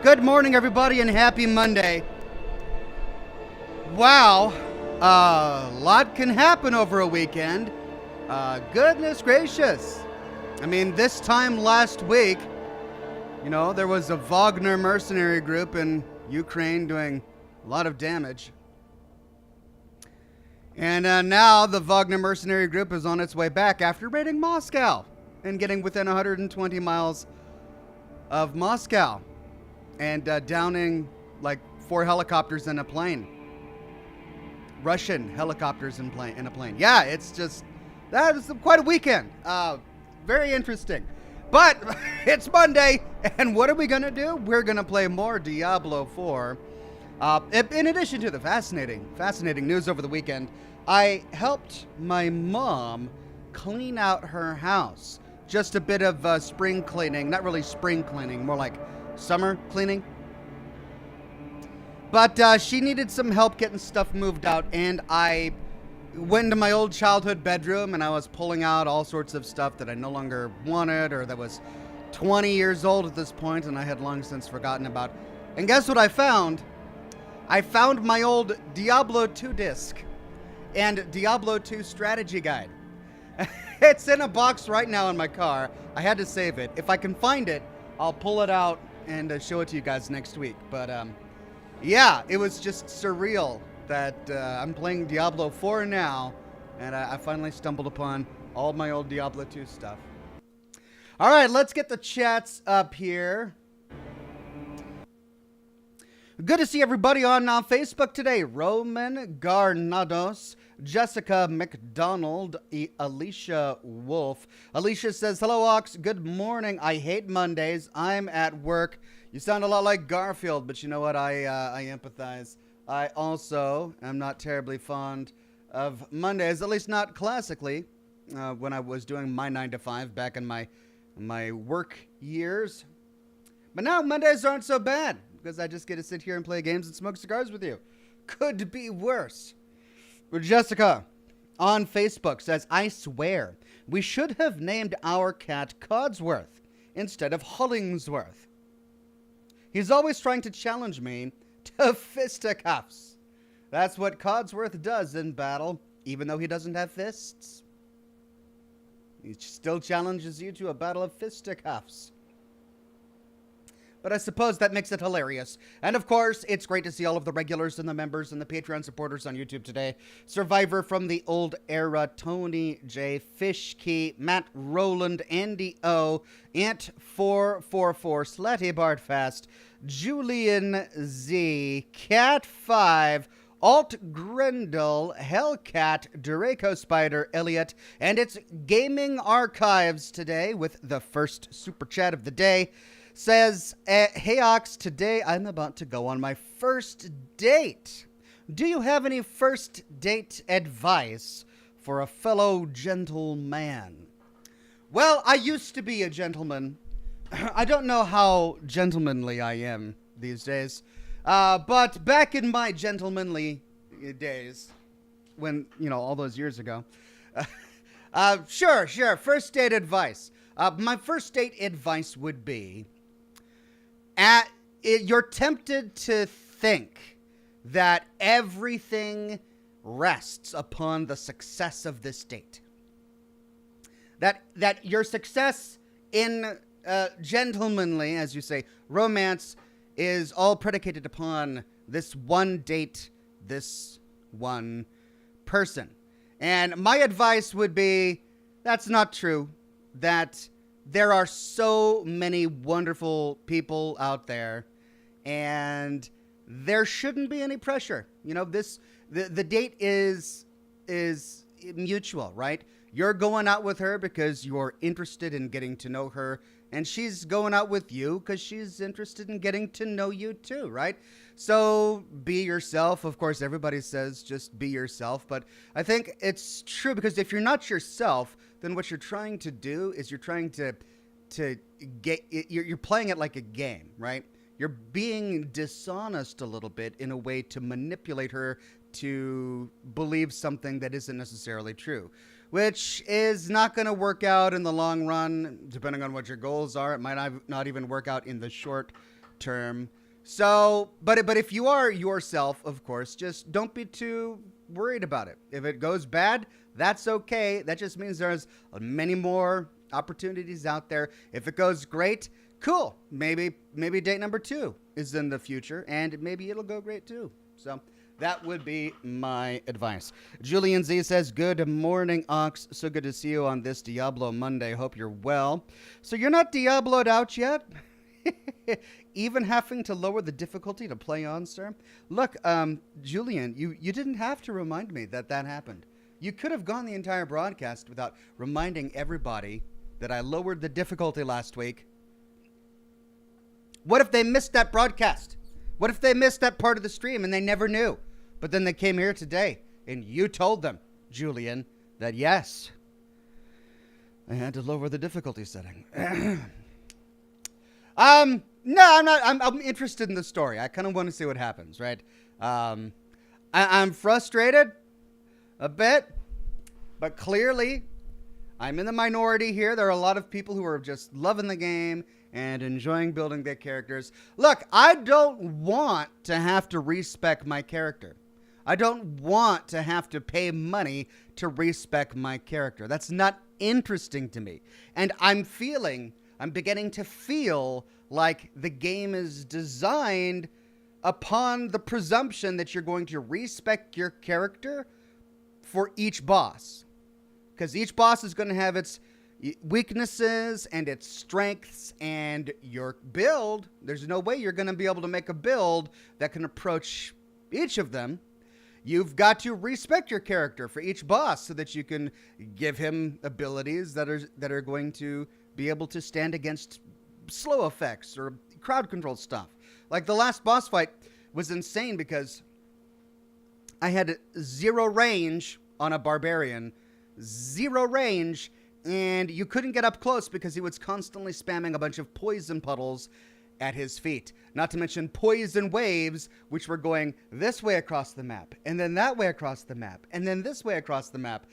Good morning, everybody, and happy Monday. Wow, a lot can happen over a weekend. Goodness gracious. I mean, this time last week, there was a Wagner mercenary group in Ukraine doing a lot of damage. And now the Wagner mercenary group is on its way back after raiding Moscow and getting within 120 miles of Moscow. And downing like 4 helicopters in a plane. Russian helicopters in a plane. Yeah, that was quite a weekend. Very interesting. But it's Monday, and what are we going to do? We're going to play more Diablo 4. In addition to the fascinating news over the weekend, I helped my mom clean out her house. Just a bit of spring cleaning. Not really spring cleaning, more like summer cleaning. But she needed some help getting stuff moved out, and I went into my old childhood bedroom and I was pulling out all sorts of stuff that I no longer wanted or that was 20 years old at this point and I had long since forgotten about. And guess what I found? I found my old Diablo 2 disc and Diablo 2 strategy guide. It's in a box right now in my car. I had to save it. If I can find it, I'll pull it out and show it to you guys next week. But yeah, it was just surreal that I'm playing Diablo 4 now, and I finally stumbled upon all my old Diablo 2 stuff. All right, let's get the chats up here. Good to see everybody on Facebook today. Roman Garnados, Jessica McDonald, Alicia Wolf. Alicia says, hello, Ox. Good morning. I hate Mondays. I'm at work. You sound a lot like Garfield, but you know what? I empathize. I also am not terribly fond of Mondays, at least not classically, when I was doing my 9 to 5 back in my work years. But now Mondays aren't so bad, because I just get to sit here and play games and smoke cigars with you. Could be worse. Jessica on Facebook says, I swear, we should have named our cat Codsworth instead of Hollingsworth. He's always trying to challenge me to fisticuffs. That's what Codsworth does in battle, even though he doesn't have fists. He still challenges you to a battle of fisticuffs. But I suppose that makes it hilarious. And of course, it's great to see all of the regulars and the members and the Patreon supporters on YouTube today. Survivor from the old era, Tony J, Fishkey, Matt Rowland, Andy O, Ant444, Slatty Bartfast, Julian Z, Cat5, Alt Grendel, Hellcat, Duraco Spider, Elliot, and it's Gaming Archives today with the first super chat of the day. Says, hey Ox, today I'm about to go on my first date. Do you have any first date advice for a fellow gentleman? Well, I used to be a gentleman. I don't know how gentlemanly I am these days. But back in my gentlemanly days, when, all those years ago. Sure. First date advice. My first date advice would be, you're tempted to think that everything rests upon the success of this date. That your success in gentlemanly, as you say, romance is all predicated upon this one date, this one person. And my advice would be, that's not true. That there are so many wonderful people out there, and there shouldn't be any pressure. The date is mutual, right? You're going out with her because you're interested in getting to know her, and she's going out with you because she's interested in getting to know you too, right? So be yourself. Of course, everybody says just be yourself, but I think it's true, because if you're not yourself, then what you're trying to do is you're trying to get, you're playing it like a game, right? You're being dishonest a little bit in a way to manipulate her to believe something that isn't necessarily true, which is not going to work out in the long run, depending on what your goals are. It might not even work out in the short term. So, but if you are yourself, of course, just don't be too worried about it. If it goes bad, that's okay. That just means there's many more opportunities out there. If it goes great, cool. Maybe date number 2 is in the future, and maybe it'll go great too. So that would be my advice. Julian Z says, good morning, Ox. So good to see you on this Diablo Monday. Hope you're well. So you're not Diablo'd out yet? Even having to lower the difficulty to play on, sir? Look, Julian, you didn't have to remind me that happened. You could have gone the entire broadcast without reminding everybody that I lowered the difficulty last week. What if they missed that broadcast? What if they missed that part of the stream and they never knew? But then they came here today and you told them, Julian, that yes, I had to lower the difficulty setting. No, I'm not. I'm interested in the story. I kind of want to see what happens, right? I'm frustrated a bit, but clearly I'm in the minority here. There are a lot of people who are just loving the game and enjoying building their characters. Look, I don't want to have to respec my character. I don't want to have to pay money to respec my character. That's not interesting to me. And I'm beginning to feel like the game is designed upon the presumption that you're going to respec your character for each boss. Because each boss is going to have its weaknesses and its strengths, and your build, there's no way you're going to be able to make a build that can approach each of them. You've got to respec your character for each boss so that you can give him abilities that are going to be able to stand against slow effects or crowd control stuff. Like the last boss fight was insane because I had 0 range on a barbarian, 0 range, and you couldn't get up close because he was constantly spamming a bunch of poison puddles at his feet. Not to mention poison waves, which were going this way across the map, and then that way across the map, and then this way across the map.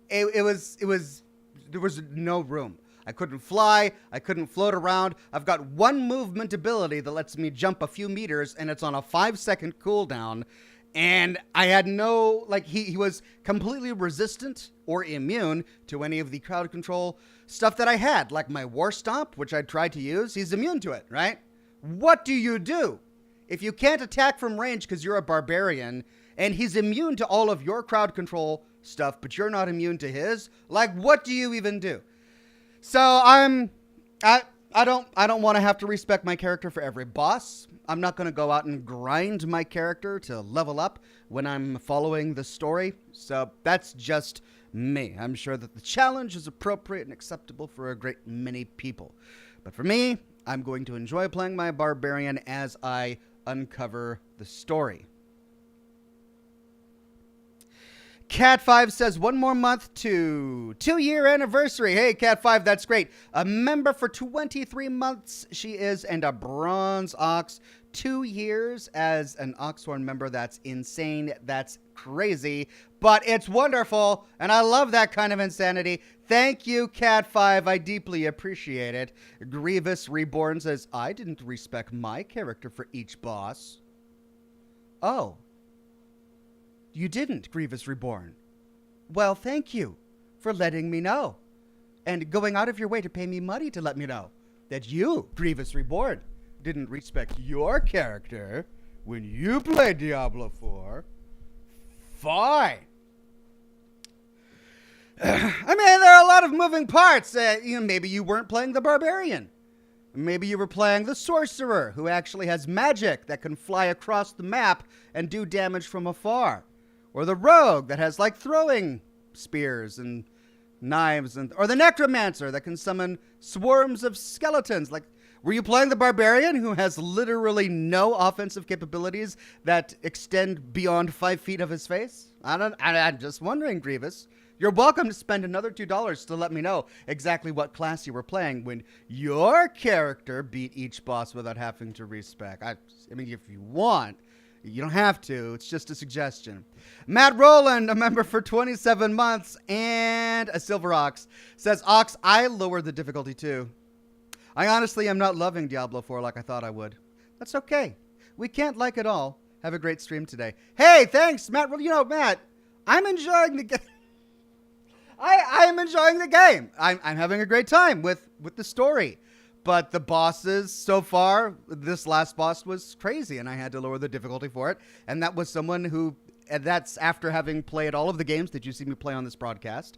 There was no room. I couldn't fly. I couldn't float around. I've got one movement ability that lets me jump a few meters, and it's on a 5-second cooldown. And I had no, he was completely resistant or immune to any of the crowd control stuff that I had. Like my War Stomp, which I tried to use, he's immune to it, right? What do you do? If you can't attack from range because you're a barbarian, and he's immune to all of your crowd control stuff, but you're not immune to his, what do you even do? So I don't want to have to respec my character for every boss. I'm not going to go out and grind my character to level up when I'm following the story. So that's just me. I'm sure that the challenge is appropriate and acceptable for a great many people. But for me, I'm going to enjoy playing my barbarian as I uncover the story. Cat5 says, 1 more month to 2-year anniversary. Hey, Cat5, that's great. A member for 23 months she is, and a bronze ox. 2 years as an Oxhorn member. That's insane. That's crazy. But it's wonderful, and I love that kind of insanity. Thank you, Cat5. I deeply appreciate it. Grievous Reborn says, I didn't respec my character for each boss. Oh. You didn't, Grievous Reborn. Well, thank you for letting me know. And going out of your way to pay me money to let me know that you, Grievous Reborn, didn't respect your character when you played Diablo 4. Fine. I mean, there are a lot of moving parts. Maybe you weren't playing the Barbarian. Maybe you were playing the Sorcerer, who actually has magic that can fly across the map and do damage from afar. Or the Rogue that has, throwing spears and knives. Or the Necromancer that can summon swarms of skeletons. Were you playing the Barbarian, who has literally no offensive capabilities that extend beyond 5 feet of his face? I'm just wondering, Grievous. You're welcome to spend another $2 to let me know exactly what class you were playing when your character beat each boss without having to respec. I mean, if you want, you don't have to. It's just a suggestion. Matt Rowland, a member for 27 months, and a Silver Ox, says, Ox, I lowered the difficulty too. I honestly am not loving Diablo 4 like I thought I would. That's okay. We can't like it all. Have a great stream today. Hey, thanks, Matt. Well, Matt, I'm enjoying the game. I am enjoying the game. I'm having a great time with the story. But the bosses so far, this last boss was crazy, and I had to lower the difficulty for it. And that was someone who, and that's after having played all of the games that you see me play on this broadcast,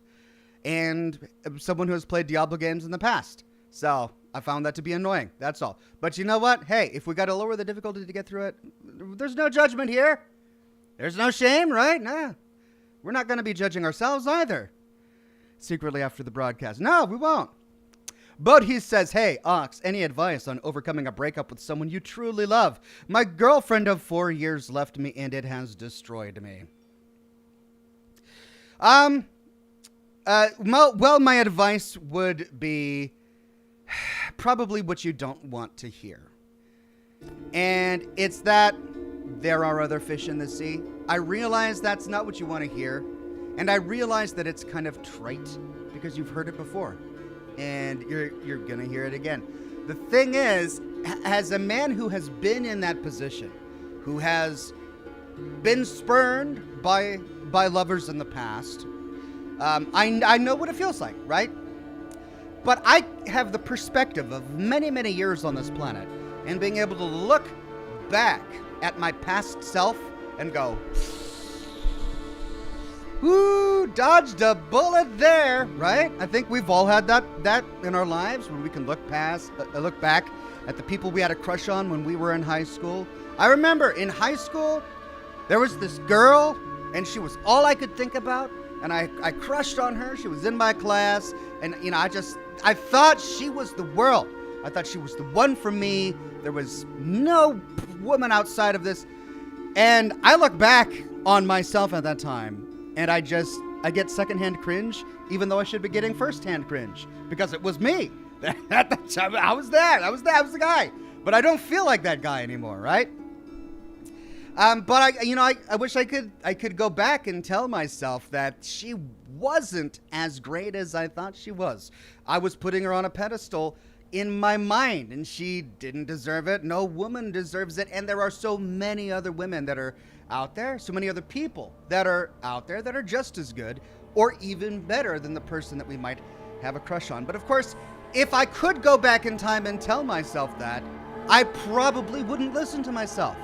and someone who has played Diablo games in the past. So I found that to be annoying. That's all. But you know what? Hey, if we got to lower the difficulty to get through it, there's no judgment here. There's no shame, right? Nah. We're not going to be judging ourselves either. Secretly after the broadcast. No, we won't. But he says, hey, Ox, any advice on overcoming a breakup with someone you truly love? My girlfriend of 4 years left me, and it has destroyed me. Well, my advice would be probably what you don't want to hear. And it's that there are other fish in the sea. I realize that's not what you want to hear. And I realize that it's kind of trite because you've heard it before. And you're going to hear it again. The thing is, as a man who has been in that position, who has been spurned by lovers in the past, I know what it feels like, right? But I have the perspective of many, many years on this planet and being able to look back at my past self and go, woo, dodged a bullet there, right? I think we've all had that in our lives when we can look back at the people we had a crush on when we were in high school. I remember in high school, there was this girl, and she was all I could think about, and I crushed on her. She was in my class, and I thought she was the world. I thought she was the one for me. There was no woman outside of this. And I look back on myself at that time, and I get secondhand cringe, even though I should be getting firsthand cringe, because it was me. At the time, I was the guy. But I don't feel like that guy anymore, right? But I wish I could go back and tell myself that she wasn't as great as I thought she was. I was putting her on a pedestal in my mind, and she didn't deserve it. No woman deserves it. And there are so many other women that are out there, so many other people that are out there that are just as good or even better than the person that we might have a crush on. But of course, if I could go back in time and tell myself that, I probably wouldn't listen to myself,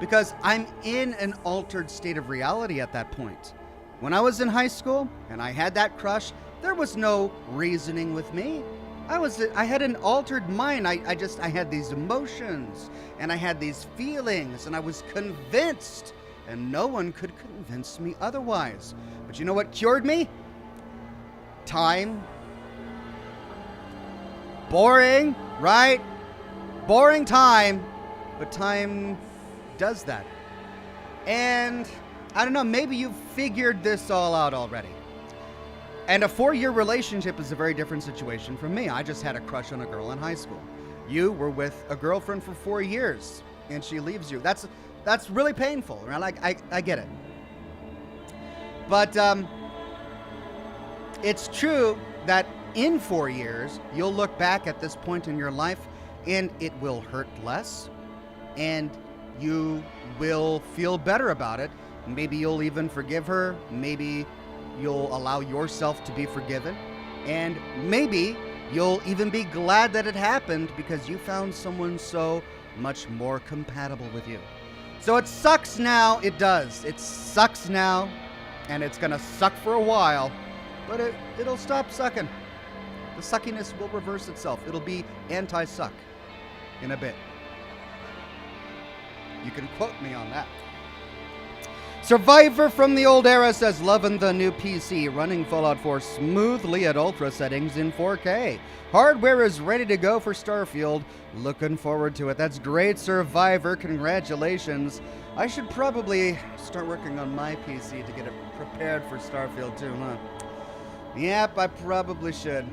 because I'm in an altered state of reality at that point. When I was in high school and I had that crush, there was no reasoning with me. I had an altered mind. I had these emotions and I had these feelings, and I was convinced, and no one could convince me otherwise. But you know what cured me? Time. Boring, right? Boring time, but time does that. And I don't know, maybe you've figured this all out already. And a 4-year relationship is a very different situation from me. I just had a crush on a girl in high school. You were with a girlfriend for 4 years, and she leaves you. That's really painful, right? I get it. But it's true that in 4 years, you'll look back at this point in your life, and it will hurt less, and you will feel better about it. Maybe you'll even forgive her. Maybe you'll allow yourself to be forgiven. And maybe you'll even be glad that it happened, because you found someone so much more compatible with you. So it sucks now. It does. It sucks now, and it's going to suck for a while, but it'll stop sucking. The suckiness will reverse itself. It'll be anti-suck in a bit. You can quote me on that. Survivor from the old era says, loving the new PC, running Fallout 4 smoothly at ultra settings in 4K. Hardware is ready to go for Starfield. Looking forward to it. That's great, Survivor. Congratulations. I should probably start working on my PC to get it prepared for Starfield too, huh? Yep, I probably should.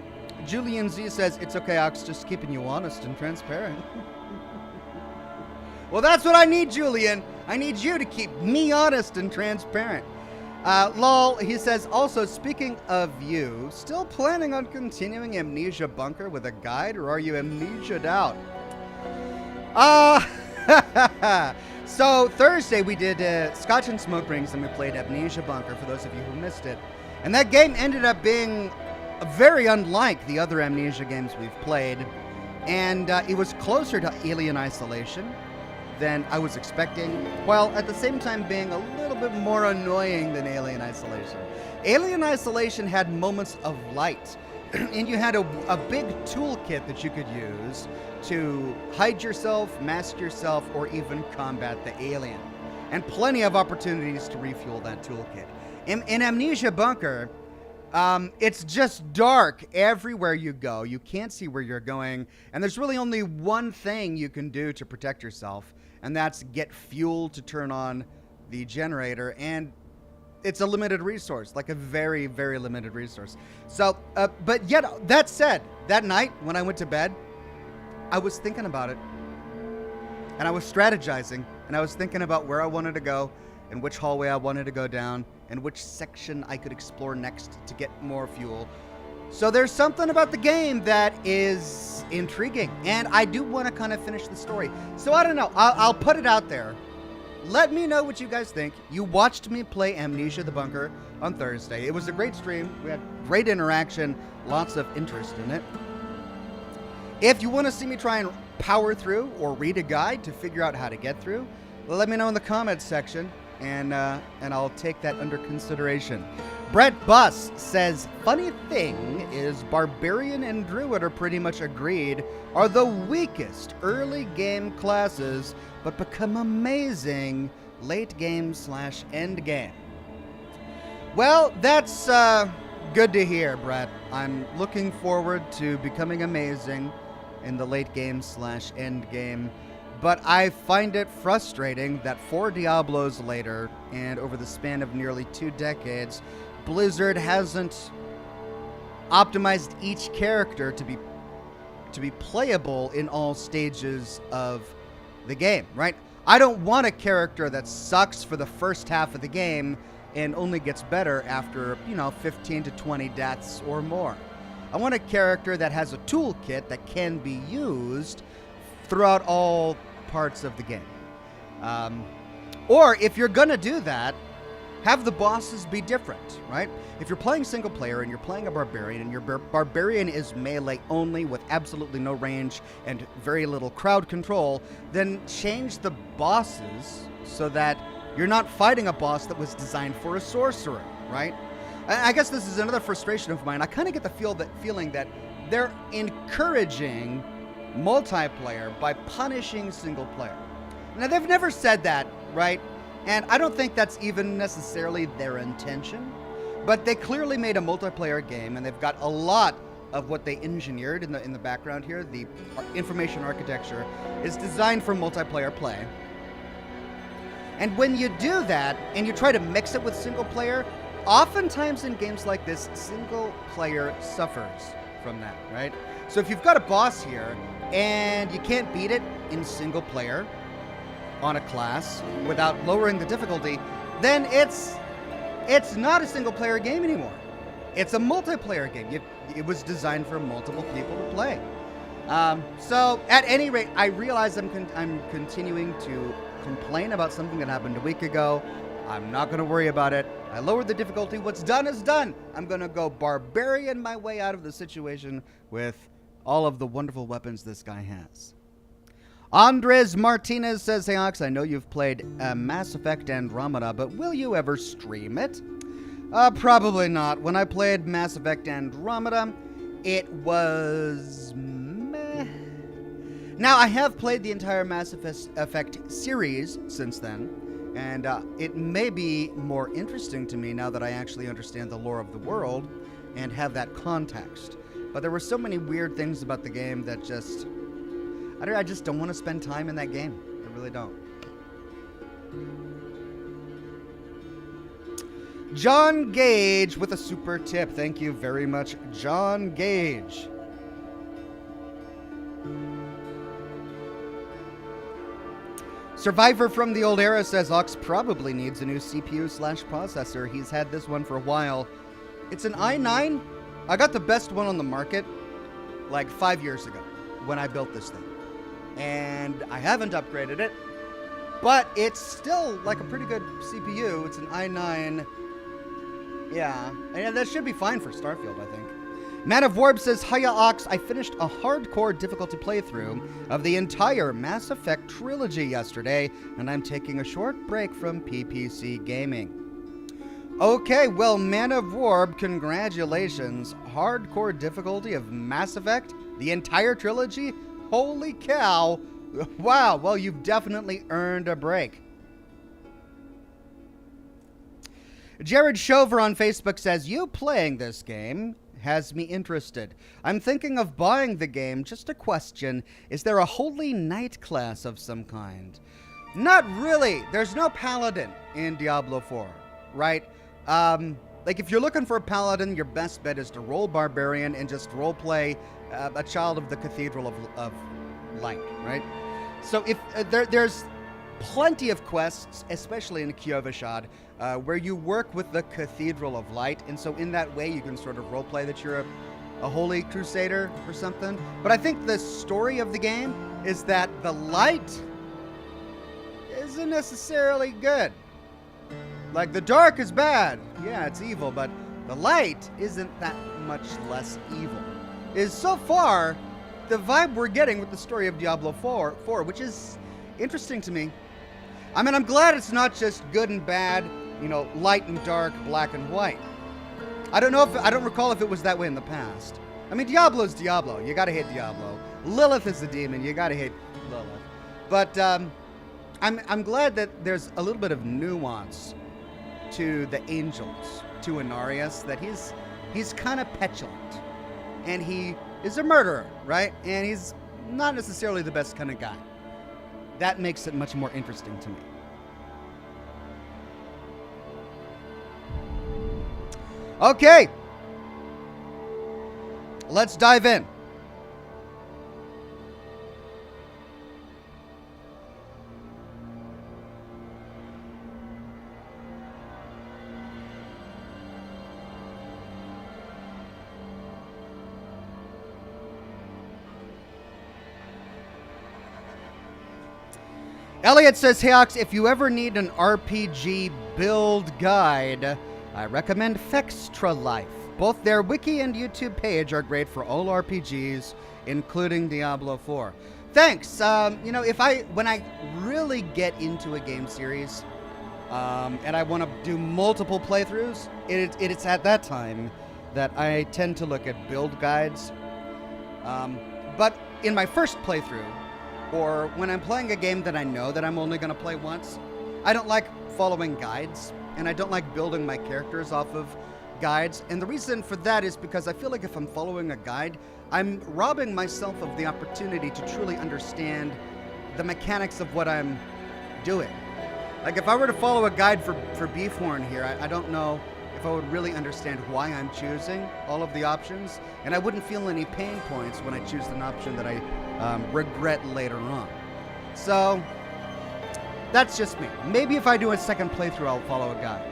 Julian Z says, it's okay, Ox, just keeping you honest and transparent. Well, that's what I need, Julian. I need you to keep me honest and transparent. Lol, he says, also, speaking of you, still planning on continuing Amnesia Bunker with a guide, or are you amnesia'd out? So Thursday we did Scotch and Smoke Rings, and we played Amnesia Bunker, for those of you who missed it. And that game ended up being very unlike the other Amnesia games we've played. And it was closer to Alien Isolation than I was expecting, while at the same time being a little bit more annoying than Alien Isolation. Alien Isolation had moments of light, and you had a big toolkit that you could use to hide yourself, mask yourself, or even combat the alien. And plenty of opportunities to refuel that toolkit. In Amnesia Bunker, it's just dark everywhere you go. You can't see where you're going, and there's really only one thing you can do to protect yourself, and that's get fuel to turn on the generator, and it's a limited resource, like a very, very limited resource. So, but yet, that said, that night when I went to bed, I was thinking about it, and I was strategizing, and I was thinking about where I wanted to go, and which hallway I wanted to go down, and which section I could explore next to get more fuel. So there's something about the game that is intriguing, and I do want to kind of finish the story. So I don't know. I'll put it out there. Let me know what you guys think. You watched me play Amnesia the Bunker on Thursday. It was a great stream. We had great interaction, lots of interest in it. If you want to see me try and power through or read a guide to figure out how to get through, let me know in the comments section, and I'll take that under consideration. Brett Buss says, funny thing is Barbarian and Druid are pretty much agreed are the weakest early game classes, but become amazing late game / end game. Well, that's good to hear, Brett. I'm looking forward to becoming amazing in the late game / end game. But I find it frustrating that 4 Diablos later, and over the span of nearly 2 decades, Blizzard hasn't optimized each character to be playable in all stages of the game, right? I don't want a character that sucks for the first half of the game and only gets better after, 15 to 20 deaths or more. I want a character that has a toolkit that can be used throughout all parts of the game. Or if you're gonna do that, have the bosses be different, right? If you're playing single player and you're playing a barbarian and your barbarian is melee only with absolutely no range and very little crowd control, then change the bosses so that you're not fighting a boss that was designed for a sorcerer, right? I guess this is another frustration of mine. I kind of get the feeling that they're encouraging multiplayer by punishing single player. Now, they've never said that, right? And I don't think that's even necessarily their intention, but they clearly made a multiplayer game, and they've got a lot of what they engineered in the background here. The information architecture is designed for multiplayer play. And when you do that, and you try to mix it with single player, oftentimes in games like this, single player suffers from that, right? So if you've got a boss here, and you can't beat it in single player on a class without lowering the difficulty, then it's not a single player game anymore. It's a multiplayer game. It was designed for multiple people to play. So at any rate, I realize I'm continuing to complain about something that happened a week ago. I'm not going to worry about it. I lowered the difficulty. What's done is done. I'm going to go barbarian my way out of the situation with all of the wonderful weapons this guy has. Andres Martinez says, hey Ox, I know you've played Mass Effect Andromeda, but will you ever stream it? Probably not. When I played Mass Effect Andromeda, it was meh. Now, I have played the entire Mass Effect series since then, and it may be more interesting to me now that I actually understand the lore of the world and have that context. But there were so many weird things about the game that I just don't want to spend time in that game. I really don't. John Gage with a super tip. Thank you very much, John Gage. Survivor from the Old Era says Ox probably needs a new CPU/processor. He's had this one for a while. It's an i9. I got the best one on the market like 5 years ago when I built this thing. and I haven't upgraded it, but it's still like a pretty good CPU. It's an i9. Yeah, and that should be fine for Starfield, I think. Man of Warp says, Hiya Ox, I finished a hardcore difficulty playthrough of the entire Mass Effect trilogy yesterday, and I'm taking a short break from PPC gaming. Okay, well, Man of Warp, congratulations. Hardcore difficulty of Mass Effect? The entire trilogy? Holy cow. Wow, well, you've definitely earned a break. Jared Shover on Facebook says, you playing this game has me interested. I'm thinking of buying the game. Just a question. Is there a Holy Knight class of some kind? Not really. There's no paladin in Diablo 4, right? Like if you're looking for a paladin, your best bet is to roll barbarian and just role play a child of the Cathedral of Light, right? So if there's plenty of quests, especially in Kyovashad, where you work with the Cathedral of Light, and so in that way you can sort of roleplay that you're a holy crusader or something. But I think the story of the game is that the light isn't necessarily good. Like, the dark is bad. Yeah, it's evil, but the light isn't that much less evil. Is so far the vibe we're getting with the story of Diablo 4, which is interesting to me. I mean, I'm glad it's not just good and bad, you know, light and dark, black and white. I don't recall if it was that way in the past. I mean, Diablo's Diablo. You gotta hate Diablo. Lilith is the demon. You gotta hate Lilith. But I'm glad that there's a little bit of nuance to the angels, to Inarius, that he's kind of petulant, and he is a murderer, right? And he's not necessarily the best kind of guy. That makes it much more interesting to me. Okay, let's dive in. Elliot says, hey Ox, if you ever need an RPG build guide, I recommend Fextra Life. Both their wiki and YouTube page are great for all RPGs, including Diablo 4. Thanks. You know, when I really get into a game series, and I want to do multiple playthroughs, it's at that time that I tend to look at build guides. But in my first playthrough, or when I'm playing a game that I know that I'm only going to play once, I don't like following guides, and I don't like building my characters off of guides. And the reason for that is because I feel like if I'm following a guide, I'm robbing myself of the opportunity to truly understand the mechanics of what I'm doing. Like if I were to follow a guide for Beefhorn here, I don't know if I would really understand why I'm choosing all of the options, and I wouldn't feel any pain points when I choose an option that I regret later on. So that's just me. Maybe if I do a second playthrough, I'll follow a guide.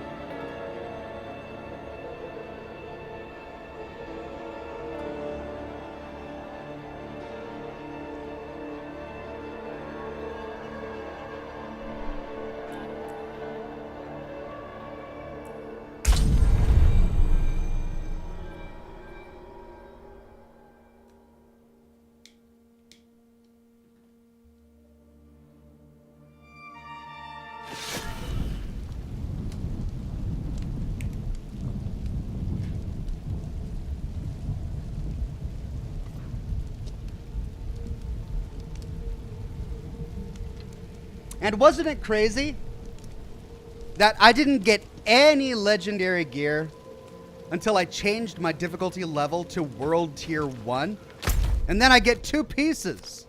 And wasn't it crazy that I didn't get any legendary gear until I changed my difficulty level to World Tier 1? And then I get two pieces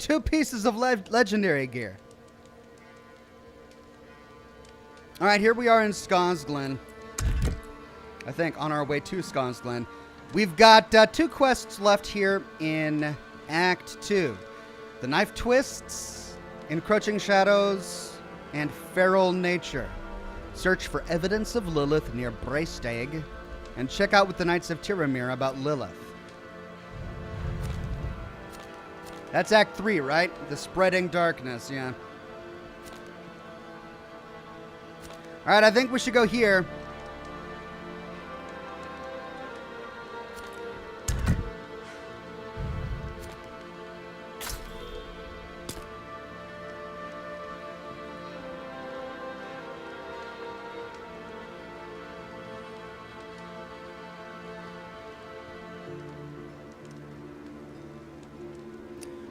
of legendary gear. All right, here we are in Skosglen. I think on our way to Skosglen. We've got 2 quests left here in Act 2. The Knife Twists, Encroaching Shadows, and Feral Nature. Search for evidence of Lilith near Breisteg, and check out with the Knights of Tiramir about Lilith. That's Act 3, right? The spreading darkness, yeah. All right, I think we should go here.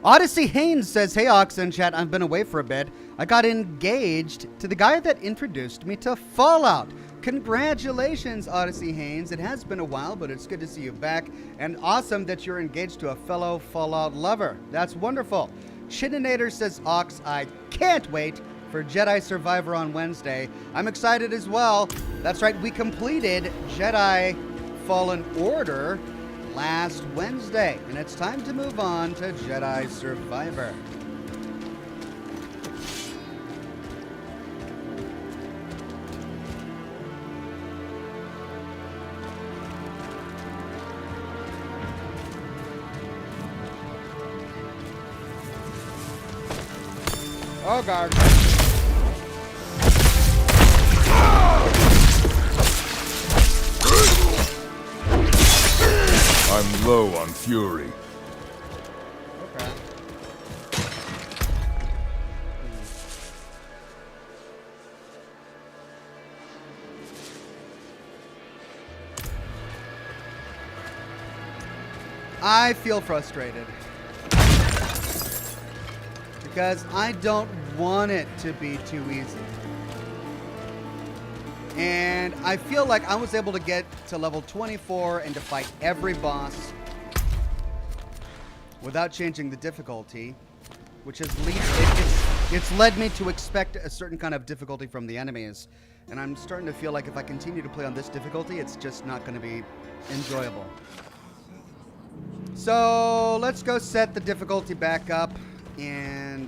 Odyssey Haynes says, hey, Ox in chat, I've been away for a bit. I got engaged to the guy that introduced me to Fallout. Congratulations, Odyssey Haynes. It has been a while, but it's good to see you back. And awesome that you're engaged to a fellow Fallout lover. That's wonderful. Chininator says, Ox, I can't wait for Jedi Survivor on Wednesday. I'm excited as well. That's right, we completed Jedi Fallen Order last Wednesday, and it's time to move on to Jedi Survivor. Oh, God. I'm low on fury. Okay. I feel frustrated because I don't want it to be too easy. And I feel like I was able to get to level 24 and to fight every boss without changing the difficulty, which has it's led me to expect a certain kind of difficulty from the enemies. And I'm starting to feel like if I continue to play on this difficulty, it's just not going to be enjoyable. So let's go set the difficulty back up, and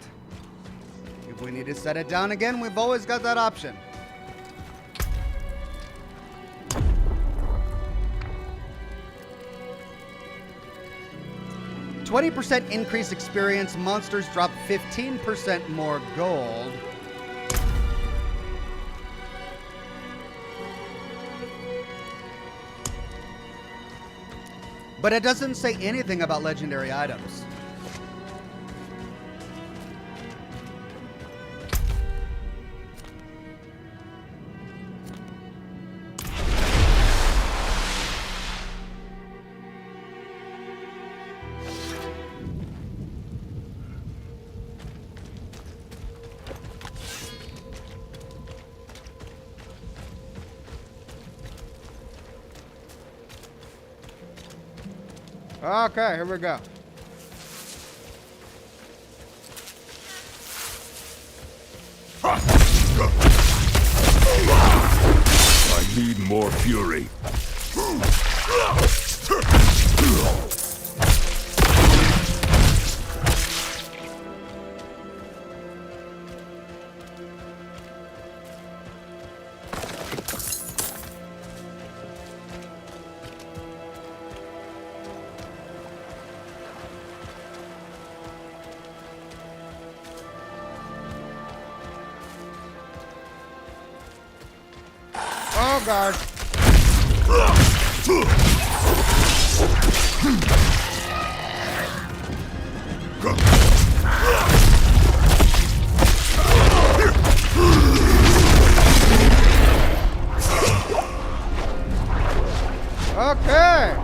if we need to set it down again, we've always got that option. 20% increased experience. Monsters drop 15% more gold. But it doesn't say anything about legendary items. Okay, here we go. I need more fury. Oh, God. Okay.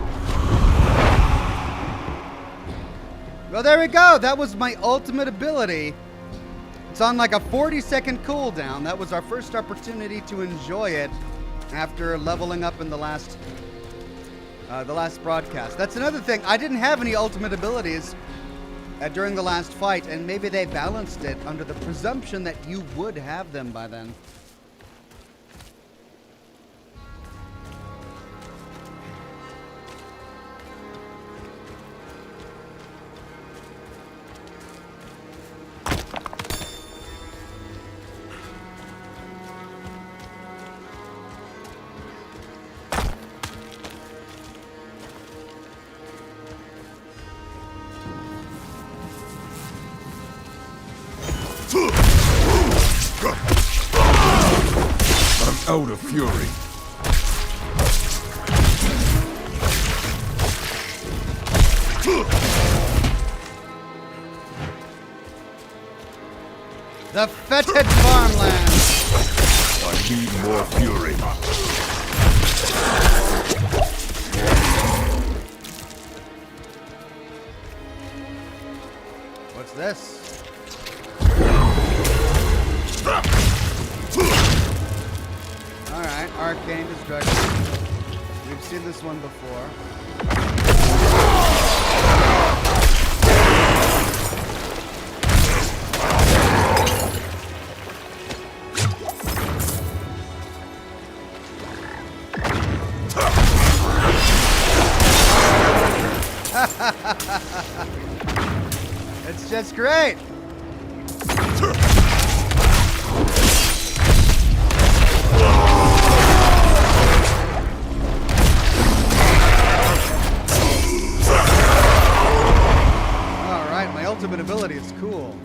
Well, there we go. That was my ultimate ability. It's on like a 40-second cooldown. That was our first opportunity to enjoy it after leveling up in the last broadcast. That's another thing. I didn't have any ultimate abilities during the last fight, and maybe they balanced it under the presumption that you would have them by then. out of fury. The fetid farmland. I need more fury. What's this? Alright, arcane destruction. We've seen this one before. It's just great. Alright, my ultimate ability is cool.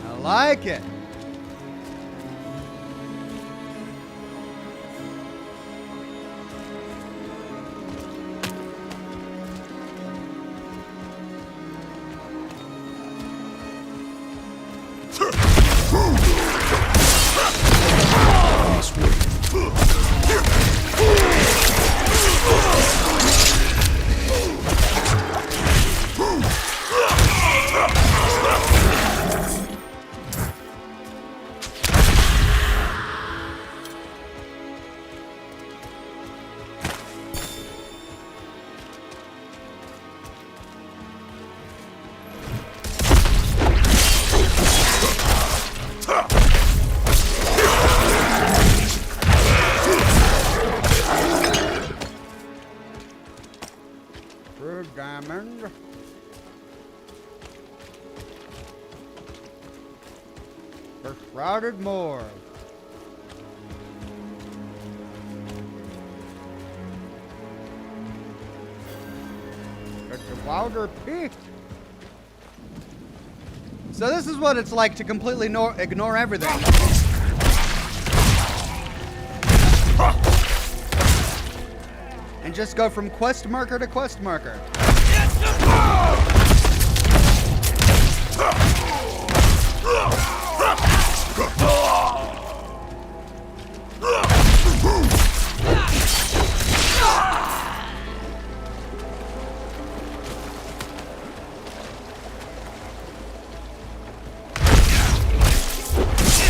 I like it. Diamond. For Shrouded Moor. It's a wilder peak. So this is what it's like to completely ignore everything. And just go from quest marker to quest marker.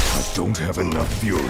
I don't have enough fury.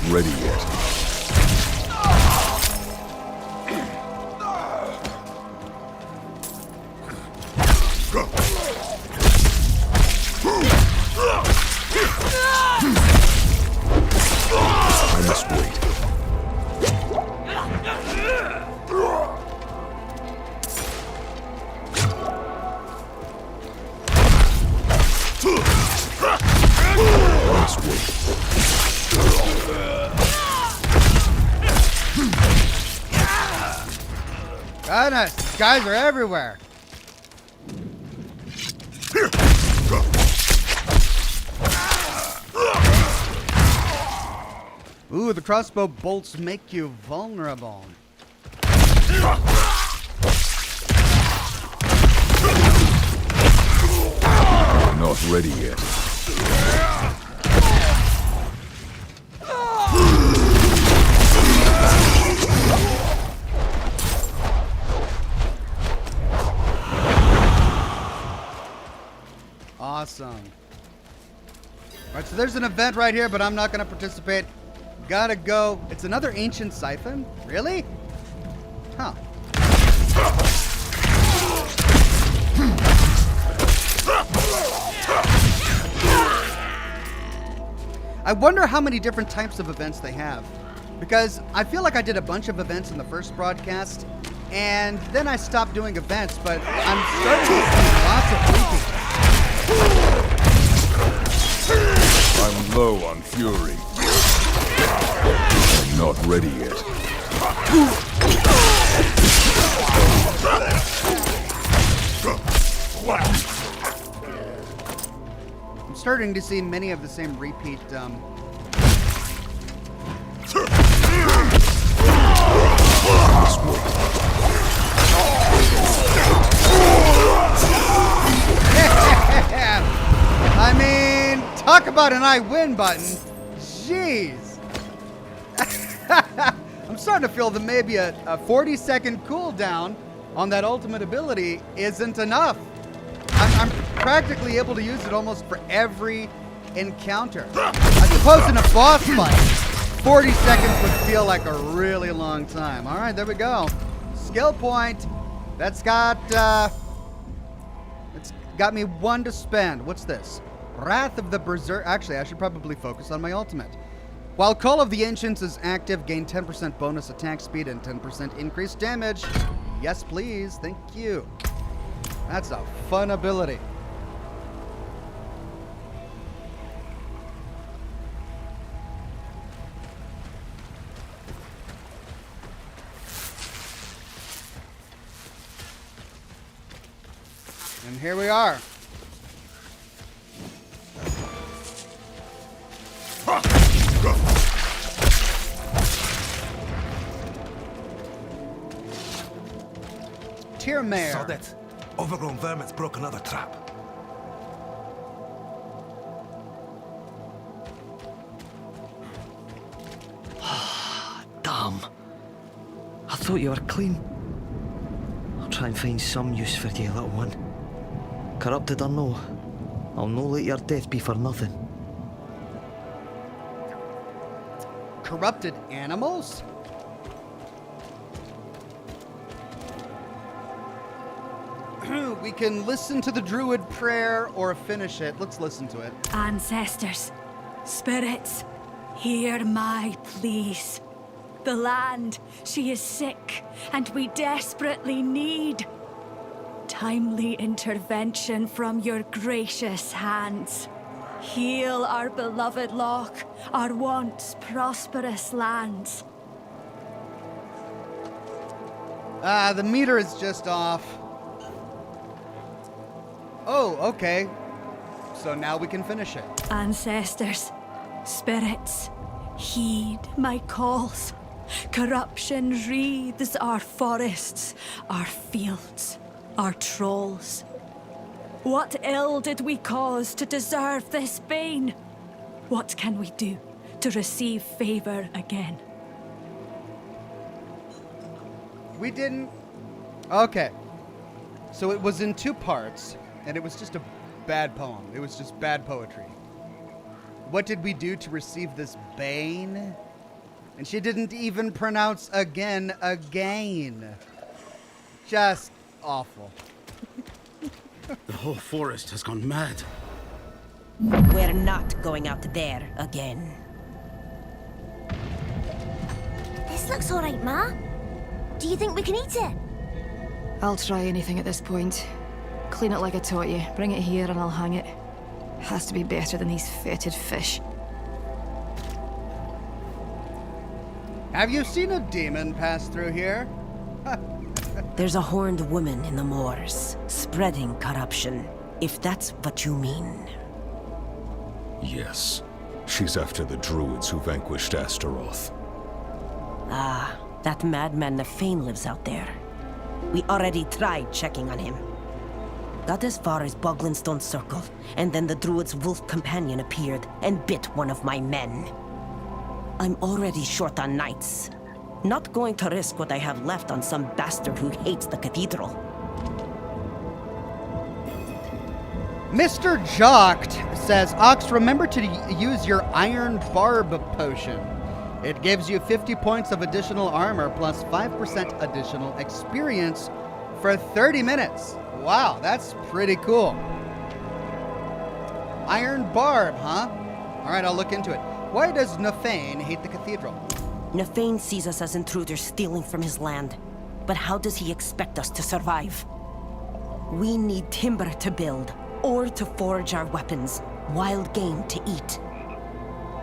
Ready yet. I must wait. I must wait. Goodness, these guys are everywhere. Ooh, the crossbow bolts make you vulnerable. I'm not ready yet. Awesome. Alright, so So there's an event right here, but I'm not going to participate. Gotta go. It's another ancient siphon? Really? Huh. I wonder how many different types of events they have. Because I feel like I did a bunch of events in the first broadcast, and then I stopped doing events, but I'm starting to see lots of repeats. I'm low on fury. I'm not ready yet. I'm starting to see many of the same repeat, This way. I mean, talk about an I win button. Jeez. I'm starting to feel that maybe a 40-second cooldown on that ultimate ability isn't enough. I'm practically able to use it almost for every encounter. I suppose in a boss fight, 40 seconds would feel like a really long time. All right, there we go. Skill point. That's got me 1 to spend. What's this? Wrath of the Berserk. Actually, I should probably focus on my ultimate. While Call of the Ancients is active, gain 10% bonus attack speed and 10% increased damage. Yes, please. Thank you. That's a fun ability. And here we are. Tyrmare. Saw that. Overgrown vermin's broke another trap. Damn. I thought you were clean. I'll try and find some use for you, little one. Corrupted or no, I'll no let your death be for nothing. Corrupted animals? We can listen to the druid prayer or finish it. Let's listen to it. Ancestors, spirits, hear my pleas. The land, she is sick, and we desperately need timely intervention from your gracious hands. Heal our beloved Loch, our once prosperous lands. The meter is just off. Oh, okay. So now we can finish it. Ancestors, spirits, heed my calls. Corruption wreathes our forests, our fields, our trolls. What ill did we cause to deserve this bane? What can we do to receive favor again? We didn't... Okay. So it was in 2 parts, and it was just a bad poem. It was just bad poetry. What did we do to receive this bane? And she didn't even pronounce again. Just awful. The whole forest has gone mad. We're not going out there again. This looks alright, Ma. Do you think we can eat it? I'll try anything at this point. Clean it like I taught you. Bring it here and I'll hang it. Has to be better than these fetid fish. Have you seen a demon pass through here? There's a horned woman in the moors, spreading corruption, if that's what you mean. Yes. She's after the druids who vanquished Astaroth. Ah, that madman Nefane lives out there. We already tried checking on him. Got as far as Boglinstone Circle, and then the druid's wolf companion appeared and bit one of my men. I'm already short on knights. Not going to risk what I have left on some bastard who hates the cathedral. Mr. Jocked says, Ox, remember to use your Iron Barb potion. It gives you 50 points of additional armor plus 5% additional experience for 30 minutes. Wow, that's pretty cool. Iron Barb, huh? All right, I'll look into it. Why does Nefane hate the cathedral? Nefane sees us as intruders stealing from his land. But how does he expect us to survive? We need timber to build, ore to forge our weapons, wild game to eat.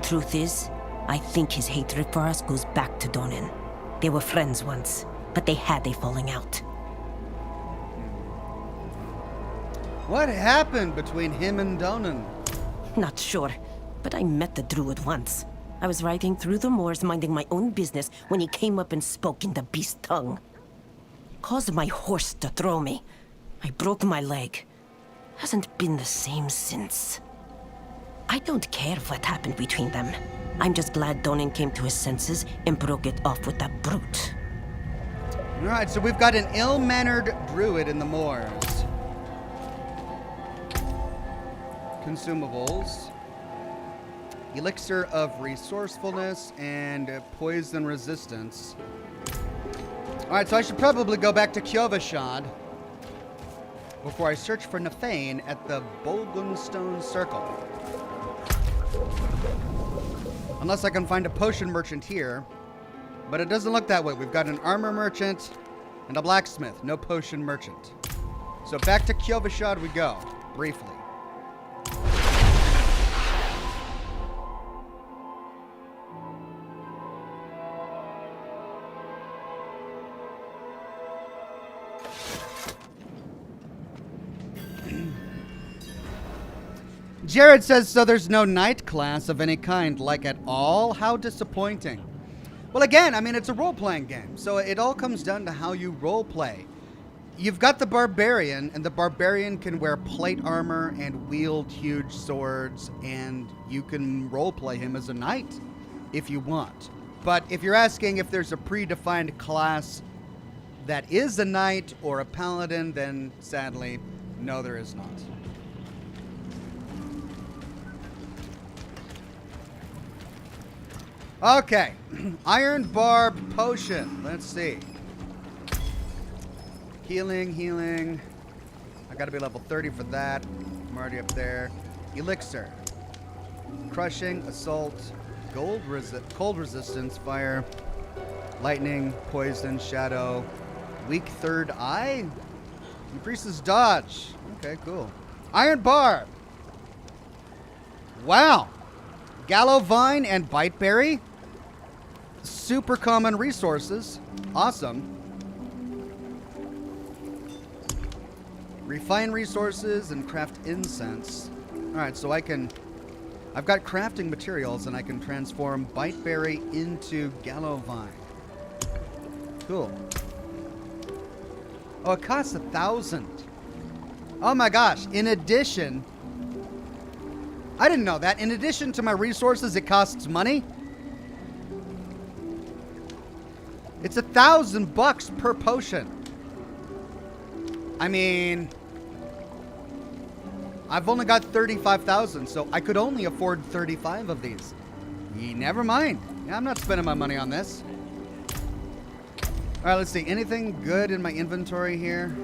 Truth is, I think his hatred for us goes back to Donan. They were friends once, but they had a falling out. What happened between him and Donan? Not sure, but I met the druid once. I was riding through the moors minding my own business when he came up and spoke in the beast tongue. Caused my horse to throw me. I broke my leg. Hasn't been the same since. I don't care what happened between them. I'm just glad Donan came to his senses and broke it off with that brute. All right, so we've got an ill-mannered druid in the moors. Consumables. Elixir of resourcefulness and poison resistance. All right, so I should probably go back to Kyovashad before I search for Nefane at the Bolgunstone Circle. Unless I can find a potion merchant here. But it doesn't look that way. We've got an armor merchant and a blacksmith. No potion merchant. So back to Kyovashad we go, briefly. Jared says, so there's no night class of any kind, like at all? How disappointing. Well, again, I mean, it's a role-playing game, so it all comes down to how you role-play. You've got the Barbarian, and the Barbarian can wear plate armor and wield huge swords, and you can role-play him as a knight if you want. But if you're asking if there's a predefined class that is a knight or a paladin, then sadly, no, there is not. Okay, Iron Barb Potion. Let's see. Healing. I gotta be level 30 for that. I'm already up there. Elixir. Crushing, Assault, cold resistance, Fire, Lightning, Poison, Shadow, Weak Third Eye? Increases dodge. Okay, cool. Iron Barb. Wow. Gallow Vine and Biteberry. Super common resources. Awesome. Refine resources and craft incense. Alright, so I've got crafting materials and I can transform Biteberry into Gallow Vine. Cool. Oh, it costs 1,000. Oh my gosh. In addition, I didn't know that. In addition to my resources, it costs money. It's $1,000 per potion. I mean, I've only got 35,000, so I could only afford 35 of these. Never mind. Yeah, I'm not spending my money on this. All right, let's see. Anything good in my inventory here?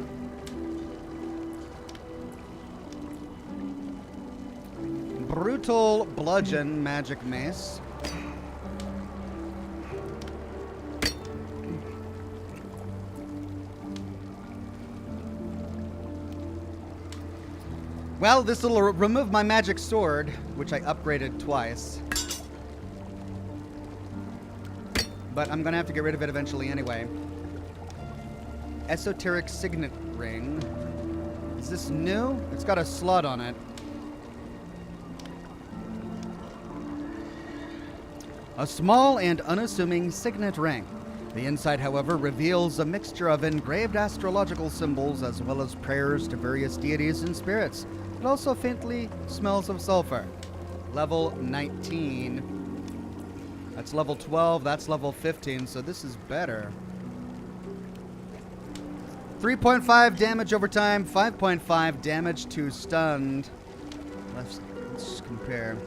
Brutal Bludgeon Magic Mace. Well, this will remove my magic sword, which I upgraded twice. But I'm going to have to get rid of it eventually anyway. Esoteric Signet Ring. Is this new? It's got a slot on it. A small and unassuming signet ring. The inside, however, reveals a mixture of engraved astrological symbols as well as prayers to various deities and spirits. It also faintly smells of sulfur. Level 19. That's level 12. That's level 15, so this is better. 3.5 damage over time, 5.5 damage to stunned. Let's compare.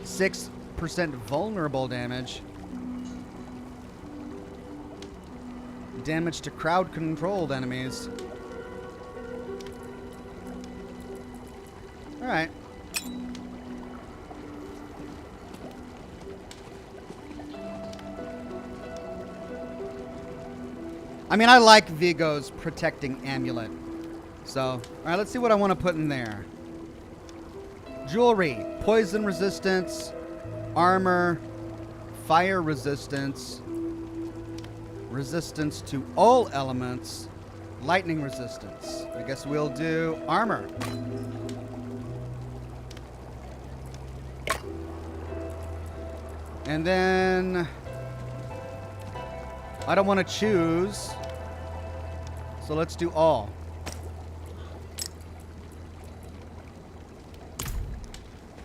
6% vulnerable damage. Damage to crowd-controlled enemies. Alright. I mean, I like Vigo's protecting amulet. So, alright, let's see what I want to put in there. Jewelry, poison resistance, armor, fire resistance, resistance to all elements, lightning resistance. I guess we'll do armor. And then I don't want to choose, so let's do all.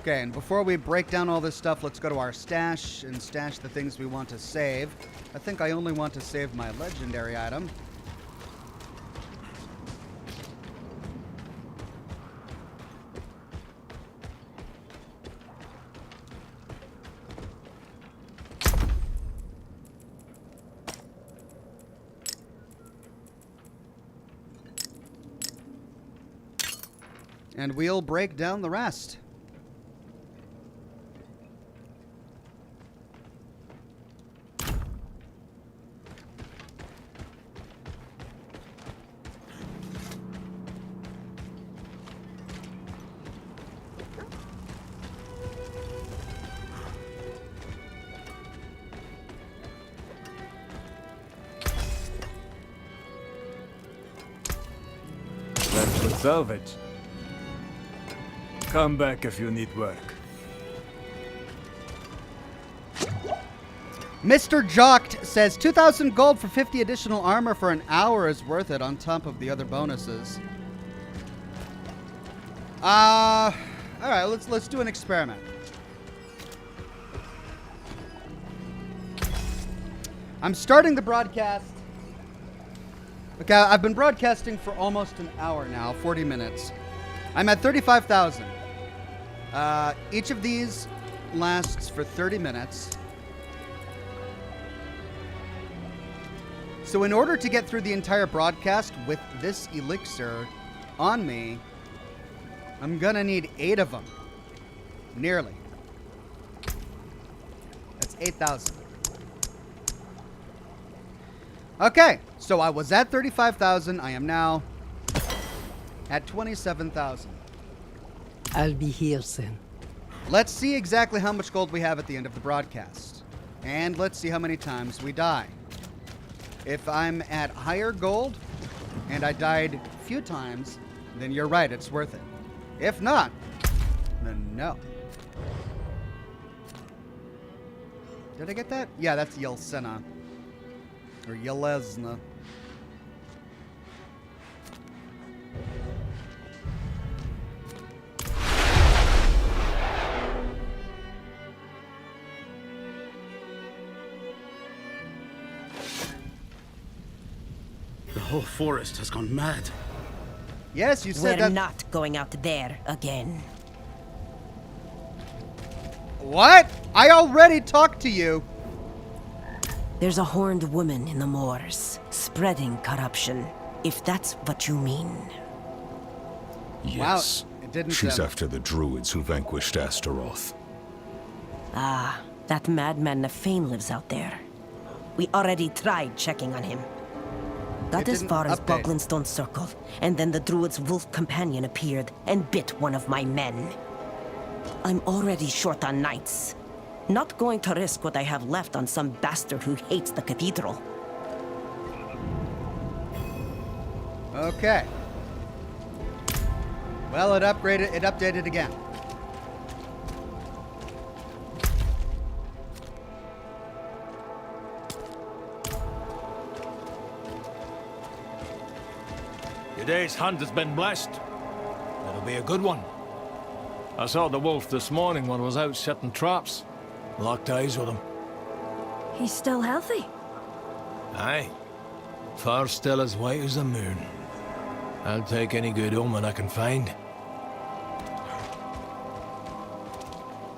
Okay, and before we break down all this stuff, let's go to our stash and stash the things we want to save. I think I only want to save my legendary item. And we'll break down the rest. That's for salvage. Come back if you need work. Mr. Jocked says 2,000 gold for 50 additional armor for an hour is worth it on top of the other bonuses. All right, let's do an experiment. I'm starting the broadcast. Okay, I've been broadcasting for almost an hour now, 40 minutes. I'm at 35,000. Each of these lasts for 30 minutes. So in order to get through the entire broadcast with this elixir on me, I'm gonna need 8 of them. Nearly. That's 8,000. Okay, so I was at 35,000. I am now at 27,000. I'll be here soon. Let's see exactly how much gold we have at the end of the broadcast. And let's see how many times we die. If I'm at higher gold and I died a few times, then you're right, it's worth it. If not, then no. Did I get that? Yeah, that's Yeltsena. Or Yelesna. The whole forest has gone mad. Yes, you said We're that. not going out there again. What? I already talked to you. There's a horned woman in the moors, spreading corruption, if that's what you mean. Yes. Wow, it didn't. She's after the druids who vanquished Astaroth. Ah, that madman Nefane lives out there. We already tried checking on him. Got as far as Boglinstone Circle, and then the druid's wolf companion appeared and bit one of my men. I'm already short on knights. Not going to risk what I have left on some bastard who hates the cathedral. Okay. Well, it updated again. Today's hunt has been blessed. It'll be a good one. I saw the wolf this morning when I was out setting traps. Locked eyes with him. He's still healthy. Aye. Far still as white as the moon. I'll take any good omen I can find.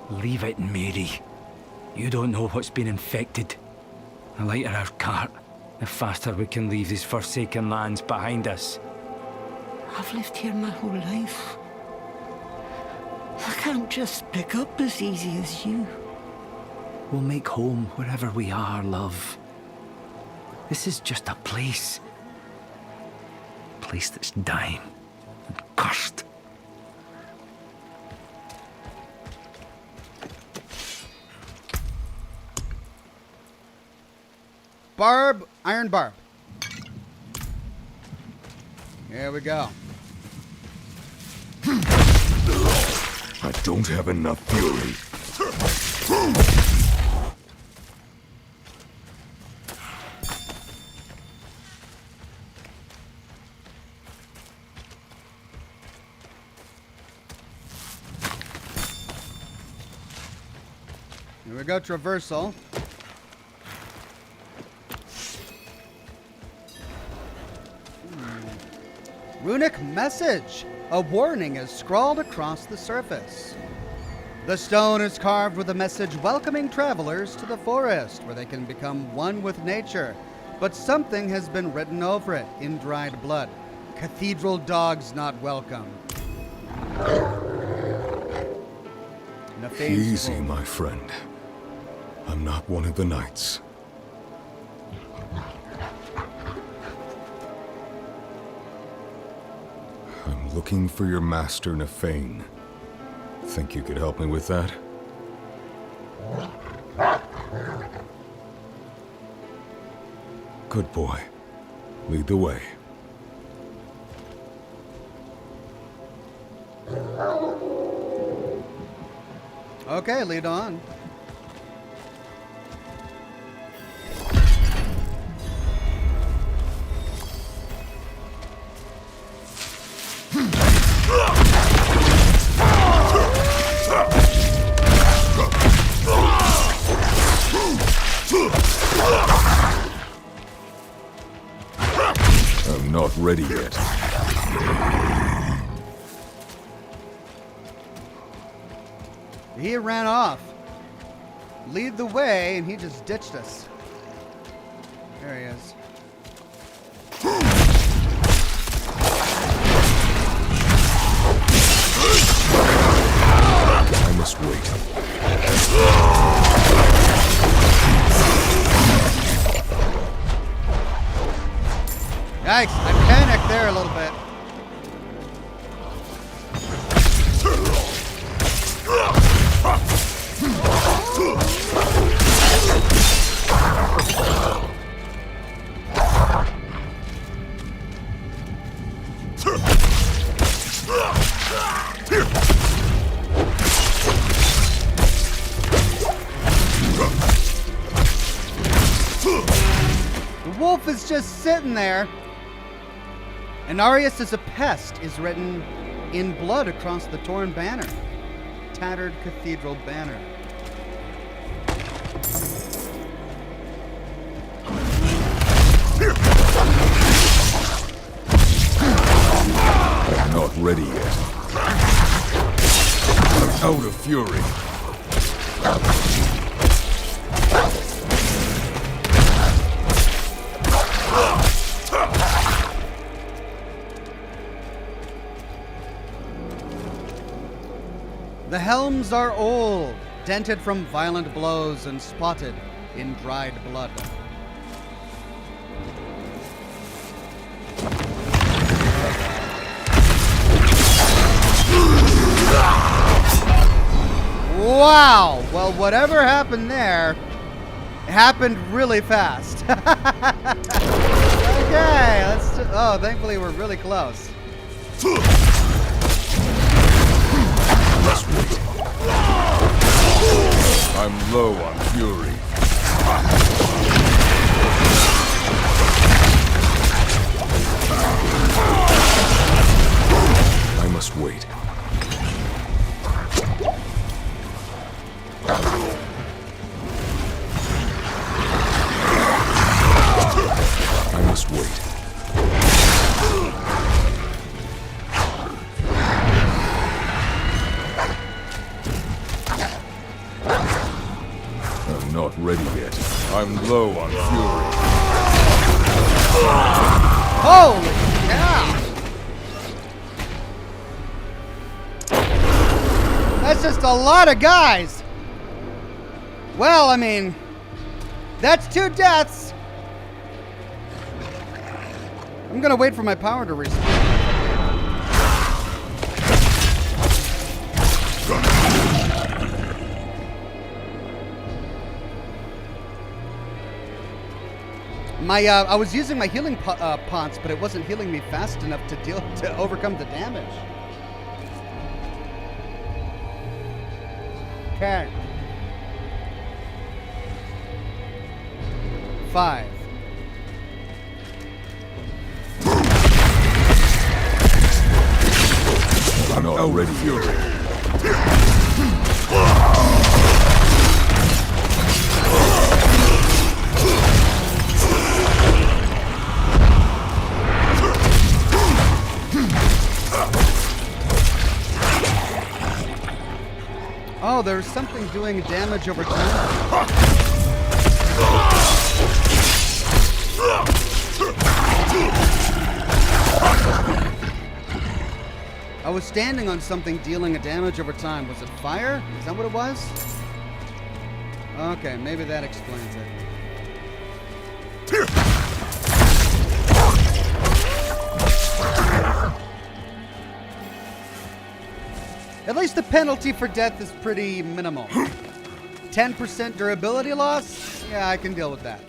Leave it, Mary. You don't know what's been infected. The lighter our cart, the faster we can leave these forsaken lands behind us. I've lived here my whole life. I can't just pick up as easy as you. We'll make home wherever we are, love. This is just a place. A place that's dying and cursed. Barb, iron barb. Here we go. I don't have enough fury. Here we go, traversal. Runic message. A warning is scrawled across the surface. The stone is carved with a message welcoming travelers to the forest, where they can become one with nature. But something has been written over it in dried blood. Cathedral dogs not welcome. Easy, my friend. I'm not one of the knights. I'm looking for your master, Nefane. Think you could help me with that? Good boy. Lead the way. Okay, lead on. I'm not ready yet. He ran off. Lead the way, and he just ditched us. There he is. I must wait. Yikes, I panicked there a little bit. The wolf is just sitting there. Anarius is a pest is written in blood across the torn banner. Tattered cathedral banner. I'm not ready yet. I'm out of fury. The helms are old, dented from violent blows and spotted in dried blood. Wow! Well, whatever happened there, it happened really fast. Okay, oh, thankfully we're really close. I'm low on fury. I must wait. I must wait. not ready yet. I'm low on fury. Holy cow! That's just a lot of guys. Well, I mean, that's 2 deaths. I'm gonna wait for my power to respawn. I was using my healing pots, but it wasn't healing me fast enough to overcome the damage. Okay. 5. I'm not ready fury. Oh, there's something doing damage over time. I was standing on something dealing a damage over time. Was it fire? Is that what it was? Okay, maybe that explains it. At least the penalty for death is pretty minimal. 10% durability loss? Yeah, I can deal with that.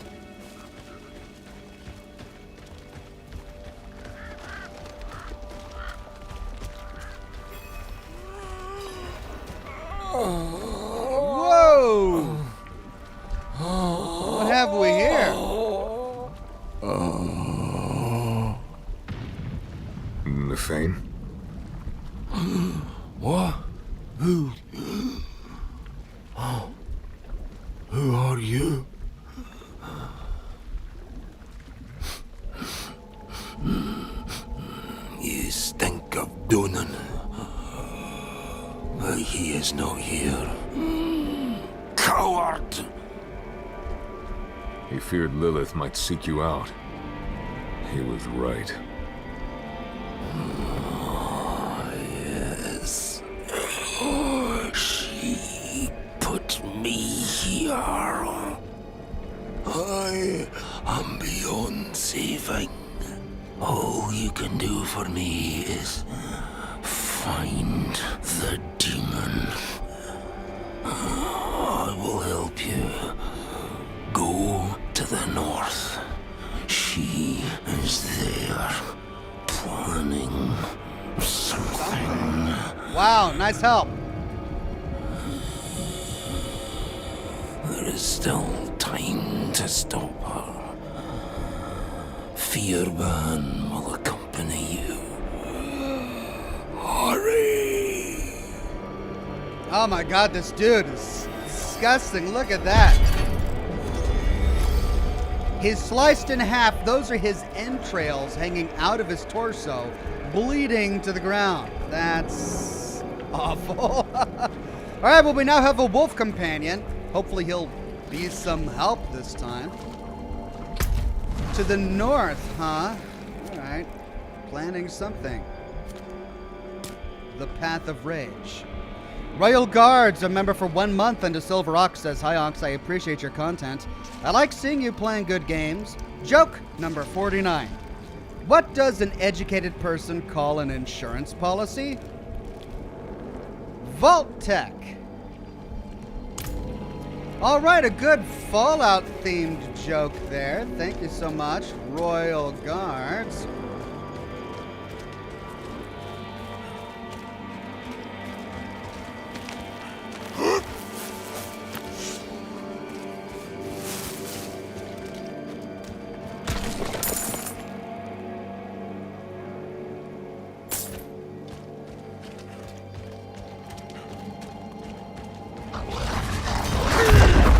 Whoa! What have we here? Nefane? What? Who? Oh. Who are you? You stink of Donan. But he is not here. Coward! He feared Lilith might seek you out. He was right. Yes. She put me here. I am beyond saving. All you can do for me is find the demon. I will help you. Go to the north. She is there, planning something. Wow, nice help. There is still time to stop her. Fearban will accompany you. Hurry! Oh my god, this dude is disgusting. Look at that. He's sliced in half. Those are his entrails hanging out of his torso, bleeding to the ground. That's awful. All right, well, we now have a wolf companion. Hopefully he'll be some help this time. To the north, huh? All right. Planning something. The Path of Rage. Royal Guards, a member for 1 month, and a Silver Ox says, "Hi Ox, I appreciate your content. I like seeing you playing good games." Joke number 49. What does an educated person call an insurance policy? Vault Tech. All right, a good Fallout-themed joke there. Thank you so much, Royal Guards.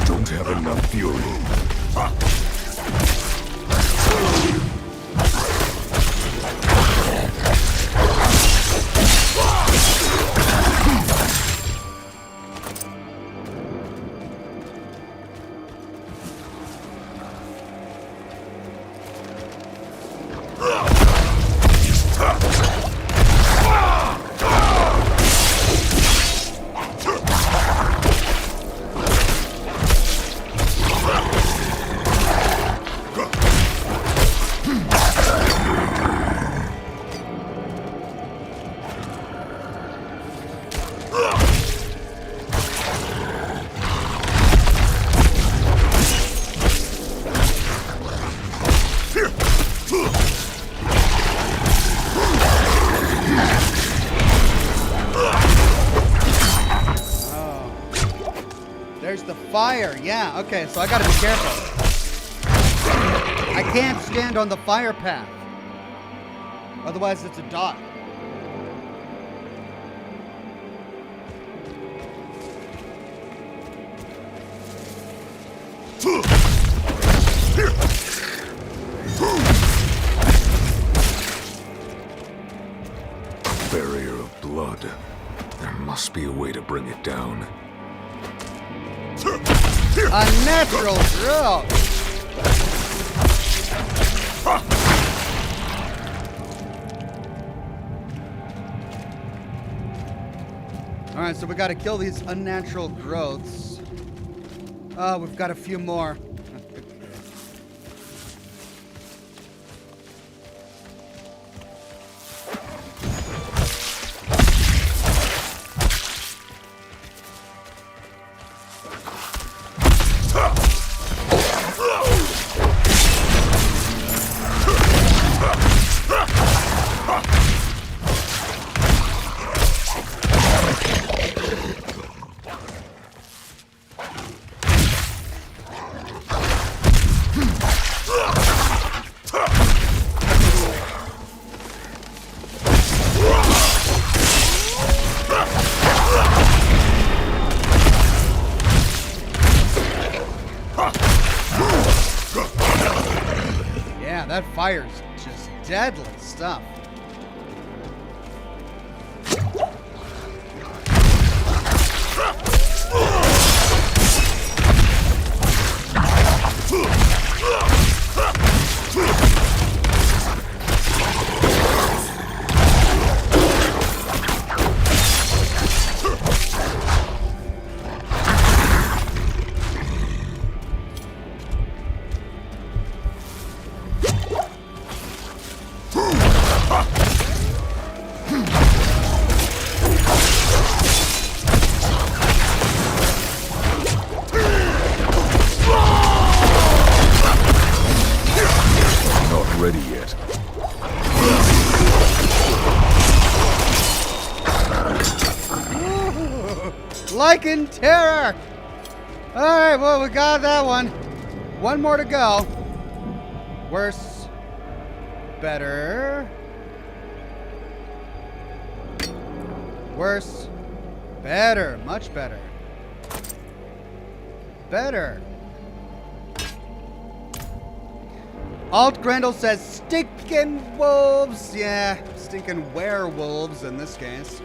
Don't have enough fury. There's the fire. Yeah, okay, so I gotta be careful. I can't stand on the fire path. Otherwise, it's a dot. Barrier of blood. There must be a way to bring it down. A natural growth. All right, so we got to kill these unnatural growths. Oh, we've got a few more. That fire's just deadly stuff. Like in terror! Alright, well, we got that one. One more to go. Worse. Better. Worse. Better. Much better. Better. Alt Grendel says stinking wolves. Yeah, stinking werewolves in this case.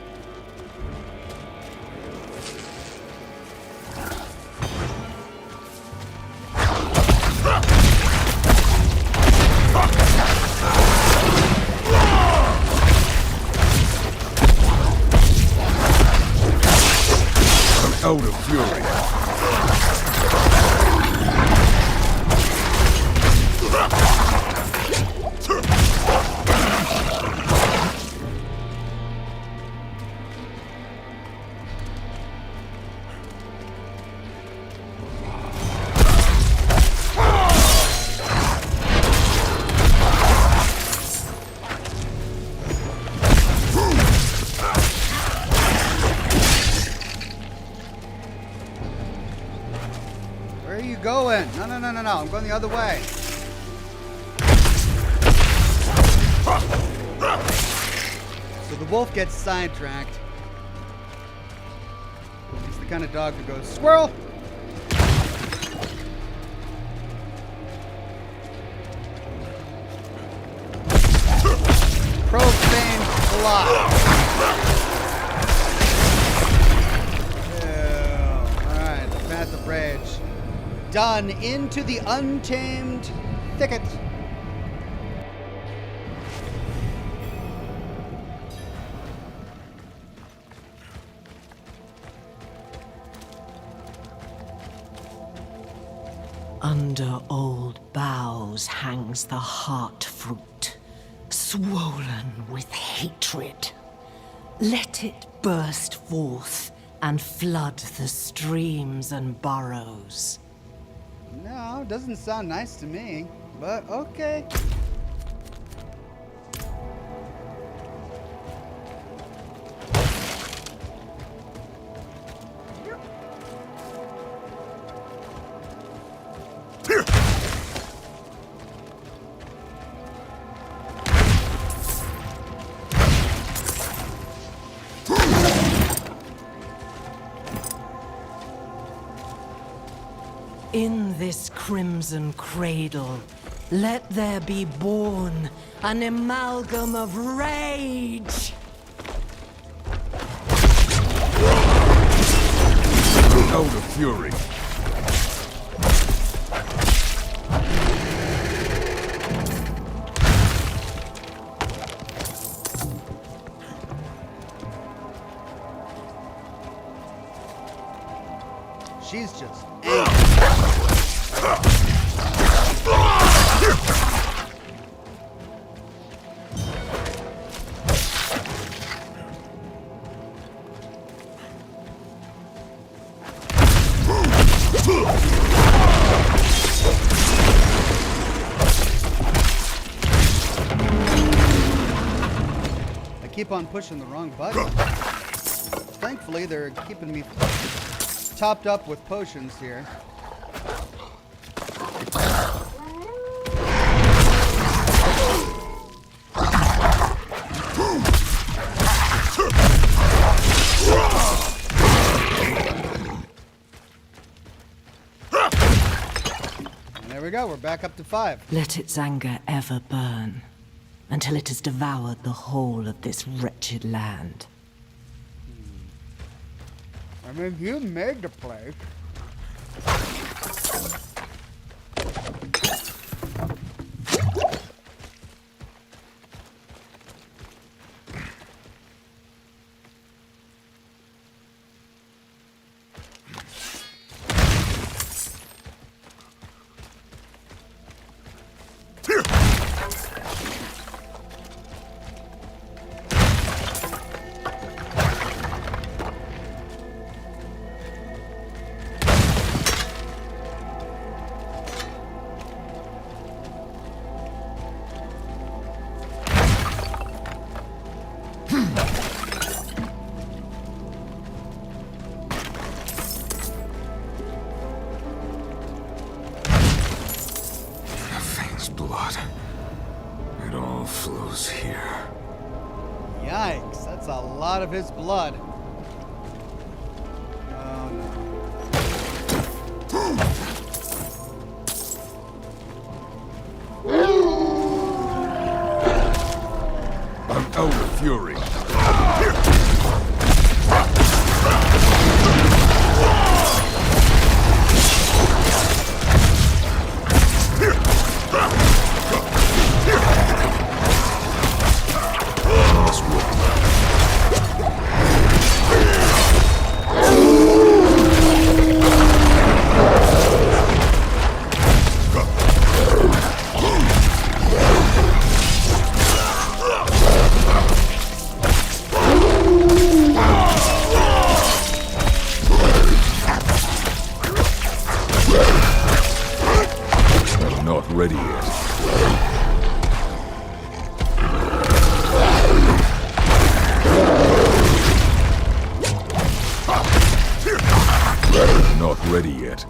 Out of fury. Going? No. I'm going the other way. So the wolf gets sidetracked. He's the kind of dog that goes, squirrel! Profane block. Alright, Path of Rage. Done. Into the untamed thicket. Under old boughs hangs the heart fruit, swollen with hatred. Let it burst forth and flood the streams and burrows. No, doesn't sound nice to me, but okay. In this crimson cradle, let there be born an amalgam of rage! Out of fury. She's just I keep on pushing the wrong button. Thankfully, they're keeping me topped up with potions here. And there we go, we're back up to 5. Let its anger ever burn, until it has devoured the whole of this wretched land. I mean, you made the place. Blood. It all flows here. Yikes, that's a lot of his blood. Oh no. I'm out of fury. Ready yet. Not ready yet.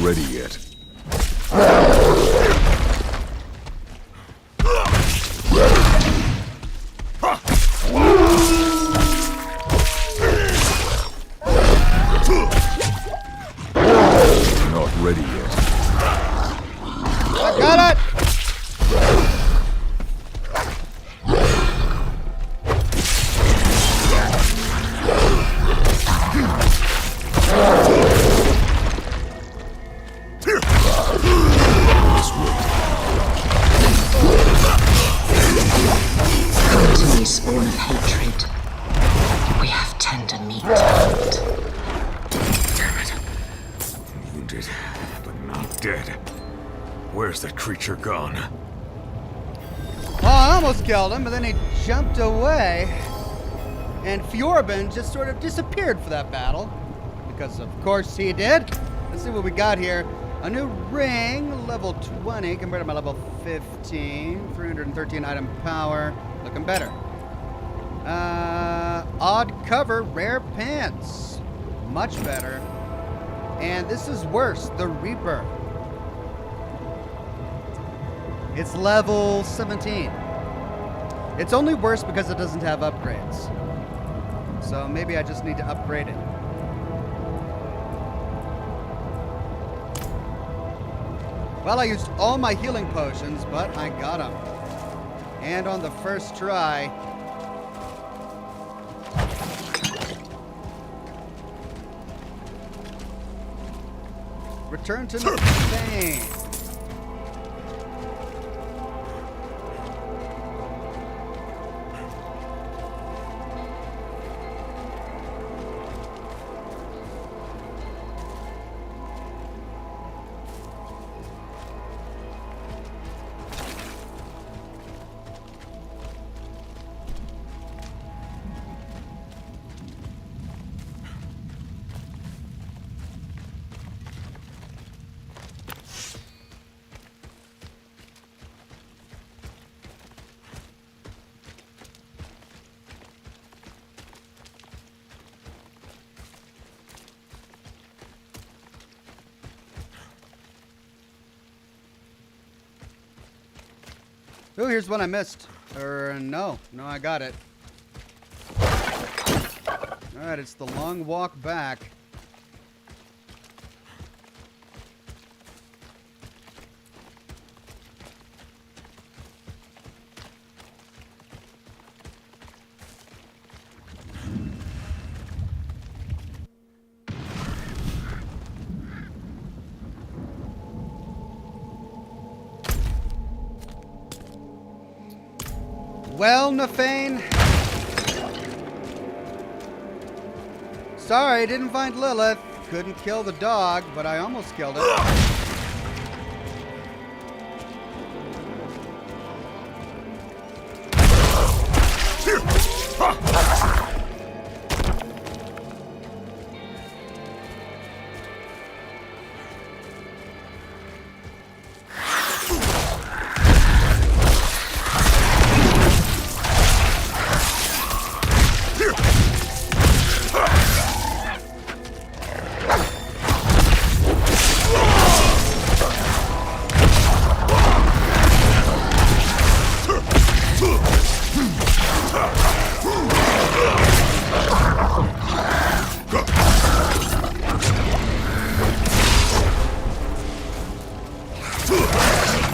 Ready yet. Not ready yet. I got it! Spawn of hatred. We have tender meat to eat. Damn it. Wounded, but not dead. Where's that creature gone? Well, I almost killed him, but then he jumped away. And Fjorben just sort of disappeared for that battle. Because of course he did. Let's see what we got here. A new ring, level 20 compared to my level 15. 313 item power. Looking better. Odd cover, rare pants. Much better. And this is worse, the Reaper. It's level 17. It's only worse because it doesn't have upgrades. So maybe I just need to upgrade it. Well, I used all my healing potions, but I got them. And on the first try... Return to Spain. Oh, here's one I missed. No, I got it. Alright, it's the long walk back. Well, Nafane. Sorry, didn't find Lilith. Couldn't kill the dog, but I almost killed it.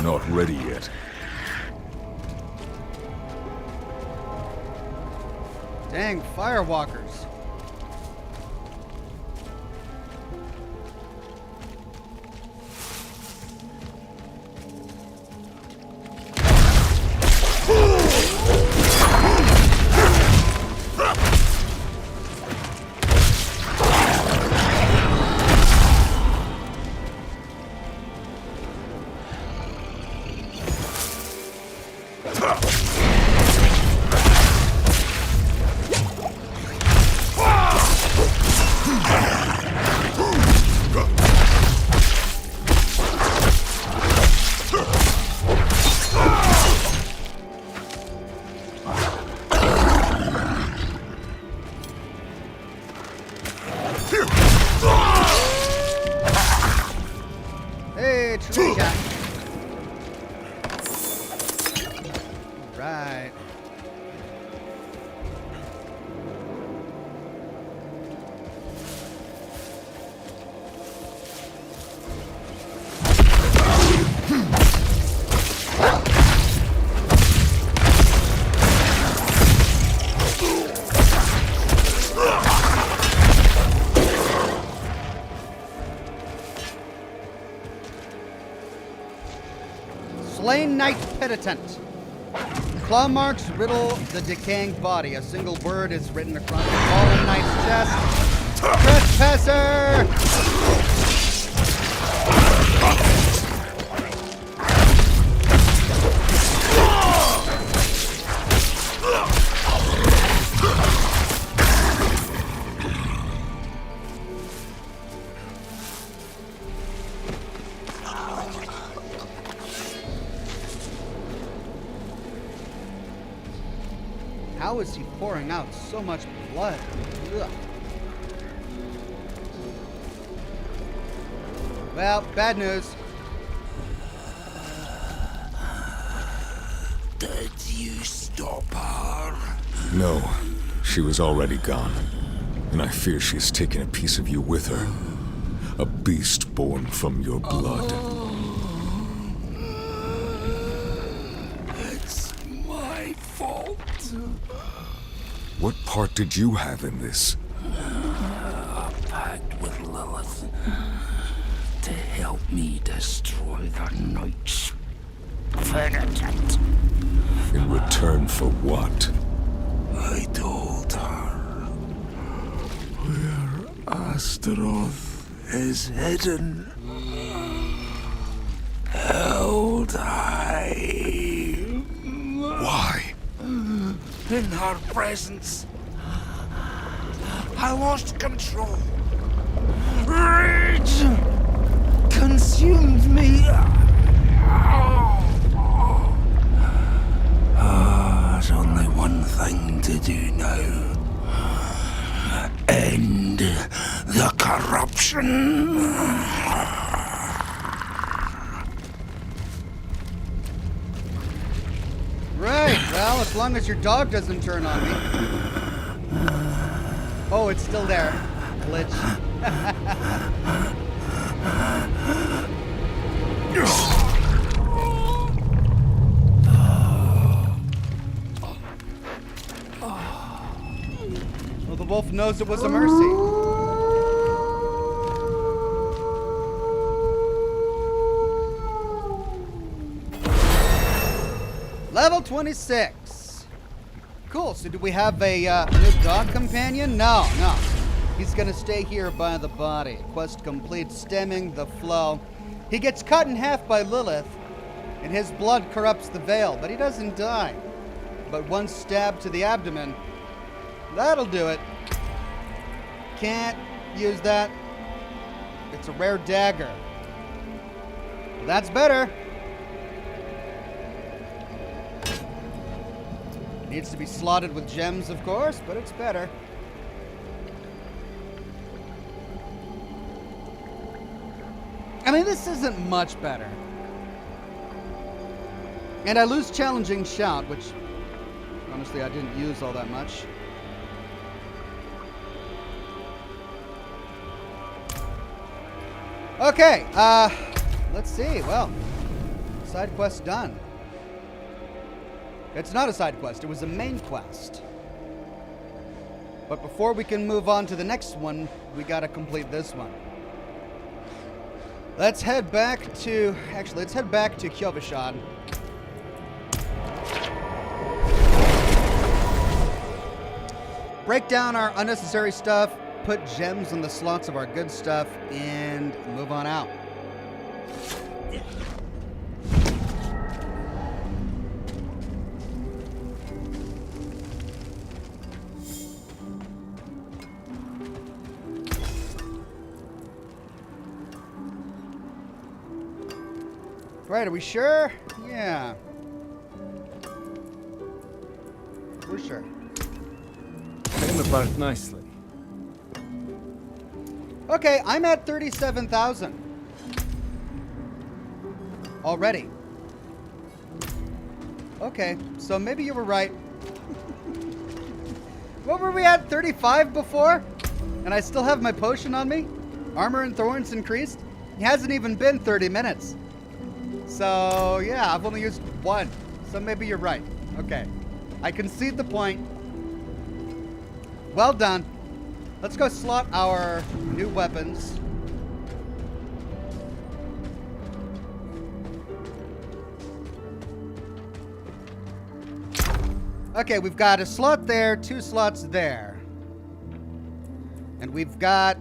Not ready yet. Dang, firewalkers. Hey, tree guy. Right. Slain Knight Penitent. Claw marks riddle the decaying body. A single word is written across the fallen knight's chest. Trespasser! How is he pouring out so much blood? Ugh. Well, bad news. Did you stop her? No, she was already gone. And I fear she's taken a piece of you with her. A beast born from your blood. It's my fault. What part did you have in this? A pact with Lilith to help me destroy the Knight's penitent. In return for what? I told her where Astaroth is hidden, held high. Why? In her presence, I lost control. Rage consumed me. There's only one thing to do now. End the corruption. Right, well, as long as your dog doesn't turn on me. Oh, it's still there. Glitch. Well, the wolf knows it was a mercy. Level 26. Cool, so do we have a new dog companion? No. He's gonna stay here by the body. Quest complete, stemming the flow. He gets cut in half by Lilith, and his blood corrupts the veil, but he doesn't die. But one stab to the abdomen, that'll do it. Can't use that. It's a rare dagger. That's better. Needs to be slotted with gems, of course, but it's better. I mean, this isn't much better. And I lose Challenging Shout, which, honestly, I didn't use all that much. Okay, let's see. Well, side quest done. It's not a side quest, it was a main quest. But before we can move on to the next one, we gotta complete this one. Let's head back to Kjovishad. Break down our unnecessary stuff, put gems on the slots of our good stuff, and move on out. Right, are we sure? Yeah. We're sure. Came apart nicely. Okay, I'm at 37,000. Already. Okay, so maybe you were right. What were we at? 35 before? And I still have my potion on me? Armor and thorns increased? It hasn't even been 30 minutes. So, yeah, I've only used one. So maybe you're right. Okay. I concede the point. Well done. Let's go slot our new weapons. Okay, we've got a slot there, 2 slots there. And we've got...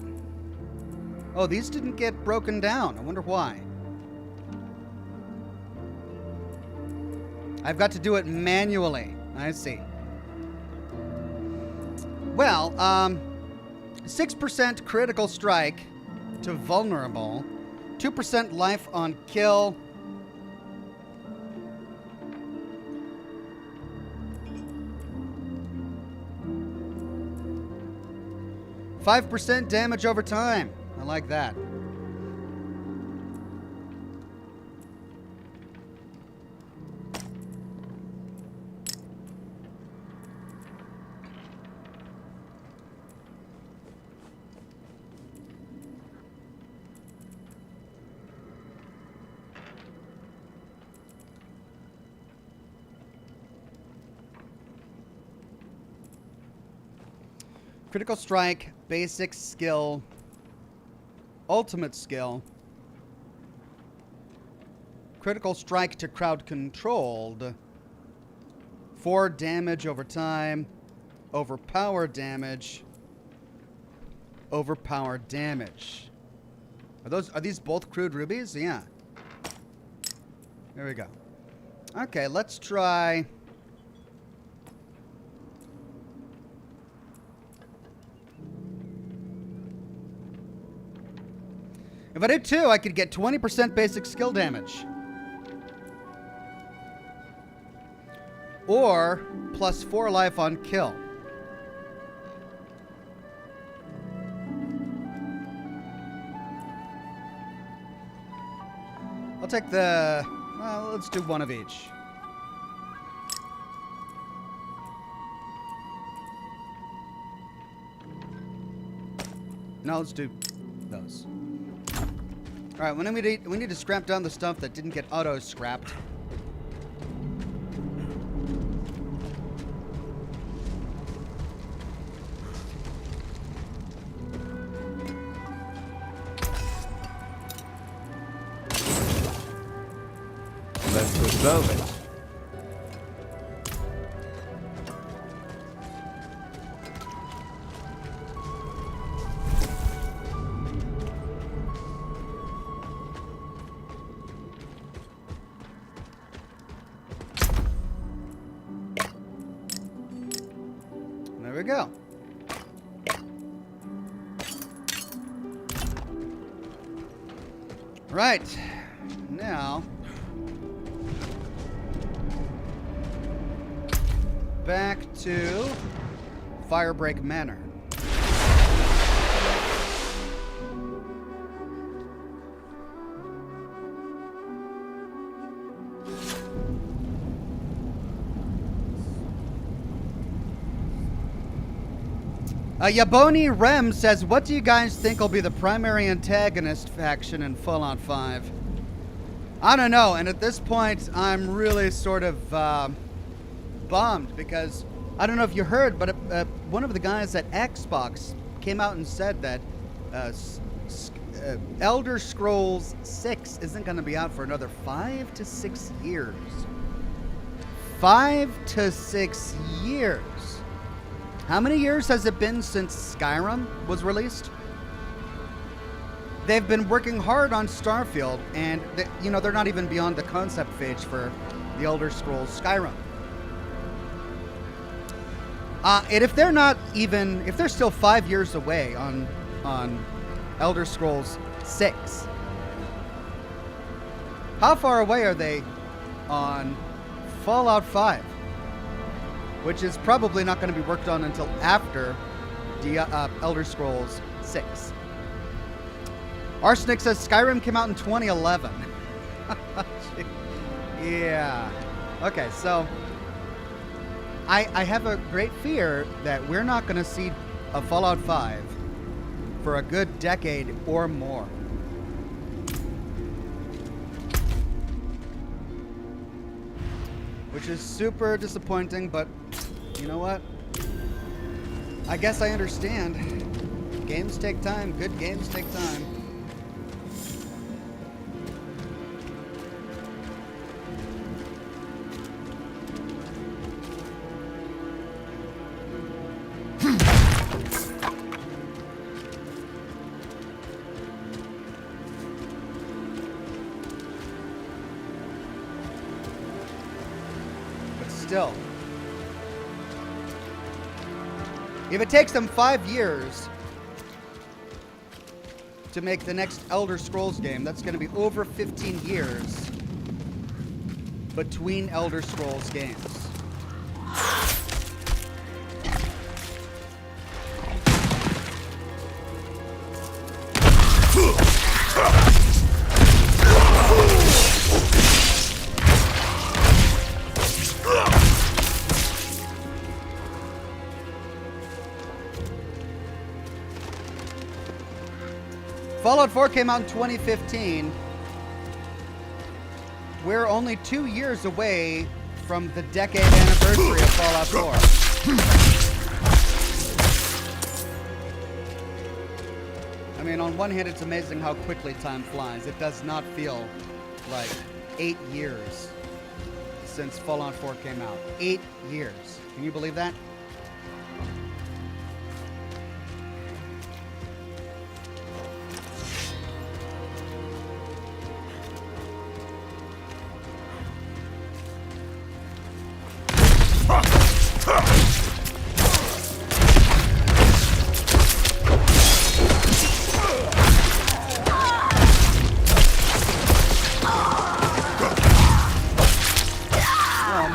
Oh, these didn't get broken down. I wonder why. I've got to do it manually. I see. Well, 6% critical strike to vulnerable, 2% life on kill. 5% damage over time. I like that. Critical strike, basic skill, ultimate skill. Critical strike to crowd controlled. 4 damage over time. Overpowered damage. Overpowered damage. Are these both crude rubies? Yeah. There we go. Okay, let's try. If I did 2, I could get 20% basic skill damage. Or plus 4 life on kill. I'll take the... Well, let's do 1 of each. No, let's do those. Alright, we need to scrap down the stuff that didn't get auto-scrapped. Let's put velvet. There we go. Right. Now, back to Firebreak Manor. Yaboni Rem says, what do you guys think will be the primary antagonist faction in Fallout 5? I don't know, and at this point, I'm really sort of bummed because I don't know if you heard, but one of the guys at Xbox came out and said that Elder Scrolls 6 isn't going to be out for another 5 to 6 years. 5 to 6 years. How many years has it been since Skyrim was released? They've been working hard on Starfield, and they're not even beyond the concept phase for the Elder Scrolls Skyrim. And if they're still 5 years away on Elder Scrolls 6, how far away are they on Fallout 5? Which is probably not going to be worked on until after Elder Scrolls 6. Arsenic says Skyrim came out in 2011. Yeah. Okay, so I have a great fear that we're not going to see a Fallout 5 for a good decade or more. Which is super disappointing, but you know what? I guess I understand. Games take time. Good games take time. Still, if it takes them 5 years to make the next Elder Scrolls game, that's going to be over 15 years between Elder Scrolls games. Fallout 4 came out in 2015. We're only 2 years away from the decade anniversary of Fallout 4. I mean, on one hand, it's amazing how quickly time flies. It does not feel like 8 years since Fallout 4 came out. 8 years. Can you believe that?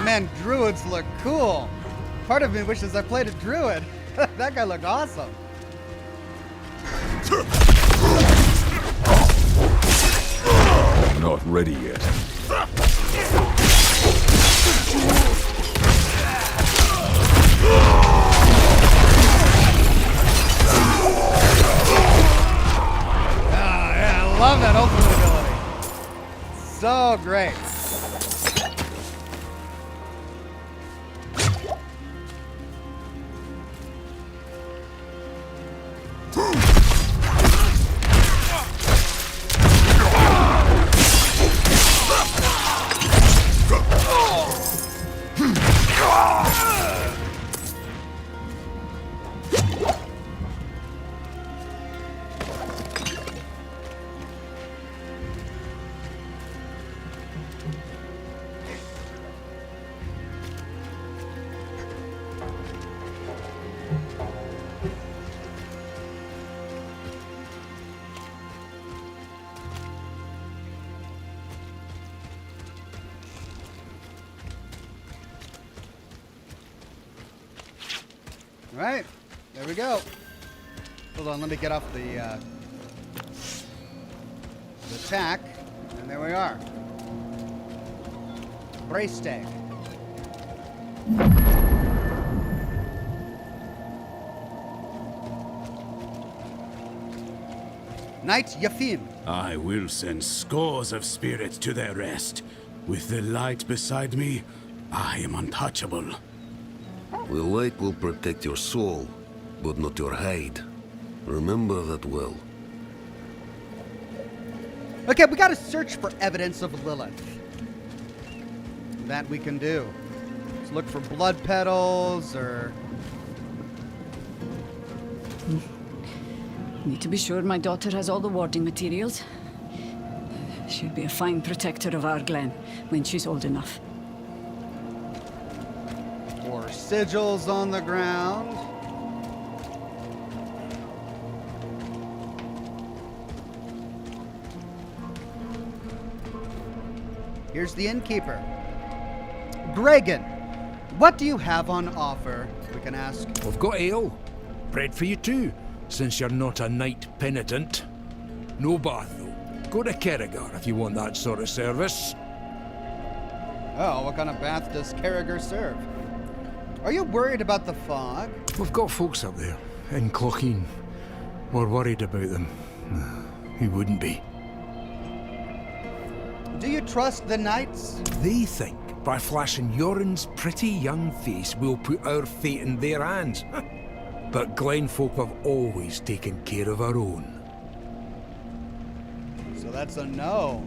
Man, druids look cool. Part of me wishes I played a druid. That guy looked awesome. I'm not ready yet. Yeah, I love that ultimate ability. So great. Right, there we go. Hold on, let me get off the tack, and there we are. Brace tag. Knight Yafim. I will send scores of spirits to their rest. With the light beside me, I am untouchable. The light will protect your soul, but not your hide. Remember that well. Okay, we gotta search for evidence of Lilith. That we can do. Let's look for blood petals, or... Need to be sure my daughter has all the warding materials. She'll be a fine protector of our glen when she's old enough. Or sigils on the ground. Here's the innkeeper. Gregan, what do you have on offer? We can ask. We've got ale. Bread for you too, since you're not a knight penitent. No bath though. Go to Kerrigar if you want that sort of service. Oh, what kind of bath does Kerrigar serve? Are you worried about the fog? We've got folks up there, in Clocheen. We're worried about them. Who wouldn't be? Do you trust the knights? They think by flashing Yoren's pretty young face we'll put our fate in their hands. But Glen folk have always taken care of our own. So that's a no.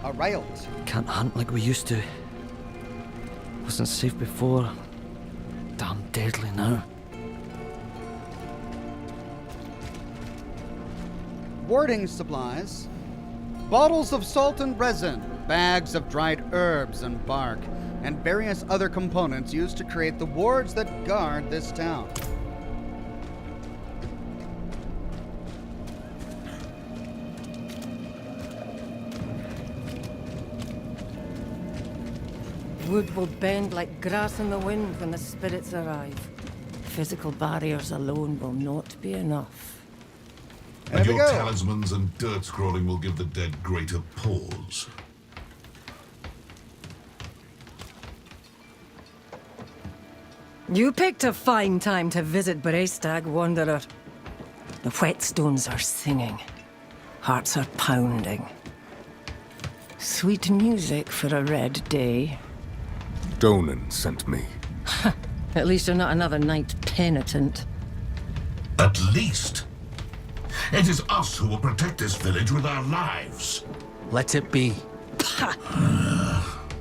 A riot. Can't hunt like we used to. Wasn't safe before. Damn deadly now. Warding supplies. Bottles of salt and resin, bags of dried herbs and bark, and various other components used to create the wards that guard this town. Wood will bend like grass in the wind when the spirits arrive. Physical barriers alone will not be enough. And your talismans and dirt scrolling will give the dead greater pause. You picked a fine time to visit Braestag, Wanderer. The whetstones are singing. Hearts are pounding. Sweet music for a red day. Donan sent me. At least you're not another knight penitent. At least. It is us who will protect this village with our lives. Let it be.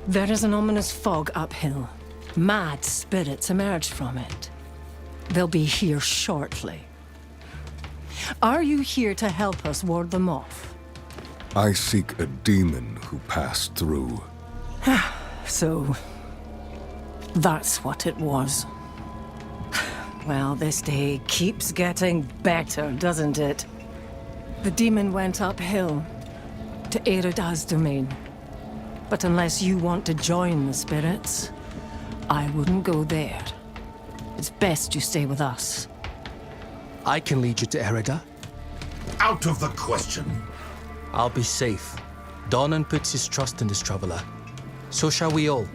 There is an ominous fog uphill. Mad spirits emerge from it. They'll be here shortly. Are you here to help us ward them off? I seek a demon who passed through. So, that's what it was. Well, this day keeps getting better, doesn't it? The demon went uphill to Erida's domain. But unless you want to join the spirits, I wouldn't go there. It's best you stay with us. I can lead you to Erida. Out of the question. I'll be safe. Donan puts his trust in this traveler. So shall we all.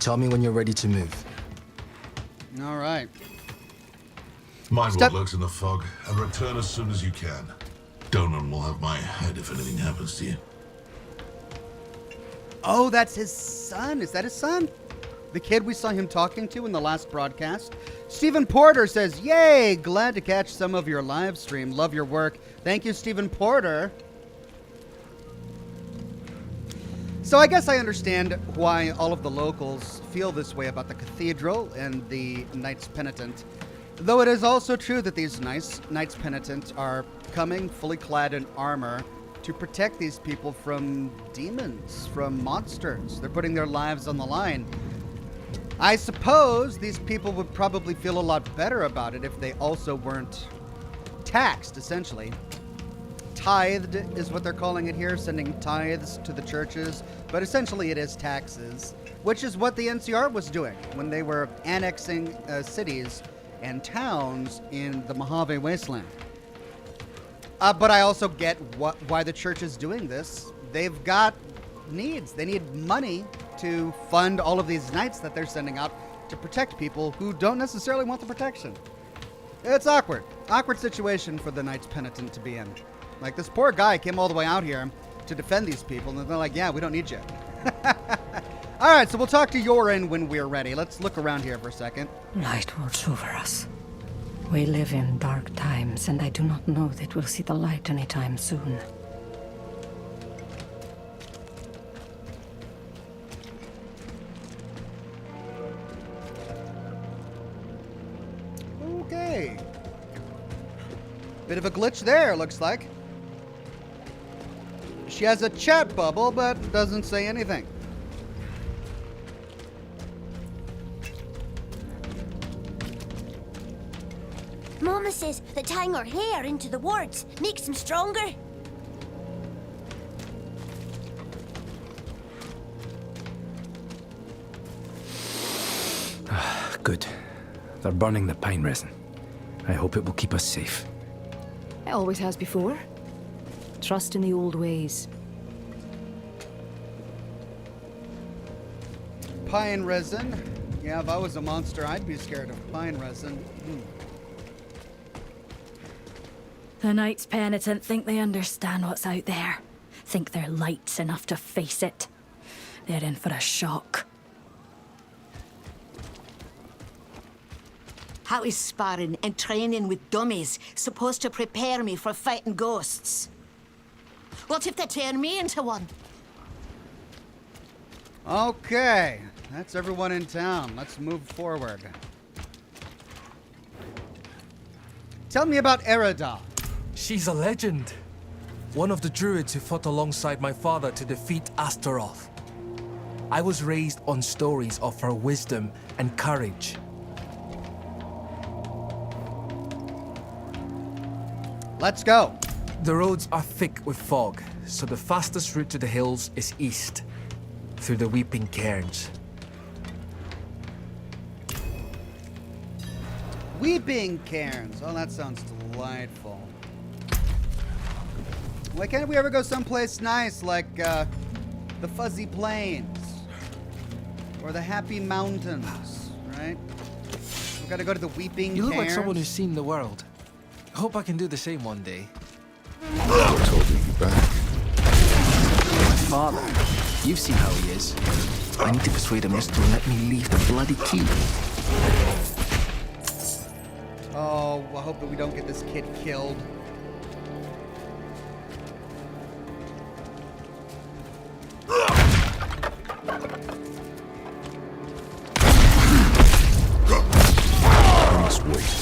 Tell me when you're ready to move. All right. Mind what lurks in the fog, and return as soon as you can. Donan will have my head if anything happens to you. Oh, that's his son. Is that his son? The kid we saw him talking to in the last broadcast? Stephen Porter says, yay, glad to catch some of your live stream. Love your work. Thank you, Stephen Porter. So I guess I understand why all of the locals feel this way about the cathedral and the Knights Penitent. Though it is also true that these Knights Penitent are coming fully clad in armor to protect these people from demons, from monsters. They're putting their lives on the line. I suppose these people would probably feel a lot better about it if they also weren't taxed, essentially. Tithed is what they're calling it here, sending tithes to the churches, but essentially it is taxes, which is what the NCR was doing when they were annexing cities and towns in the Mojave Wasteland. But I also get why the church is doing this. They've got needs. They need money to fund all of these knights that they're sending out to protect people who don't necessarily want the protection. It's awkward. Awkward situation for the Knights Penitent to be in. Like, this poor guy came all the way out here to defend these people, and they're like, yeah, we don't need you. All right, so we'll talk to Yorin when we're ready. Let's look around here for a second. Light watch over us. We live in dark times, and I do not know that we'll see the light anytime soon. Okay. Bit of a glitch there, looks like. She has a chat bubble, but doesn't say anything. Mama says that tying her hair into the wards makes them stronger. Good. They're burning the pine resin. I hope it will keep us safe. It always has before. Trust in the old ways. Pine resin. Yeah, if I was a monster, I'd be scared of pine resin. The Knights Penitent think they understand what's out there. Think they're lights enough to face it. They're in for a shock. How is sparring and training with dummies supposed to prepare me for fighting ghosts? What if they turn me into one? Okay, that's everyone in town. Let's move forward. Tell me about Erida. She's a legend. One of the druids who fought alongside my father to defeat Astaroth. I was raised on stories of her wisdom and courage. Let's go. The roads are thick with fog, so the fastest route to the hills is east, through the Weeping Cairns. Weeping Cairns. Oh, that sounds delightful. Why can't we ever go someplace nice like the Fuzzy Plains or the Happy Mountains, right? We've got to go to the Weeping Cairns. You look like someone who's seen the world. Hope I can do the same one day. What's holding you back? My father. You've seen how he is. I need to persuade him just to let me leave the bloody key. Oh, I hope that we don't get this kid killed. I must wait.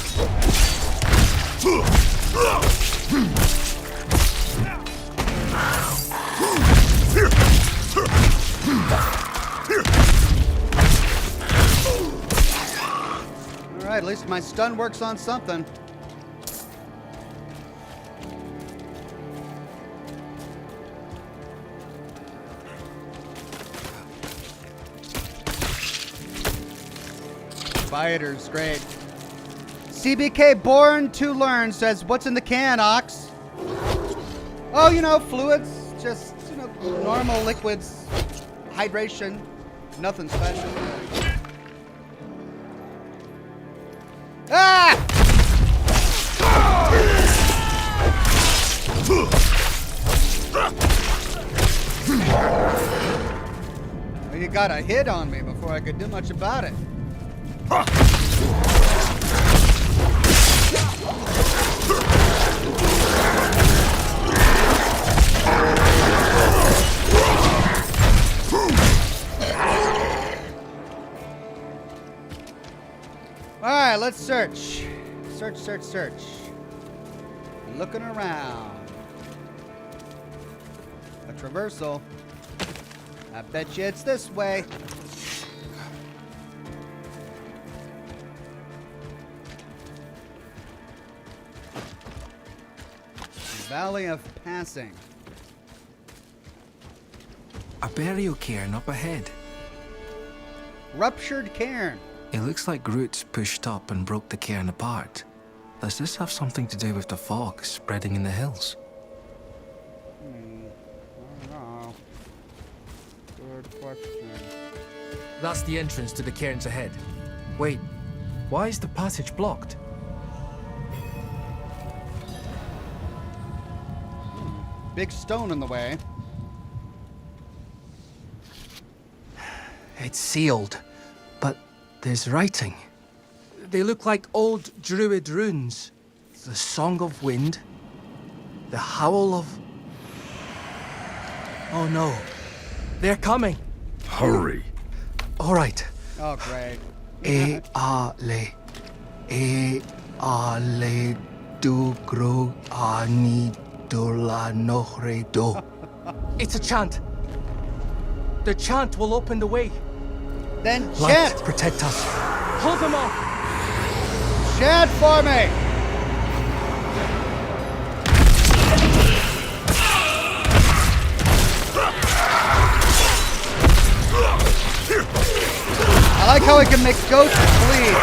Alright, at least my stun works on something. Fighters, great. CBK Born to Learn says, what's in the can, Ox? Oh, you know, fluids. Just, you know, normal liquids. Hydration. Nothing special. Ah! Well, you got a hit on me before I could do much about it. Alright, let's search. Search. Looking around. A traversal. I bet you it's this way. Valley of Passing. A burial cairn up ahead. Ruptured cairn. It looks like roots pushed up and broke the cairn apart. Does this have something to do with the fog spreading in the hills? I don't know. Good question. That's the entrance to the cairns ahead. Wait, why is the passage blocked? Big stone in the way. It's sealed, but there's writing. They look like old druid runes. The Song of Wind, the Howl of... Oh no, they're coming. Hurry. All right. Oh, great. Ale du gro ani dola nohre do. It's a chant. The chant will open the way. Then Light, chant! protect us. Hold them off! Chant for me! I like how I can make ghosts bleed.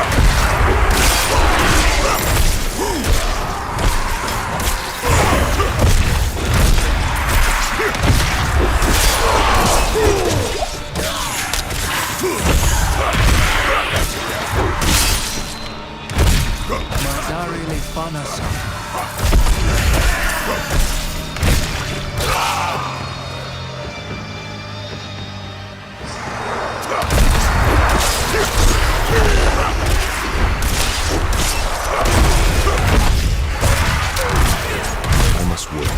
Madari le fanasa. I must wait.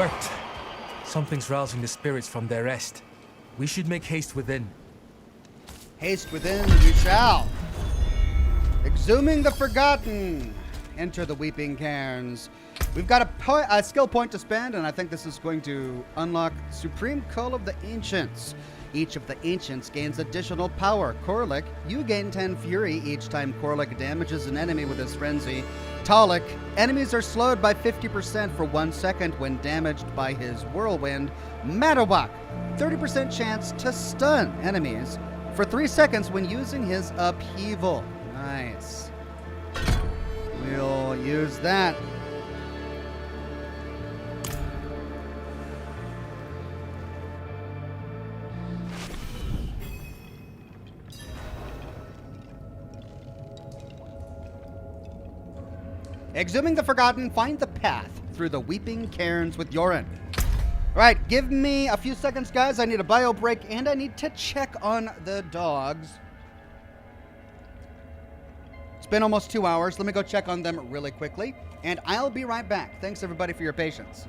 worked. Something's rousing the spirits from their rest. We should make haste within. Haste within we shall. Exhuming the Forgotten. Enter the Weeping Cairns. We've got a skill point to spend, and I think this is going to unlock Supreme Call of the Ancients. Each of the Ancients gains additional power. Korlik, you gain 10 Fury each time Korlik damages an enemy with his Frenzy. Talik, enemies are slowed by 50% for 1 second when damaged by his Whirlwind. Matawak, 30% chance to stun enemies for 3 seconds when using his Upheaval. Nice. We'll use that. Exhuming the Forgotten, find the path through the Weeping Cairns with Yoren. Alright, give me a few seconds, guys. I need a bio break, and I need to check on the dogs. It's been almost 2 hours. Let me go check on them really quickly, and I'll be right back. Thanks, everybody, for your patience.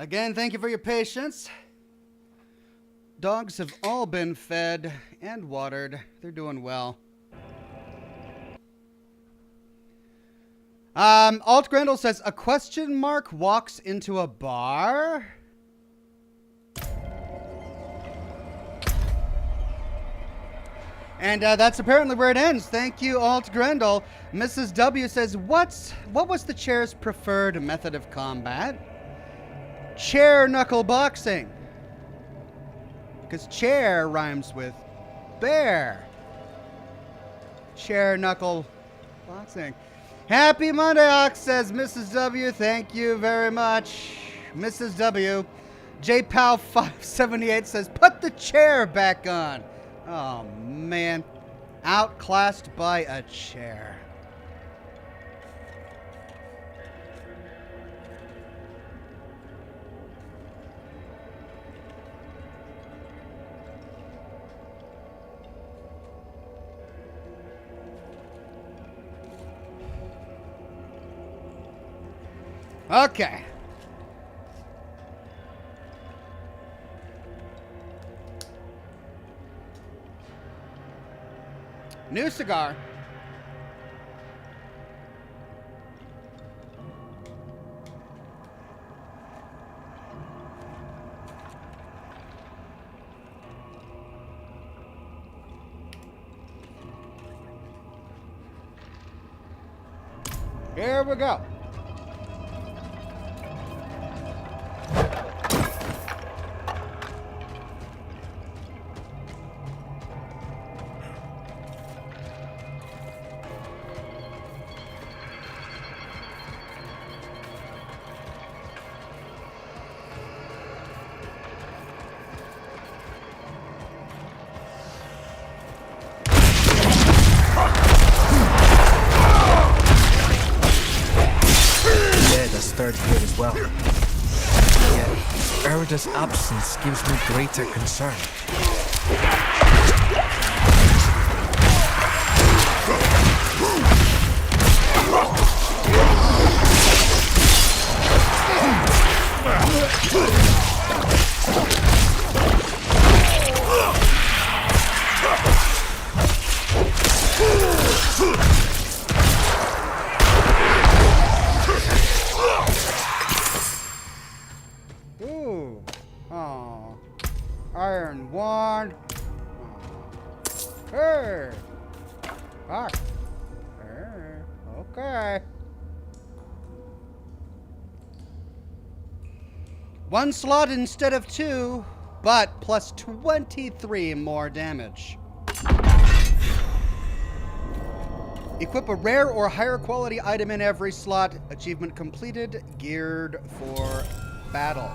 Again, thank you for your patience. Dogs have all been fed and watered. They're doing well. Alt Grendel says, a question mark walks into a bar? And that's apparently where it ends. Thank you, Alt Grendel. Mrs. W says, what was the chair's preferred method of combat? Chair knuckle boxing. Because chair rhymes with bear. Chair knuckle boxing. Happy Monday, Ox, says Mrs. W. Thank you very much, Mrs. W. JPow578 says, put the chair back on. Oh, man. Outclassed by a chair. Okay. New cigar. Here we go. Here as well. Yet, Erida's absence gives me greater concern. Iron wand. Hey. Fuck. Okay. One slot instead of two, but plus 23 more damage. Equip a rare or higher quality item in every slot. Achievement completed. Geared for battle.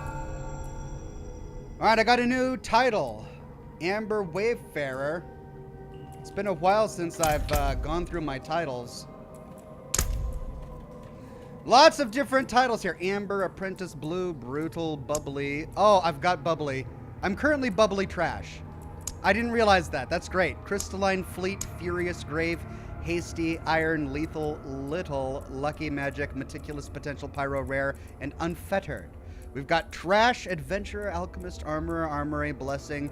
Alright, I got a new title. Amber Wayfarer. It's been a while since I've gone through my titles. Lots of different titles here. Amber, Apprentice, Blue, Brutal, Bubbly. Oh, I've got Bubbly. I'm currently Bubbly Trash. I didn't realize that. That's great. Crystalline, Fleet, Furious, Grave, Hasty, Iron, Lethal, Little, Lucky Magic, Meticulous, Potential, Pyro, Rare, and Unfettered. We've got Trash, Adventurer, Alchemist, Armorer, Armory, Blessing,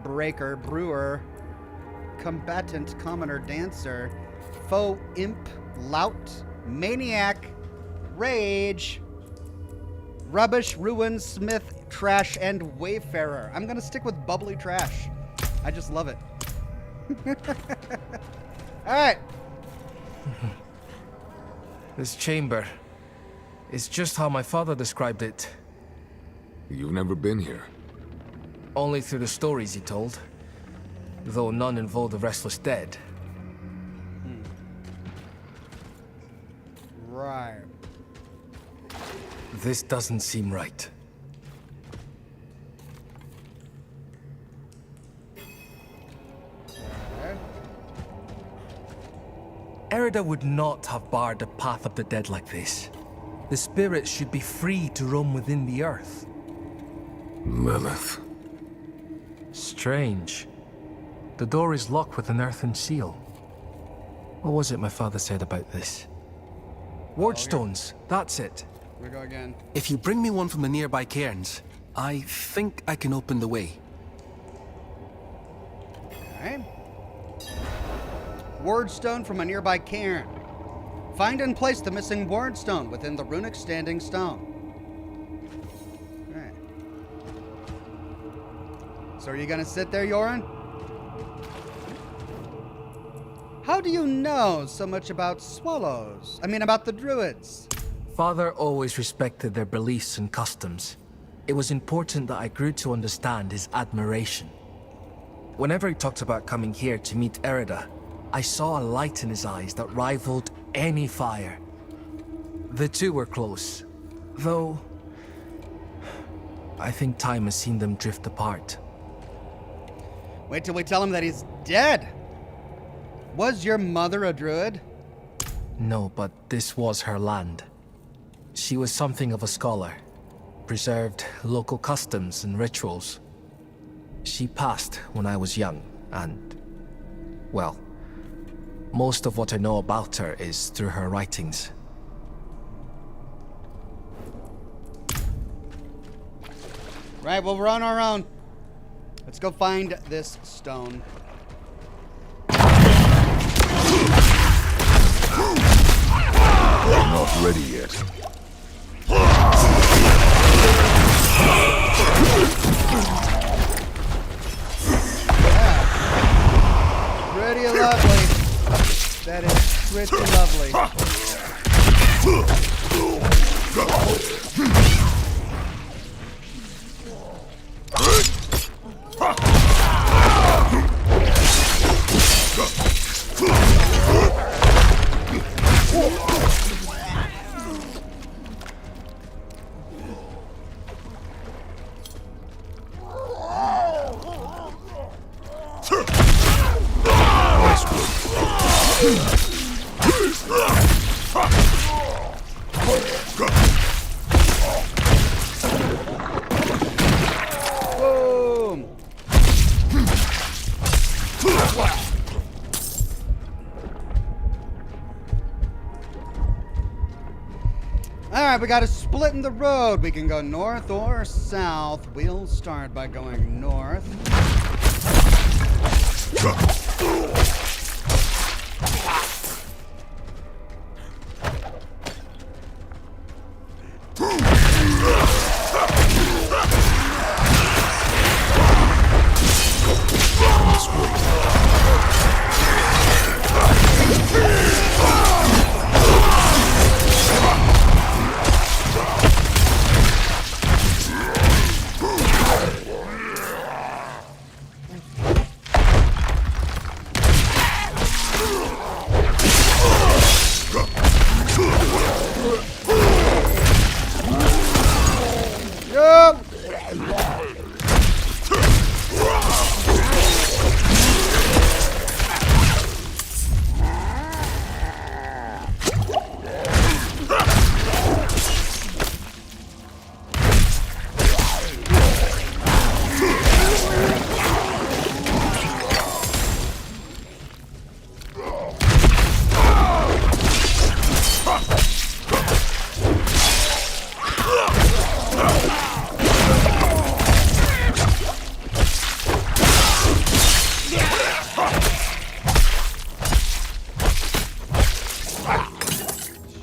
Breaker, Brewer, Combatant, Commoner, Dancer, Foe, Imp, Lout, Maniac, Rage, Rubbish, Ruin, Smith, Trash, and Wayfarer. I'm gonna stick with Bubbly Trash. I just love it. Alright. This chamber is just how my father described it. You've never been here? Only through the stories he told. Though none involved the restless dead. Right. This doesn't seem right. Erida would not have barred the path of the dead like this. The spirits should be free to roam within the earth. Lilith. Strange. The door is locked with an earthen seal. What was it my father said about this? Wardstones, that's it. we go again. If you bring me one from the nearby cairns, I think I can open the way. Okay. Wardstone from a nearby cairn. Find and place the missing wardstone within the runic standing stone. Okay. So are you gonna sit there, Yoren? How do you know so much about swallows? I mean, about the druids? Father always respected their beliefs and customs. It was important that I grew to understand his admiration. Whenever he talked about coming here to meet Erida, I saw a light in his eyes that rivaled any fire. The two were close, though I think time has seen them drift apart. Wait till we tell him that he's dead. Was your mother a druid? No, but this was her land. She was something of a scholar, preserved local customs and rituals. She passed when I was young, and, well, most of what I know about her is through her writings. Right, well, we're on our own. Let's go find this stone. I'm not ready yet. Pretty lovely. That is pretty lovely. Boom! Alright, we got a split in the road. We can go north or south. We'll start by going north.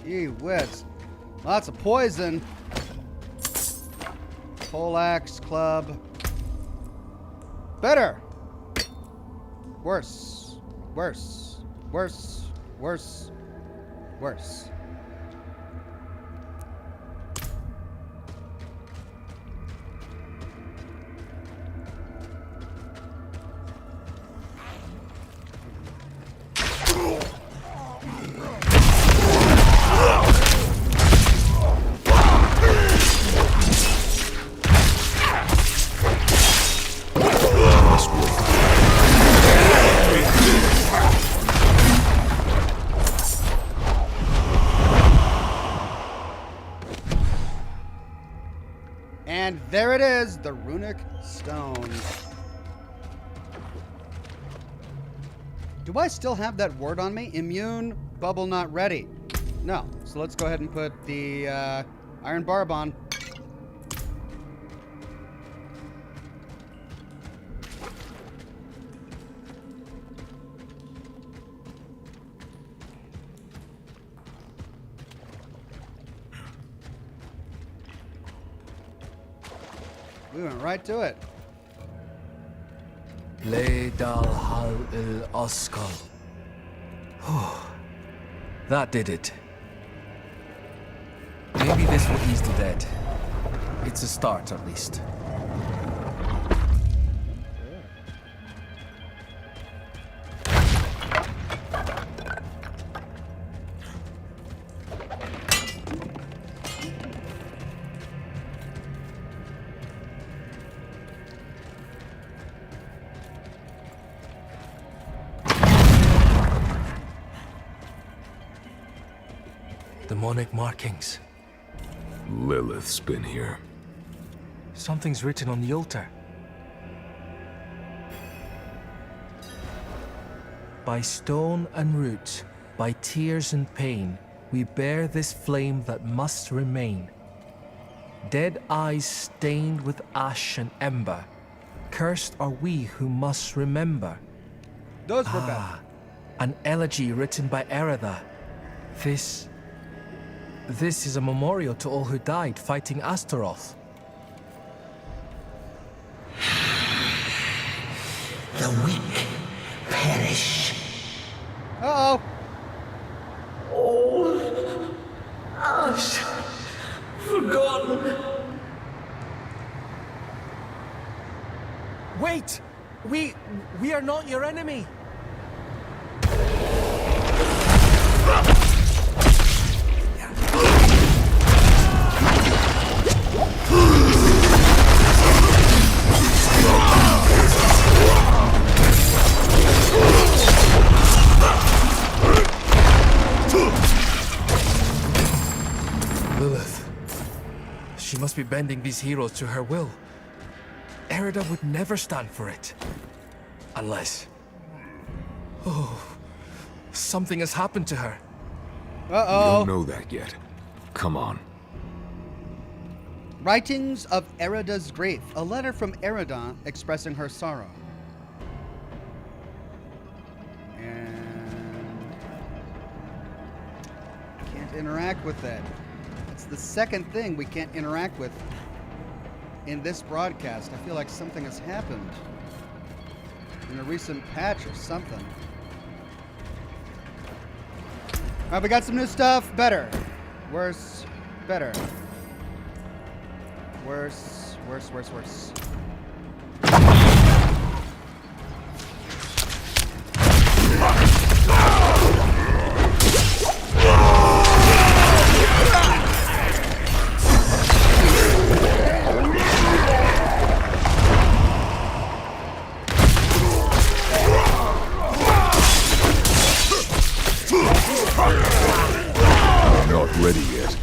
Gee whiz. Lots of poison. Poleaxe club. Better. Worse. Worse. Worse. Worse. Worse. And there it is, the runic stone. Do I still have that word on me? Immune, bubble not ready. No, so let's go ahead and put the, all Iron Barbon. We went right to it. Le dal hal il oskal. That did it. Maybe this will ease the dead. It's a start, at least. Demonic markings. Lilith's been here. Something's written on the altar. By stone and root, by tears and pain, we bear this flame that must remain. Dead eyes stained with ash and ember, cursed are we who must remember. Those were bad. An elegy written by Erida. This is a memorial to all who died fighting Astaroth. The weak perish. Uh-oh. All ash forgotten. Wait! We are not your enemy! Lilith. She must be bending these heroes to her will. Erida would never stand for it. Unless... Oh... Something has happened to her. Uh-oh. We don't know that yet. Come on. Writings of Erida's Grief. A letter from Erida expressing her sorrow. And... can't interact with that. It's the second thing we can't interact with in this broadcast. I feel like something has happened in a recent patch or something. All right, we got some new stuff. Better. Worse. Better. Worse. Worse, worse, worse. Not ready yet.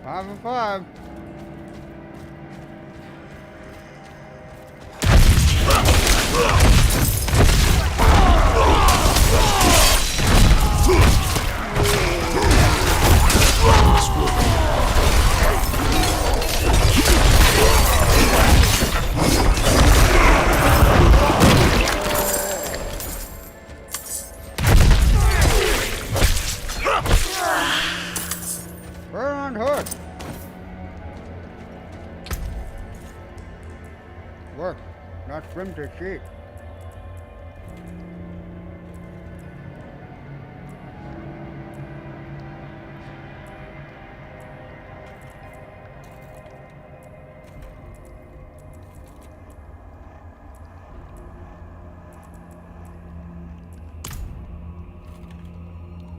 Five for five. Burn hood. Work, not swim to cheat.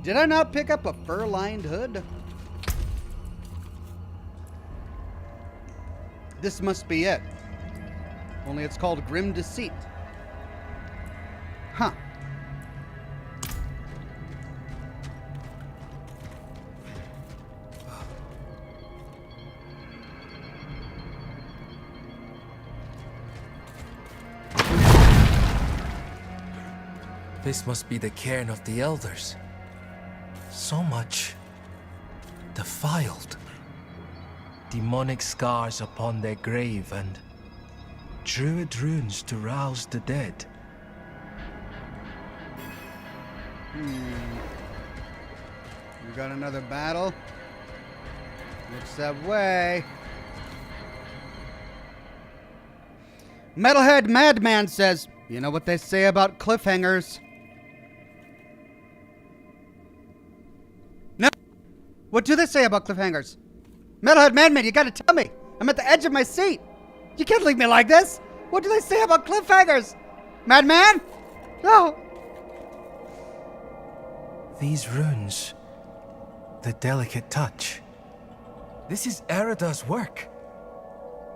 Did I not pick up a fur-lined hood? This must be it. Only it's called Grim Deceit. Huh. This must be the cairn of the elders. So much defiled. Demonic scars upon their grave and druid runes to rouse the dead. We got another battle. Looks that way. Metalhead Madman says, you know what they say about cliffhangers? No. What do they say about cliffhangers? Metalhead Madman, you gotta tell me. I'm at the edge of my seat. You can't leave me like this. What do they say about cliffhangers? Madman? No. These runes, the delicate touch. This is Erida's work.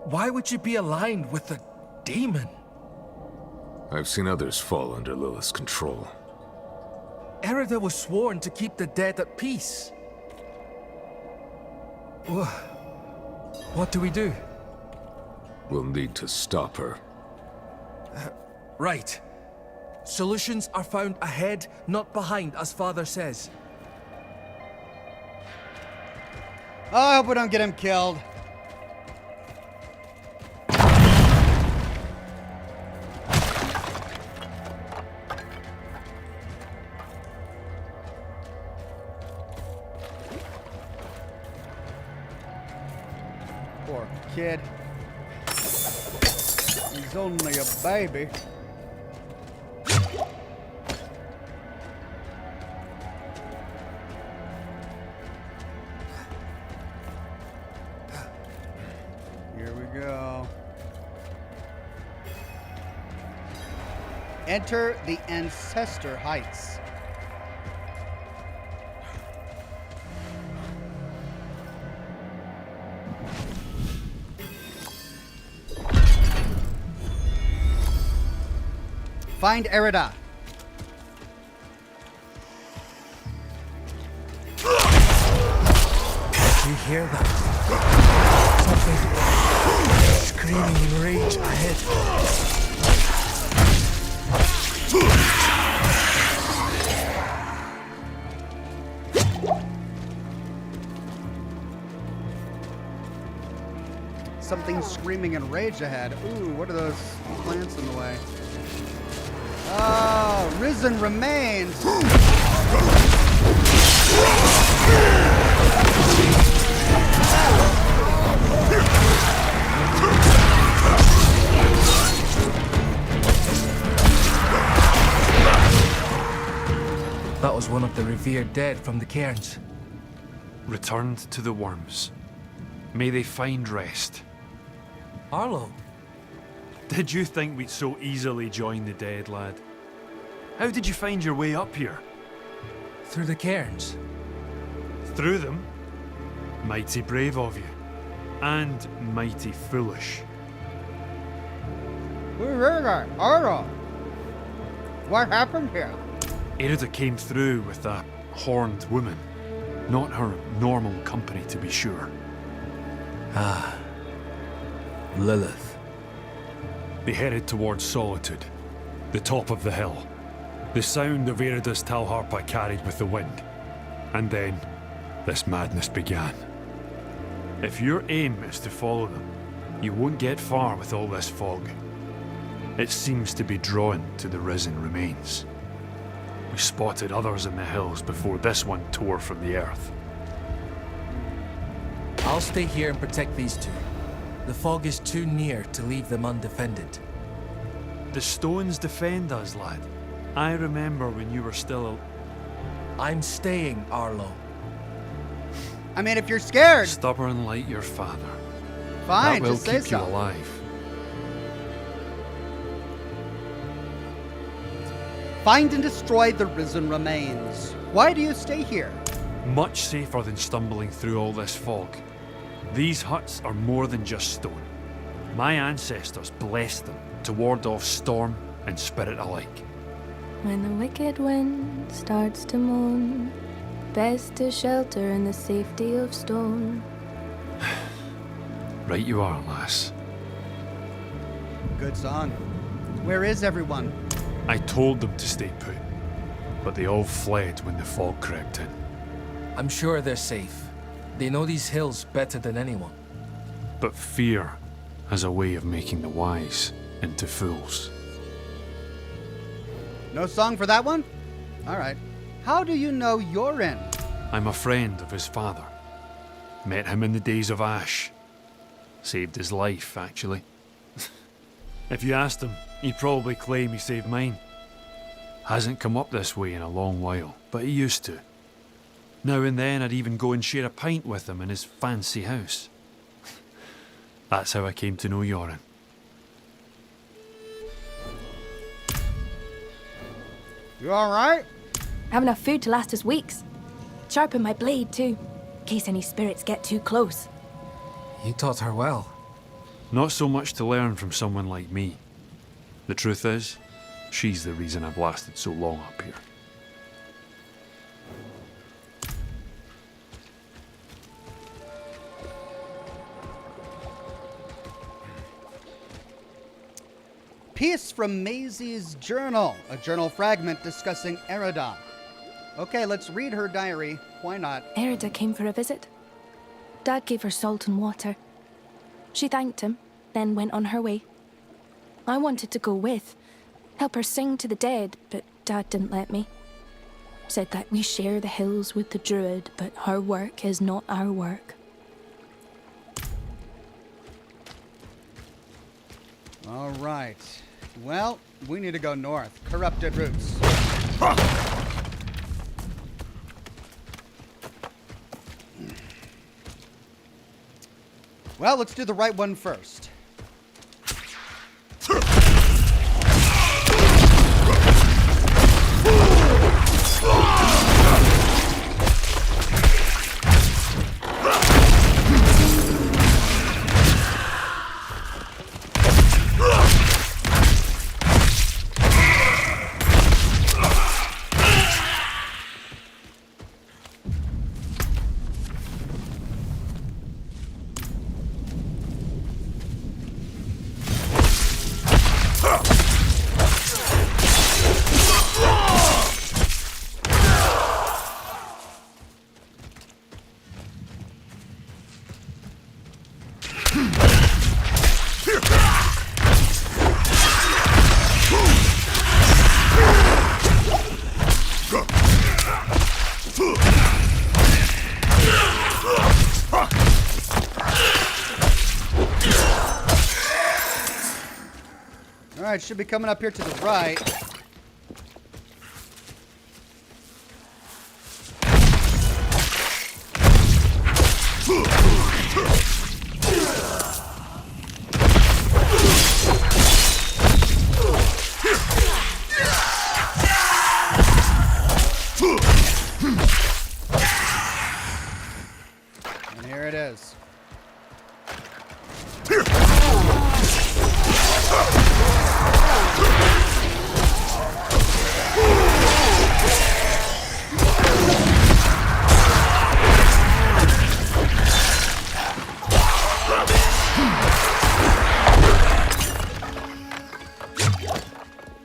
Why would you be aligned with a demon? I've seen others fall under Lilith's control. Erida was sworn to keep the dead at peace. What do we do? We'll need to stop her. Right. Solutions are found ahead, not behind, as Father says. Oh, I hope we don't get him killed. Poor kid. He's only a baby. Here we go. Enter the Ancestor Heights. Find Erida. You hear that? Something screaming in rage ahead. Something screaming in rage ahead. Ooh, what are those plants in the way? Oh, risen remains. That was one of the revered dead from the cairns. Returned to the worms. May they find rest. Arlo. Did you think we'd so easily join the dead, lad? How did you find your way up here? Through the cairns. Through them? Mighty brave of you. And mighty foolish. Arlo. What happened here? Erida came through with that horned woman. Not her normal company, to be sure. Ah. Lilith. They headed towards Solitude, the top of the hill. The sound of Erida's Talharpa carried with the wind. And then, this madness began. If your aim is to follow them, you won't get far with all this fog. It seems to be drawn to the risen remains. We spotted others in the hills before this one tore from the earth. I'll stay here and protect these two. The fog is too near to leave them undefended. The stones defend us, lad. I remember when you were still I'm staying, Arlo. I mean, if you're scared. Stubborn like your father. Fine, that will just say keep so. you alive. Find and destroy the risen remains. Why do you stay here? Much safer than stumbling through all this fog. These huts are more than just stone. My ancestors blessed them to ward off storm and spirit alike. When the wicked wind starts to moan, best to shelter in the safety of stone. Right you are, lass. Good song. Where is everyone? I told them to stay put, but they all fled when the fog crept in. I'm sure they're safe. They know these hills better than anyone. But fear has a way of making the wise into fools. No song for that one? Alright. How do you know you're in? I'm a friend of his father. Met him in the days of Ash. Saved his life, actually. If you asked him, he'd probably claim he saved mine. Hasn't come up this way in a long while, but he used to. Now and then I'd even go and share a pint with him in his fancy house. That's how I came to know Yoren. You alright? Have enough food to last us weeks. Sharpen my blade too, in case any spirits get too close. You taught her well. Not so much to learn from someone like me. The truth is, she's the reason I've lasted so long up here. Piece from Maisie's journal, a journal fragment discussing Erida. Okay, let's read her diary. Why not? Erida came for a visit. Dad gave her salt and water. She thanked him, then went on her way. I wanted to go with, help her sing to the dead, but Dad didn't let me. Said that we share the hills with the druid, but her work is not our work. All right. Well, we need to go north. Corrupted roots. Well, let's do the right one first. Alright, should be coming up here to the right. And here it is.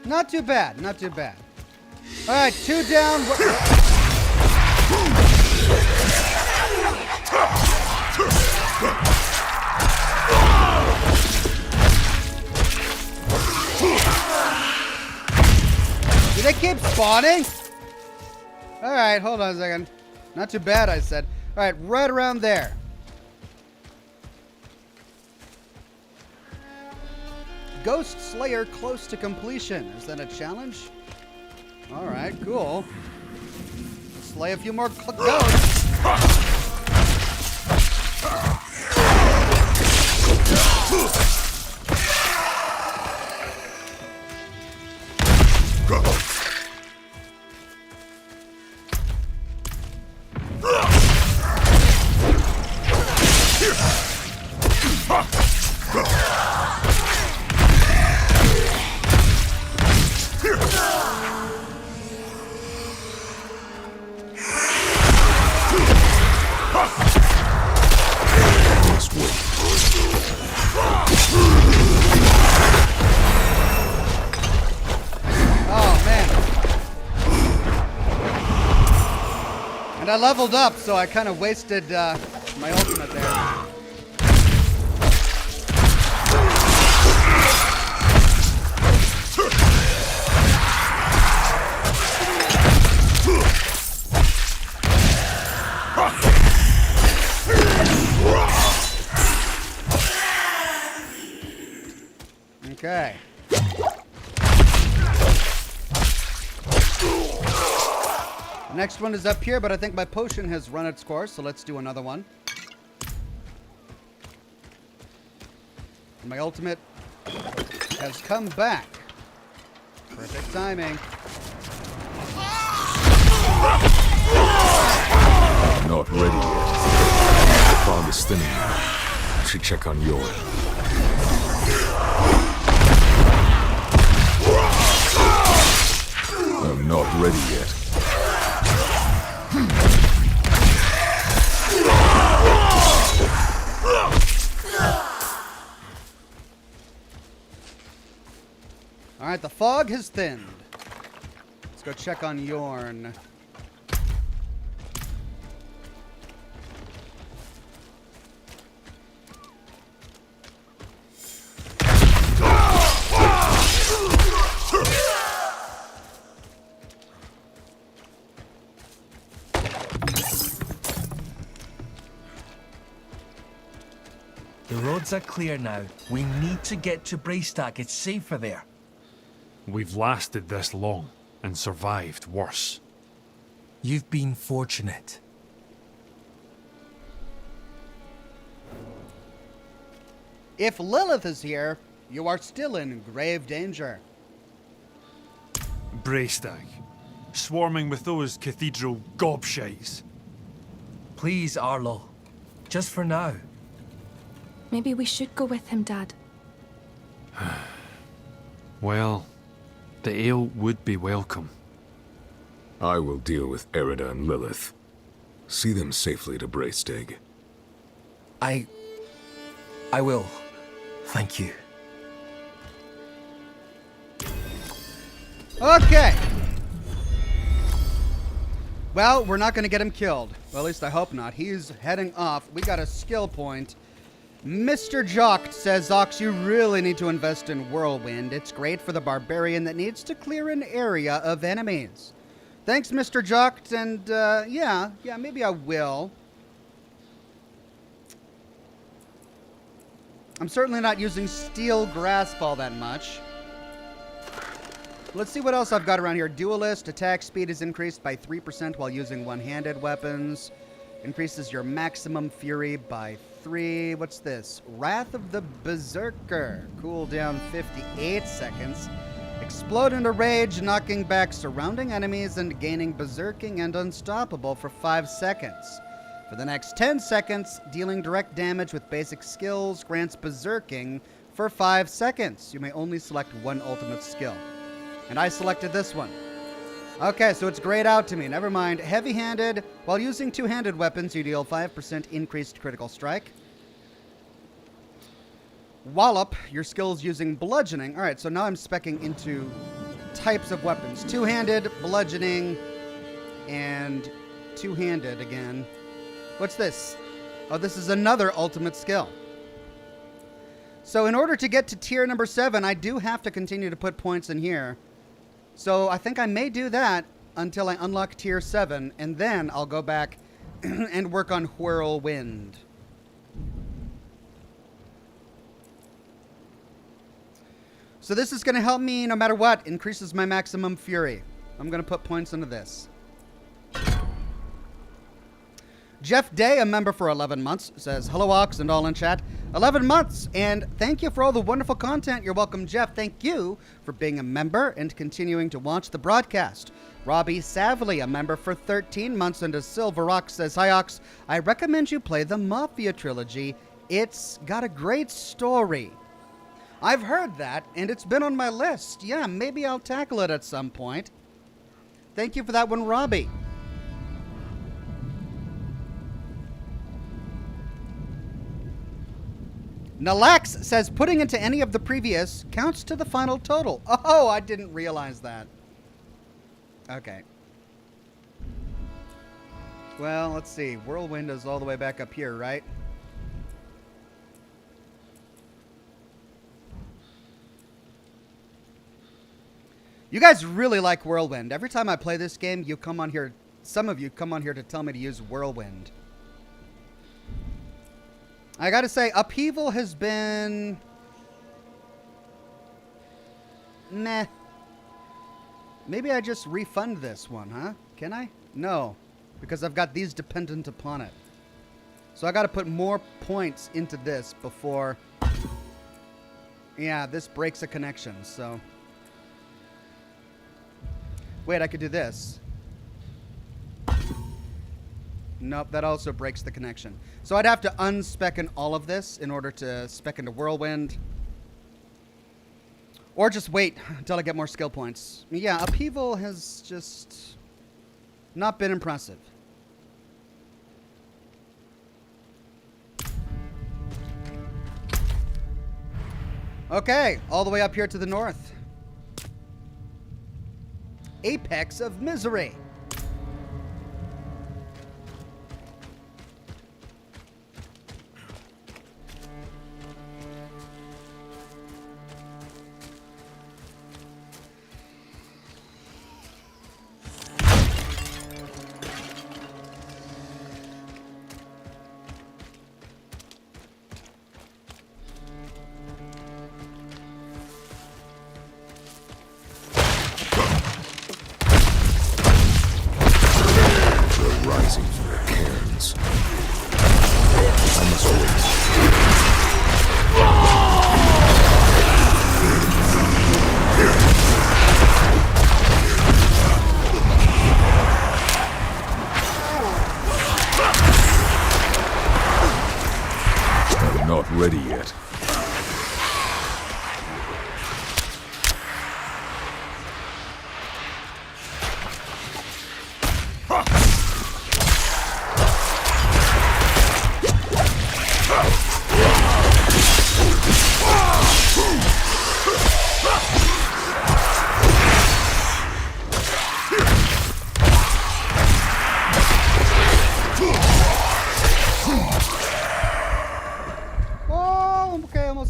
Not too bad, not too bad. All right, 2 down. Do they keep spawning? All right, hold on a second. Not too bad, I said. All right, right around there. Ghost Slayer close to completion. Is that a challenge? All right, cool. Slay a few more ghosts. And I leveled up, so I kind of wasted my ultimate there. Okay. The next one is up here, but I think my potion has run its course, so let's do another one. And my ultimate has come back. Perfect timing. Not ready yet. The fog is thinning now. I should check on yours. I'm not ready yet. All right, the fog has thinned. Let's go check on Yorn. The roads are clear now. We need to get to Braystack. It's safer there. We've lasted this long and survived worse. You've been fortunate. If Lilith is here, you are still in grave danger. Braystack, swarming with those cathedral gobshites. Please, Arlo. Just for now. Maybe we should go with him, Dad. Well, the ale would be welcome. I will deal with Erida and Lilith. See them safely to Braystag. I will. Thank you. Okay. Well, we're not going to get him killed. Well, at least I hope not. He's heading off. We got a skill point. Mr. Jock says, Ox, you really need to invest in Whirlwind. It's great for the barbarian that needs to clear an area of enemies. Thanks, Mr. Jock, and yeah, maybe I will. I'm certainly not using Steel Grasp all that much. Let's see what else I've got around here. Duelist, attack speed is increased by 3% while using one-handed weapons. Increases your maximum fury by 3. What's this? Wrath of the Berserker. Cooldown 58 seconds. Explode into rage, knocking back surrounding enemies and gaining berserking and unstoppable for 5 seconds. For the next 10 seconds, dealing direct damage with basic skills grants berserking for 5 seconds. You may only select one ultimate skill. And I selected this one. Okay, so it's grayed out to me. Never mind. Heavy-handed. While using two-handed weapons, you deal 5% increased critical strike. Wallop, your skills using bludgeoning. All right, so now I'm speccing into types of weapons. Two-handed, bludgeoning, and two-handed again. What's this? Oh, this is another ultimate skill. So in order to get to tier number 7, I do have to continue to put points in here. So I think I may do that until I unlock tier 7, and then I'll go back and work on Whirlwind. So this is going to help me no matter what. Increases my maximum fury. I'm going to put points into this. Jeff Day, a member for 11 months, says, hello, Ox, and all in chat. 11 months, and thank you for all the wonderful content. You're welcome, Jeff. Thank you for being a member and continuing to watch the broadcast. Robbie Savley, a member for 13 months, and a Silver Ox, says, hi, Ox. I recommend you play the Mafia trilogy. It's got a great story. I've heard that, and it's been on my list. Yeah, maybe I'll tackle it at some point. Thank you for that one, Robbie. Nalax says putting into any of the previous counts to the final total. Oh, I didn't realize that. Okay. Well, let's see. Whirlwind is all the way back up here, right? You guys really like Whirlwind. Every time I play this game, you come on here. Some of you come on here to tell me to use Whirlwind. I gotta say, Upheaval has been... meh. Maybe I just refund this one, huh? Can I? No, because I've got these dependent upon it. So I gotta put more points into this before... yeah, this breaks a connection, so... wait, I could do this. Nope, that also breaks the connection. So I'd have to unspec in all of this in order to spec into Whirlwind. Or just wait until I get more skill points. Yeah, Upheaval has just not been impressive. Okay, all the way up here to the north. Apex of Misery. Rising from their cairns. I must wait. I'm not ready yet.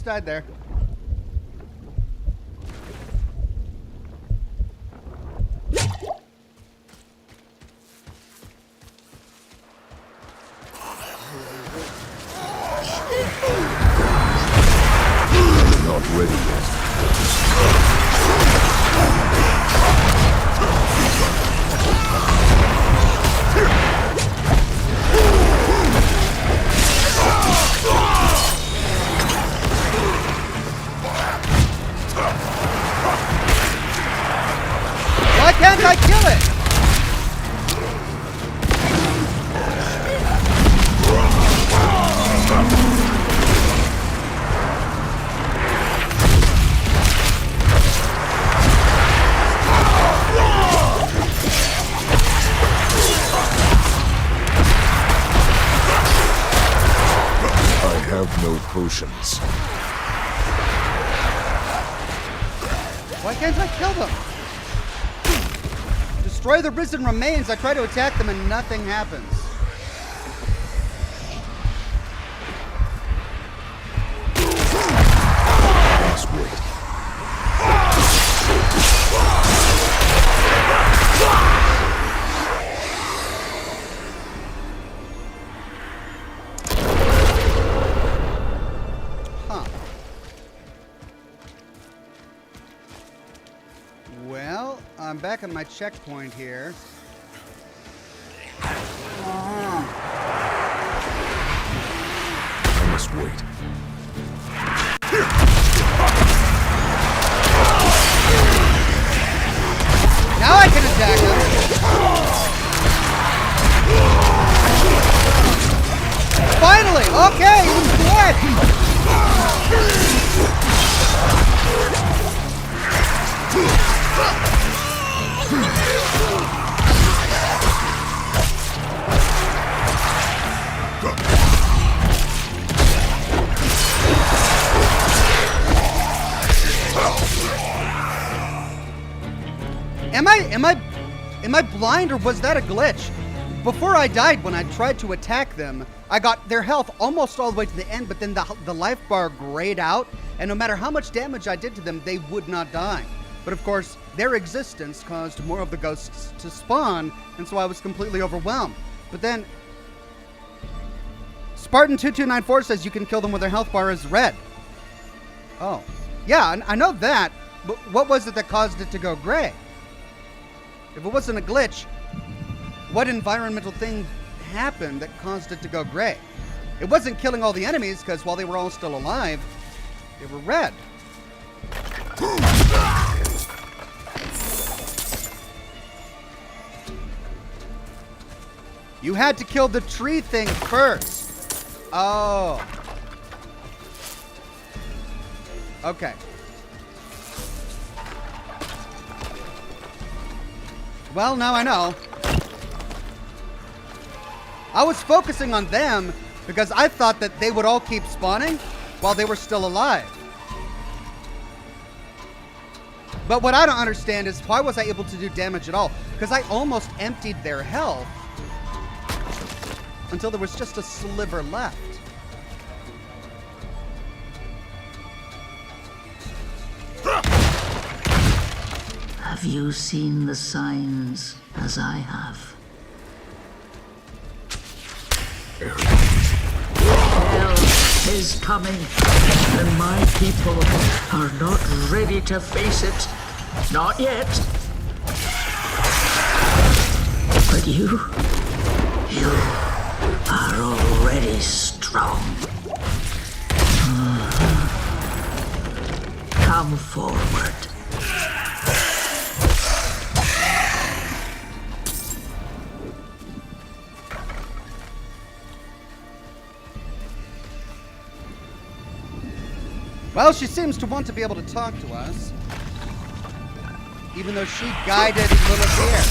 Died there. Not ready yet. Why can't I kill it? I have no potions. Why can't I kill them? Destroy the risen remains. I try to attack them and nothing happens. Let's wait. Huh. Well, I'm back at my checkpoint here. I must wait. Now I can attack them. Finally! Okay, he's dead! Am I blind or was that a glitch? Before I died, when I tried to attack them, I got their health almost all the way to the end, but then the life bar grayed out, and no matter how much damage I did to them, they would not die. But of course, their existence caused more of the ghosts to spawn, and so I was completely overwhelmed. But then, Spartan2294 says you can kill them when their health bar is red. Oh. Yeah, I know that, but what was it that caused it to go gray? If it wasn't a glitch, what environmental thing happened that caused it to go gray? It wasn't killing all the enemies, because while they were all still alive, they were red. You had to kill the tree thing first. Oh. Okay. Well, now I know. I was focusing on them because I thought that they would all keep spawning while they were still alive. But what I don't understand is why was I able to do damage at all? Because I almost emptied their health until there was just a sliver left. Have you seen the signs as I have? Hell is coming, and my people are not ready to face it. Not yet. But you are already strong. Come forward. Well, she seems to want to be able to talk to us, even though she guided Lilith here.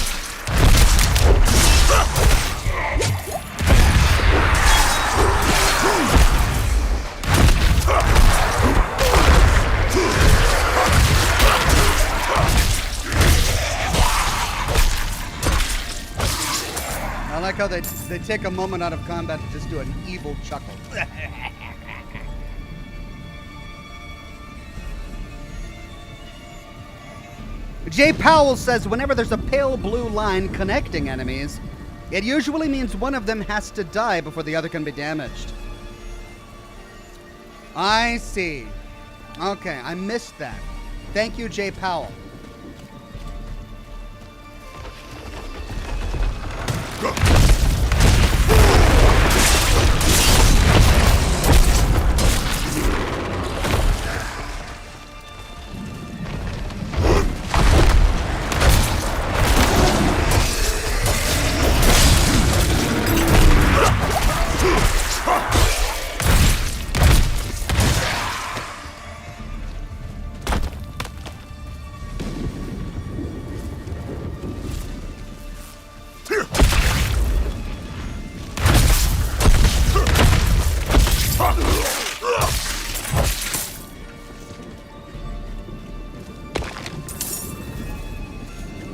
I like how they take a moment out of combat to just do an evil chuckle. Jay Powell says whenever there's a pale blue line connecting enemies, it usually means one of them has to die before the other can be damaged. I see. Okay, I missed that. Thank you, Jay Powell.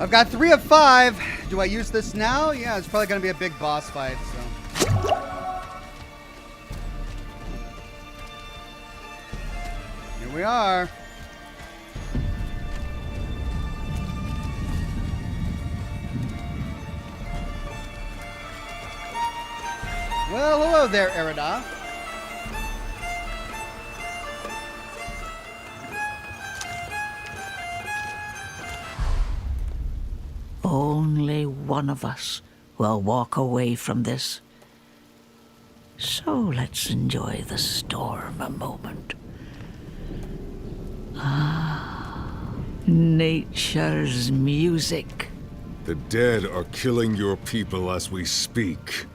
I've got 3 of 5. Do I use this now? Yeah, it's probably going to be a big boss fight, so. Here we are. Well, hello there, Erida. Only one of us will walk away from this. So let's enjoy the storm a moment. Nature's music. The dead are killing your people as we speak.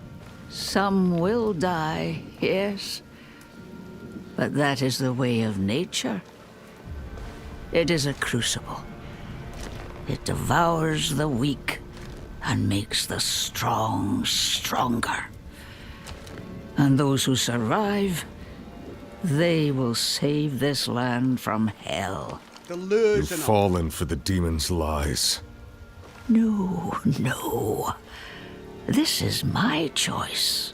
Some will die, yes. But that is the way of nature. It is a crucible. It devours the weak and makes the strong stronger. And those who survive, they will save this land from hell. You've fallen for the demon's lies. No, no. This is my choice.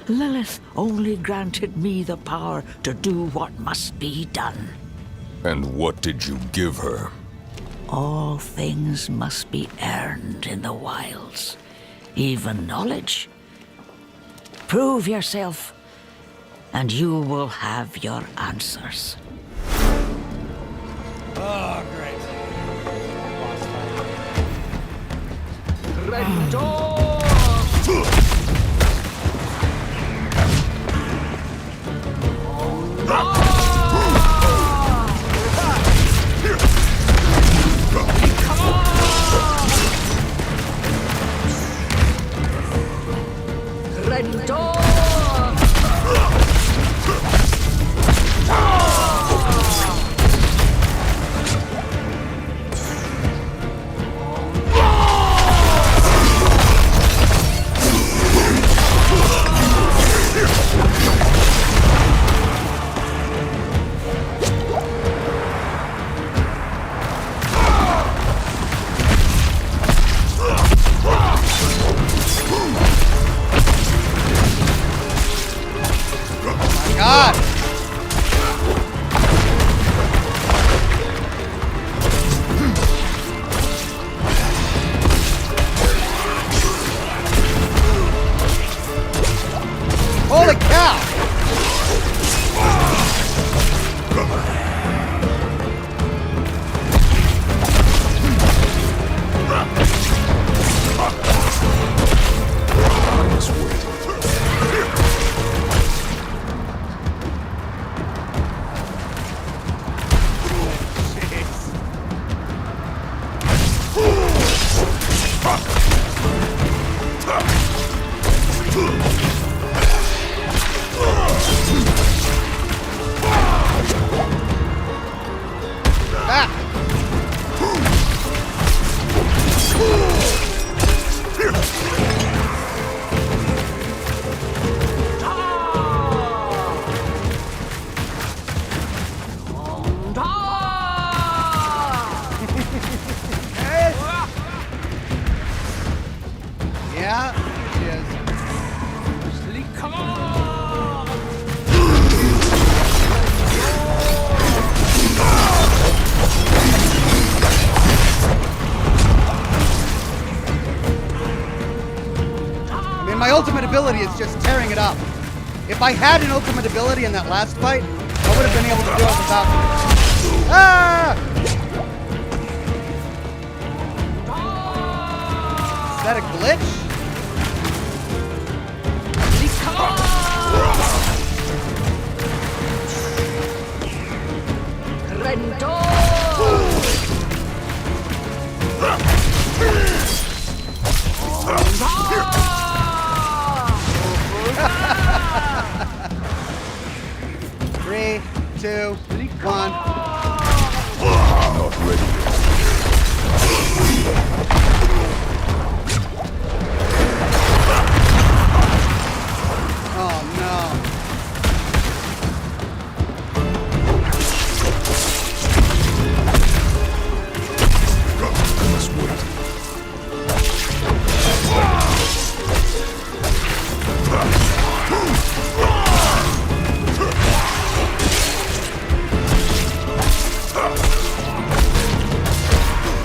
Lilith only granted me the power to do what must be done. And what did you give her? All things must be earned in the wilds, even knowledge. Prove yourself, and you will have your answers. Oh, great. God! Holy cow! Yeah, she is. Come on! I mean, my ultimate ability is just tearing it up. If I had an ultimate ability in that last fight, I would have been able to do it without... Ah! Is that a glitch? Three, two, one. Not ready. Oh no. Let's wait.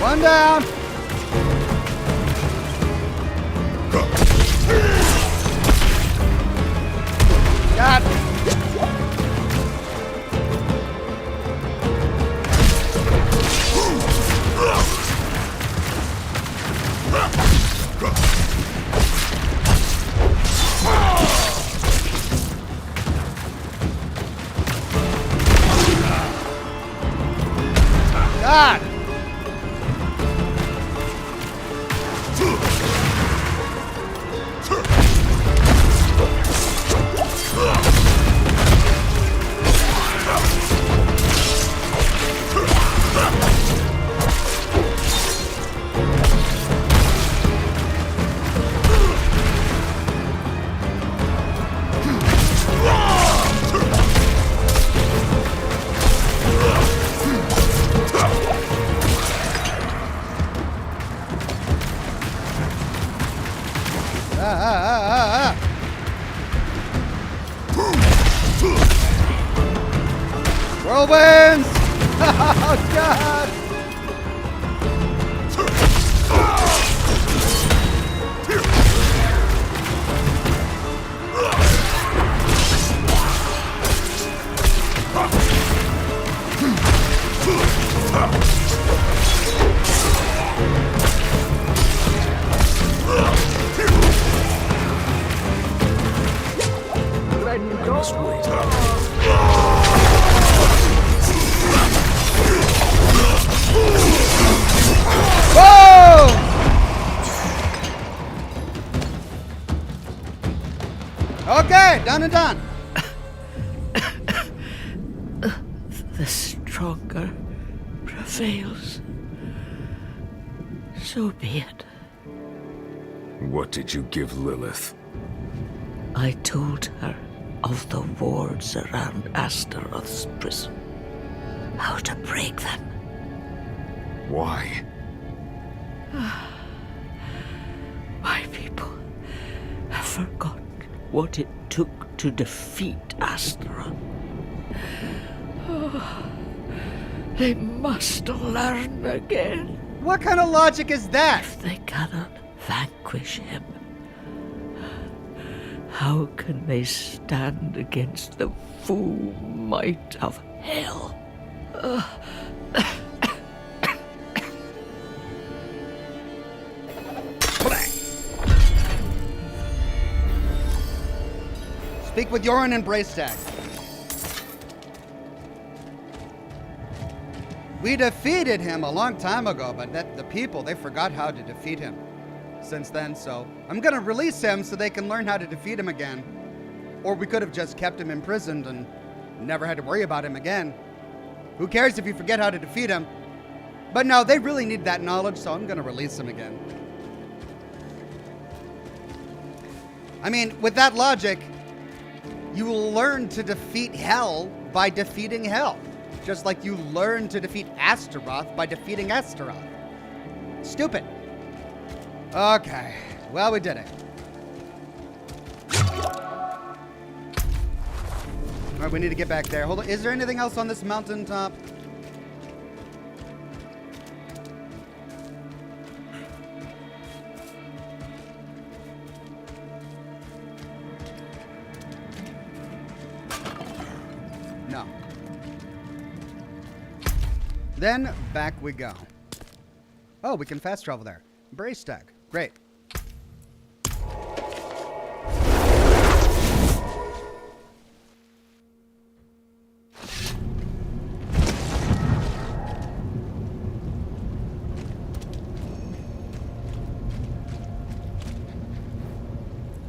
One down. God. God. Whirlwinds! Oh, God! I must wait. Whoa! Okay, done and done. The stronger prevails. So be it. What did you give Lilith? I told her of the wards around Astaroth's prison. How to break them. Why? My people have forgotten what it took to defeat Astaroth. They must learn again. What kind of logic is that? If they cannot vanquish him, how can they stand against the full might of hell? Speak with Yorin and Braystag. We defeated him a long time ago, but the people, they forgot how to defeat him since then, so I'm gonna release him so they can learn how to defeat him again. Or we could have just kept him imprisoned and never had to worry about him again. Who cares if you forget how to defeat him? But no, they really need that knowledge, so I'm gonna release him again. I mean, with that logic, you will learn to defeat hell by defeating hell. Just like you learn to defeat Astaroth by defeating Astaroth. Stupid. Okay, well, we did it. All right, we need to get back there. Hold on, is there anything else on this mountaintop? No. Then back we go. Oh, we can fast travel there. Braystag. Great.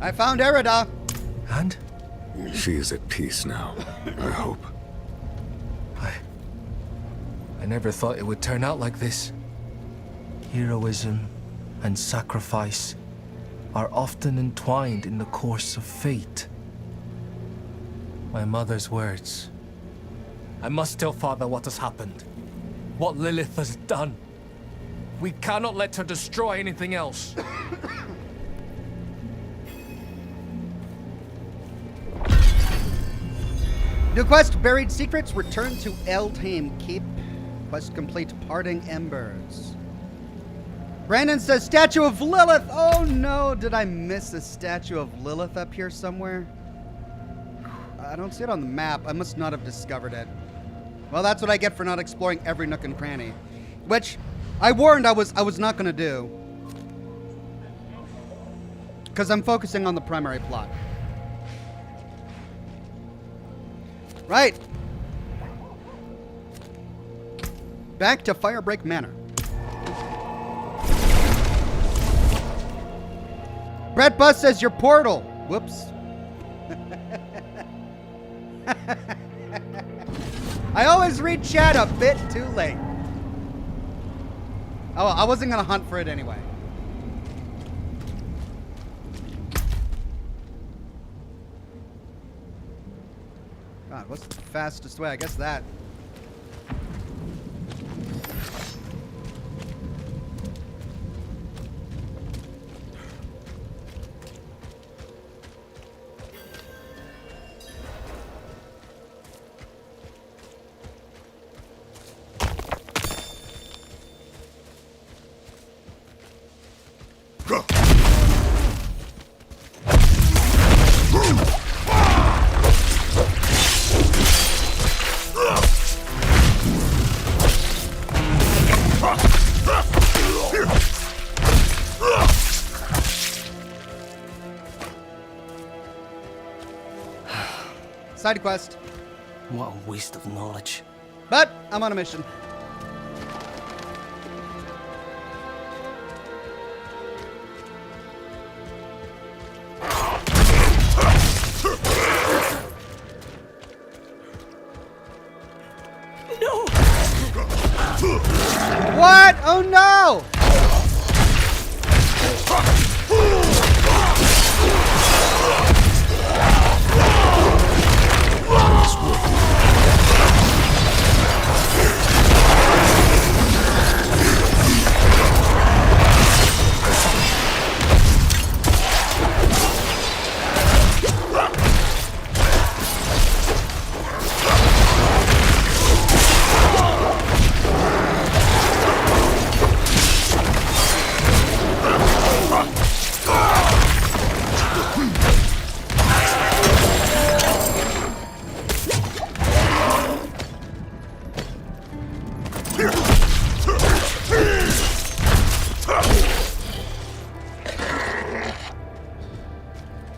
I found Erida. And? She is at peace now, I hope. I never thought it would turn out like this. Heroism and sacrifice are often entwined in the course of fate. My mother's words. I must tell Father what has happened. What Lilith has done. We cannot let her destroy anything else. New quest, Buried Secrets. Return to Eldheim Keep. Quest complete, Parting Embers. Brandon says, Statue of Lilith. Oh no, did I miss a Statue of Lilith up here somewhere? I don't see it on the map. I must not have discovered it. Well, that's what I get for not exploring every nook and cranny. Which, I warned I was not going to do. Because I'm focusing on the primary plot. Right. Back to Firebreak Manor. Brett Bus says your portal. Whoops. I always read chat a bit too late. Oh, I wasn't going to hunt for it anyway. God, what's the fastest way? I guess that. Side quest. What a waste of knowledge. But I'm on a mission. No! What? Oh no!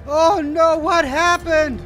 Oh no, what happened?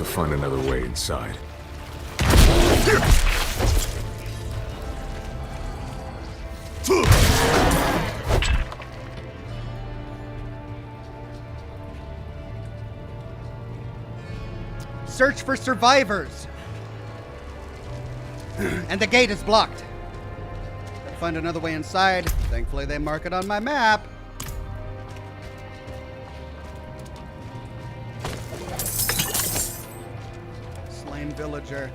Find another way inside. Search for survivors. And the gate is blocked. Gotta find another way inside. Thankfully, they mark it on my map. Villager.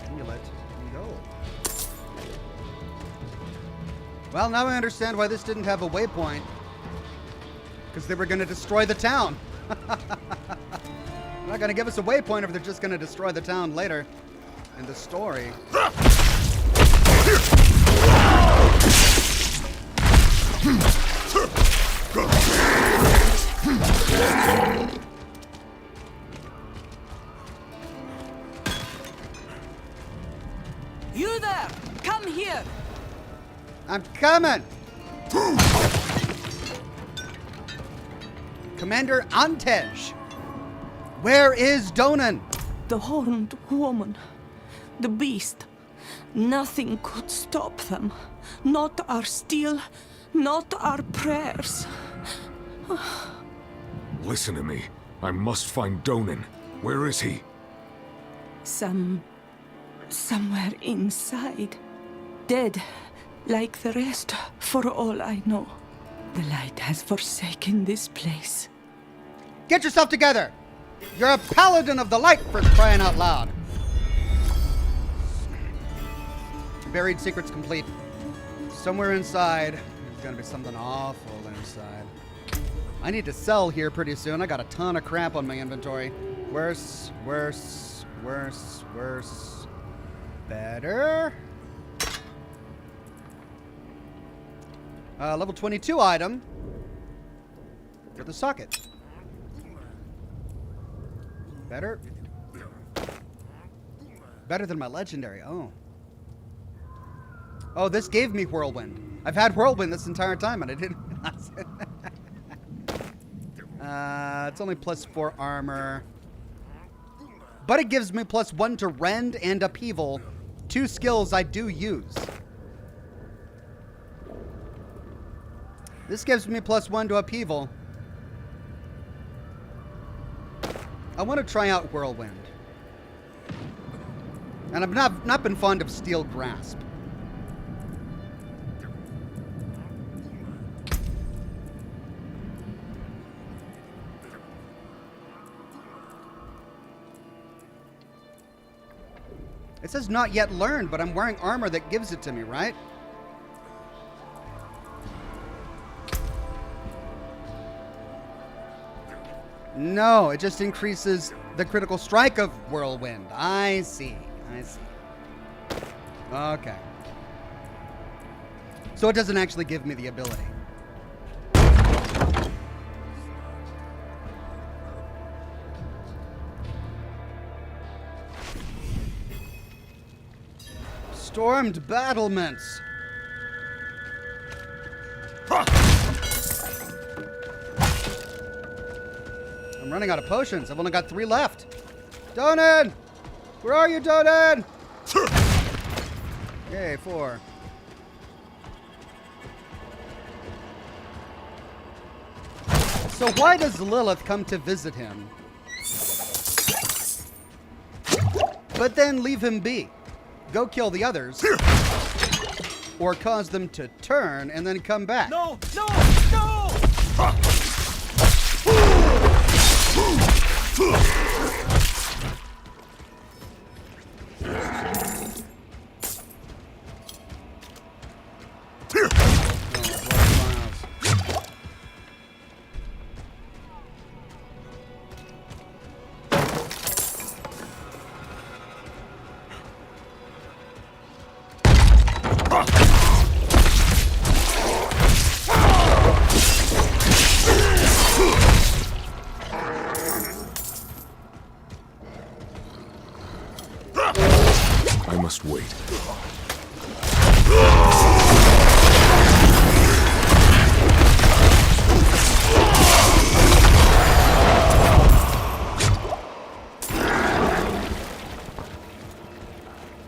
Amulet. No. Well, now I understand why this didn't have a waypoint. Because they were going to destroy the town. They're not going to give us a waypoint if they're just going to destroy the town later in the story. You there! Come here! I'm coming! Commander Antej! Where is Donan? The horned woman. The beast. Nothing could stop them. Not our steel, not our prayers. Listen to me. I must find Donan. Where is he? Somewhere inside. Dead, like the rest, for all I know. The light has forsaken this place. Get yourself together! You're a paladin of the light, for crying out loud. Buried secrets complete. Somewhere inside, there's gonna be something awful inside. I need to sell here pretty soon. I got a ton of crap on my inventory. Worse, worse, worse, worse. Better. Level 22 item with a socket. Better. Better than my legendary. Oh. Oh, this gave me Whirlwind. I've had Whirlwind this entire time and I didn't realize it. It's only +4 armor. But it gives me +1 to rend and upheaval. 2 skills I do use. This gives me +1 to upheaval. I want to try out Whirlwind. And I've not been fond of Steel Grasp. It says not yet learned, but I'm wearing armor that gives it to me, right? No, it just increases the critical strike of Whirlwind. I see. I see. Okay. So it doesn't actually give me the ability. Stormed battlements. I'm running out of potions. I've only got 3 left. Donan! Where are you, Donan? Yay, 4. So why does Lilith come to visit him, but then leave him be? Go kill the others, or cause them to turn and then come back. No! No! No! I must wait.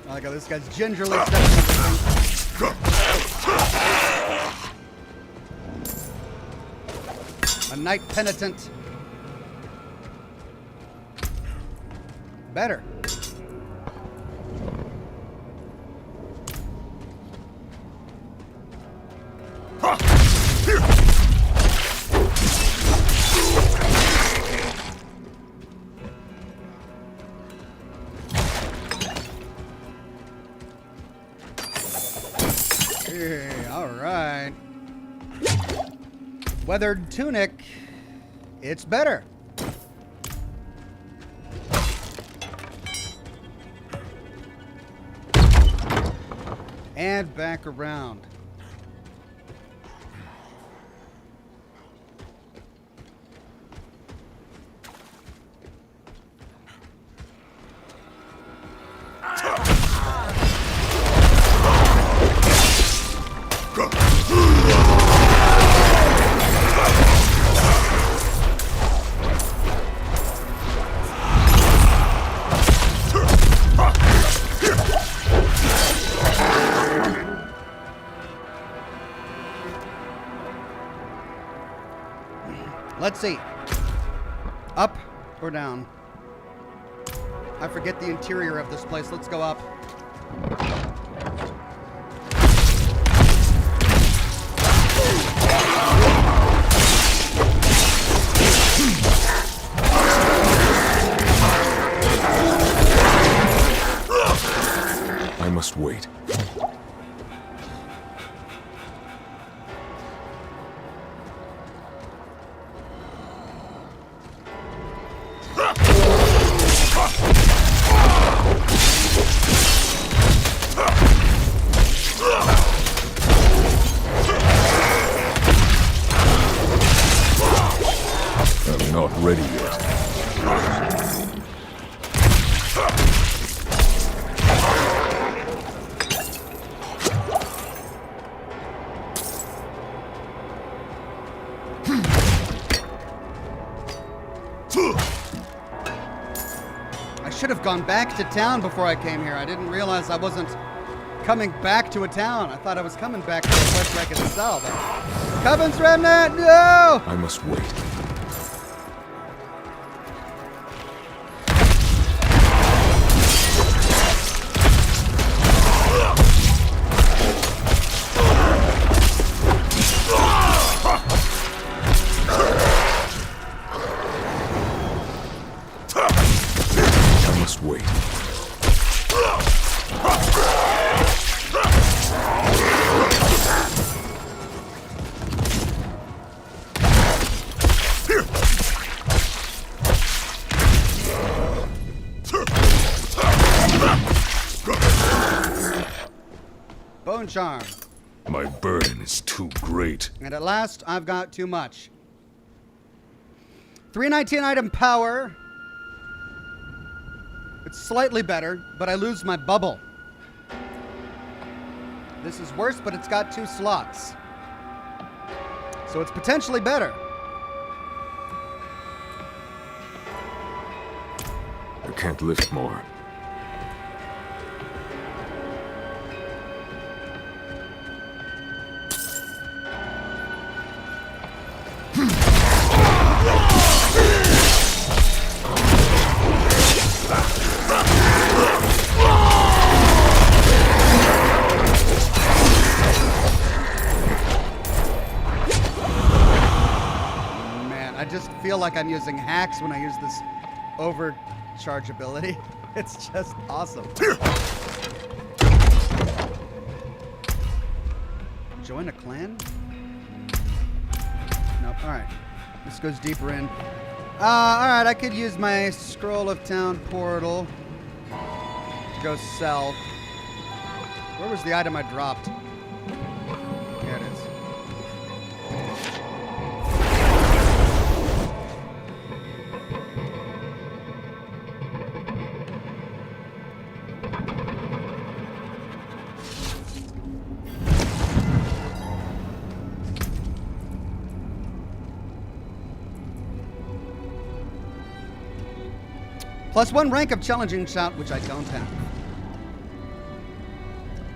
I like how this guy's gingerly stepping. A knight penitent. Better. Hey, all right. Weathered tunic. It's better. And back around. Let's see. Up or down? I forget the interior of this place. Let's go up. I must wait. I'm not ready yet. should have gone back to town before I came here. I didn't realize I wasn't coming back to a town. I thought I was coming back to the quest wreck itself. Coven's Remnant, no! I must wait. I must wait. Bone Charm. My burden is too great. And at last, I've got too much. 319 item power. It's slightly better, but I lose my bubble. This is worse, but it's got 2 slots. So it's potentially better. I can't lift more. I just feel like I'm using hacks when I use this overcharge ability. It's just awesome. Join a clan? Nope. Alright. This goes deeper in. Alright, I could use my Scroll of Town portal to go south. Where was the item I dropped? There it is. +1 rank of challenging shout, which I don't have.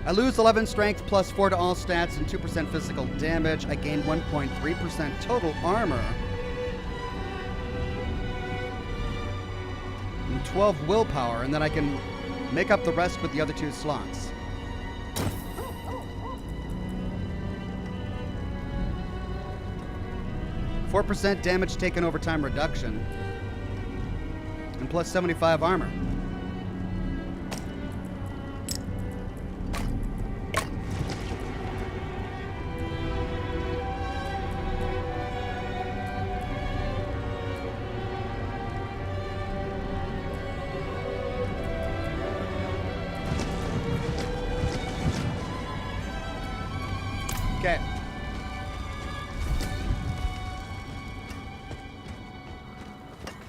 I lose 11 strength, +4 to all stats, and 2% physical damage. I gain 1.3% total armor. And 12 willpower, and then I can make up the rest with the other 2 slots. %4 damage taken over time reduction. And +75 armor. Okay.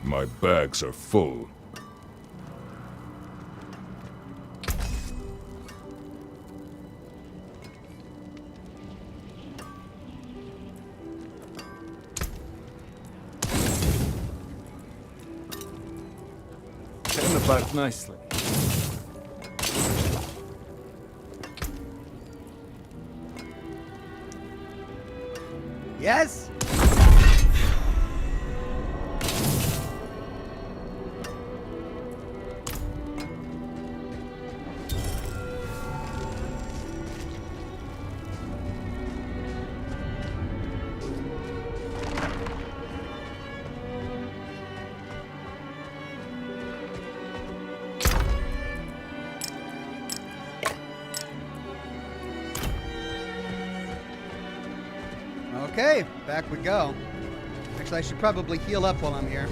My bags are full. Setting the boat nicely. Yes! Okay, back we go. Actually, I should probably heal up while I'm here.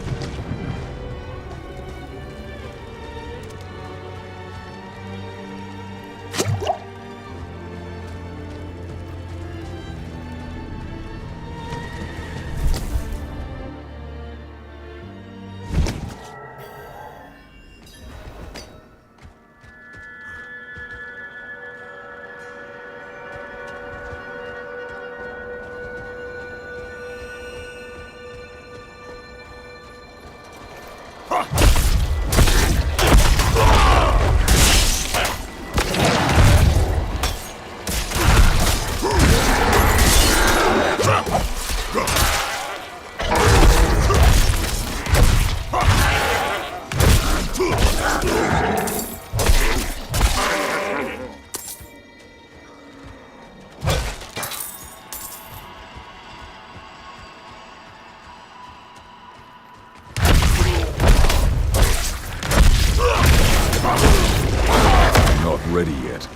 ready yet.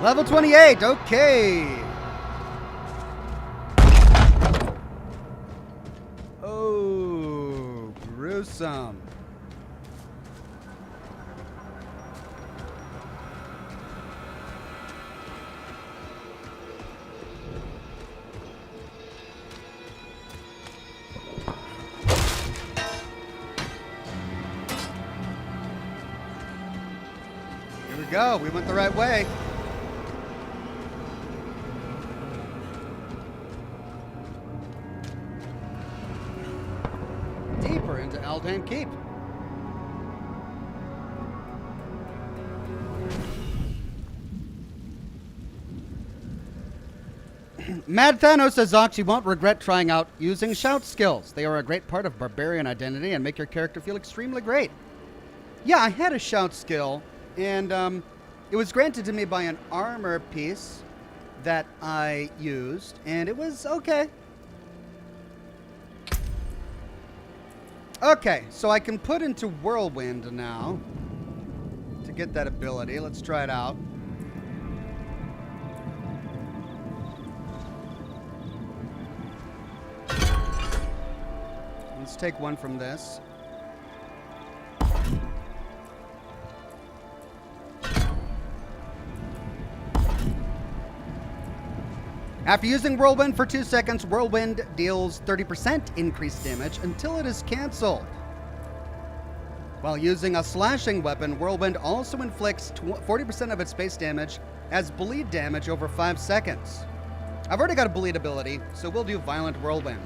Level 28, okay. Oh, gruesome. Here we go, we went the right way. Deeper into Eldheim Keep. Mad Thanos says, Ox, you won't regret trying out using shout skills. They are a great part of barbarian identity and make your character feel extremely great. Yeah, I had a shout skill, and it was granted to me by an armor piece that I used, and it was okay. Okay, so I can put into Whirlwind now to get that ability. Let's try it out. Let's take one from this. After using Whirlwind for 2 seconds, Whirlwind deals 30% increased damage until it is cancelled. While using a slashing weapon, Whirlwind also inflicts 40% of its base damage as bleed damage over 5 seconds. I've already got a bleed ability, so we'll do Violent Whirlwind.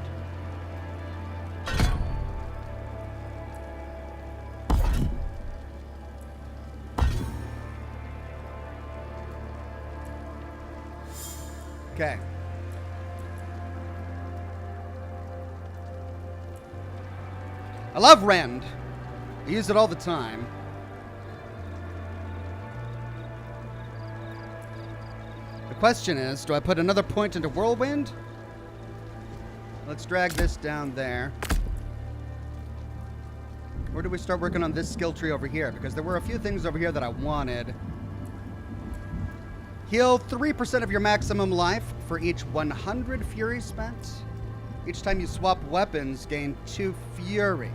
Okay. I love Rend. I use it all the time. The question is, do I put another point into Whirlwind? Let's drag this down there. Or do we start working on this skill tree over here? Because there were a few things over here that I wanted. Heal 3% of your maximum life for each 100 fury spent. Each time you swap weapons, gain 2 fury.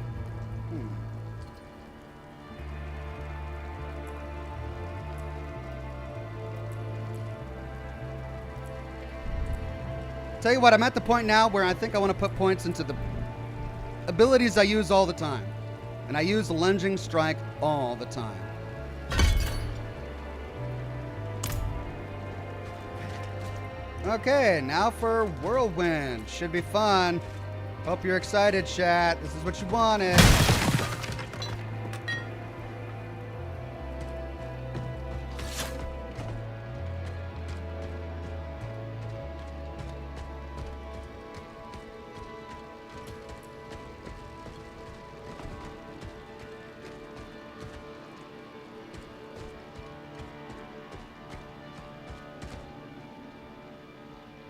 Tell you what, I'm at the point now where I think I want to put points into the abilities I use all the time. And I use Lunging Strike all the time. Okay, now for Whirlwind. Should be fun. Hope you're excited, chat. This is what you wanted.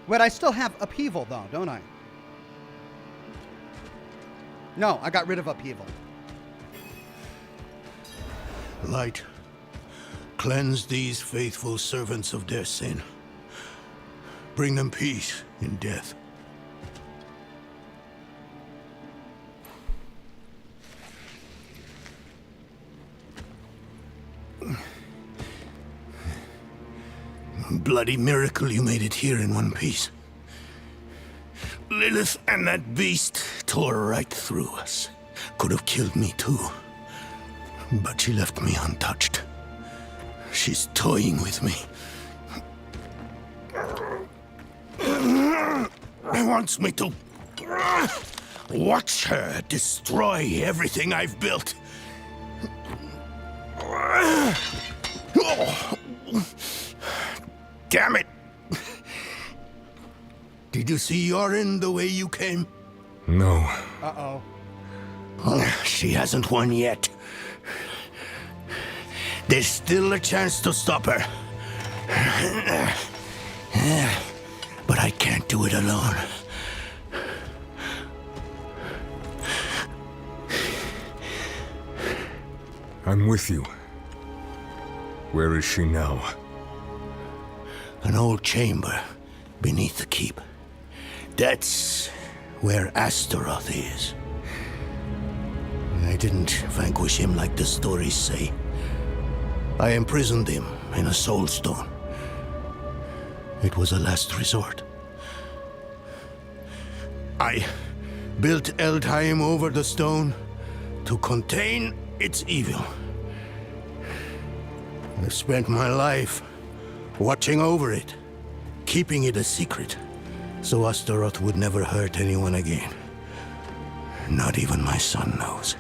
Wait, I still have Upheaval, though, don't I? No, I got rid of Upheaval. Light, cleanse these faithful servants of their sin. Bring them peace in death. Bloody miracle you made it here in one piece. Lilith and that beast tore right through us. Could have killed me too. But she left me untouched. She's toying with me. Wants me to watch her destroy everything I've built. Damn it! Did you see Yorin the way you came? No. Uh-oh. She hasn't won yet. There's still a chance to stop her. But I can't do it alone. I'm with you. Where is she now? An old chamber beneath the keep. That's where Astaroth is. I didn't vanquish him like the stories say. I imprisoned him in a soul stone. It was a last resort. I built Eldheim over the stone to contain its evil. I've spent my life watching over it, keeping it a secret, so Astaroth would never hurt anyone again. Not even my son knows.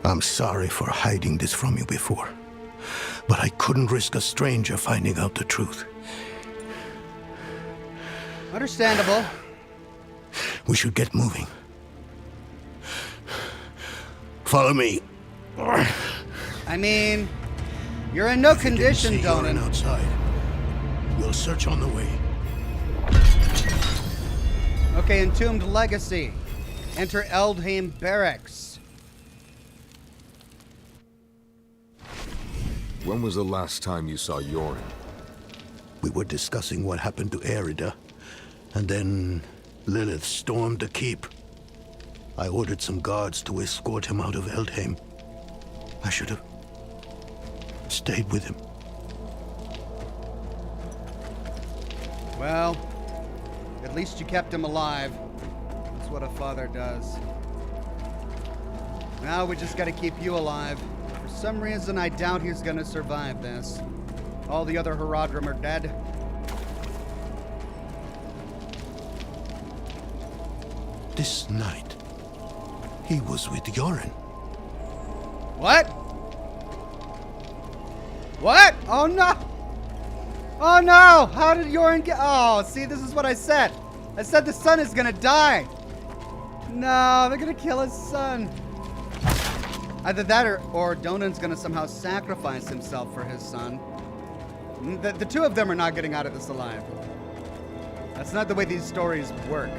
I'm sorry for hiding this from you before, but I couldn't risk a stranger finding out the truth. Understandable. We should get moving. Follow me. I mean, you're in no condition, Donan. Outside. We'll search on the way. Okay, Entombed Legacy. Enter Eldheim Barracks. When was the last time you saw Yoren? We were discussing what happened to Erida, and then Lilith stormed the keep. I ordered some guards to escort him out of Eldheim. I should have stayed with him. Well, at least you kept him alive. That's what a father does. Now we just gotta keep you alive. For some reason, I doubt he's gonna survive this. All the other Haradrim are dead. This night, he was with Yoren. What? What? Oh no! Oh no! How did Yoren get... Oh, see, this is what I said. I said the son is gonna die. No, they're gonna kill his son. Either that or Donan's gonna somehow sacrifice himself for his son. The two of them are not getting out of this alive. That's not the way these stories work.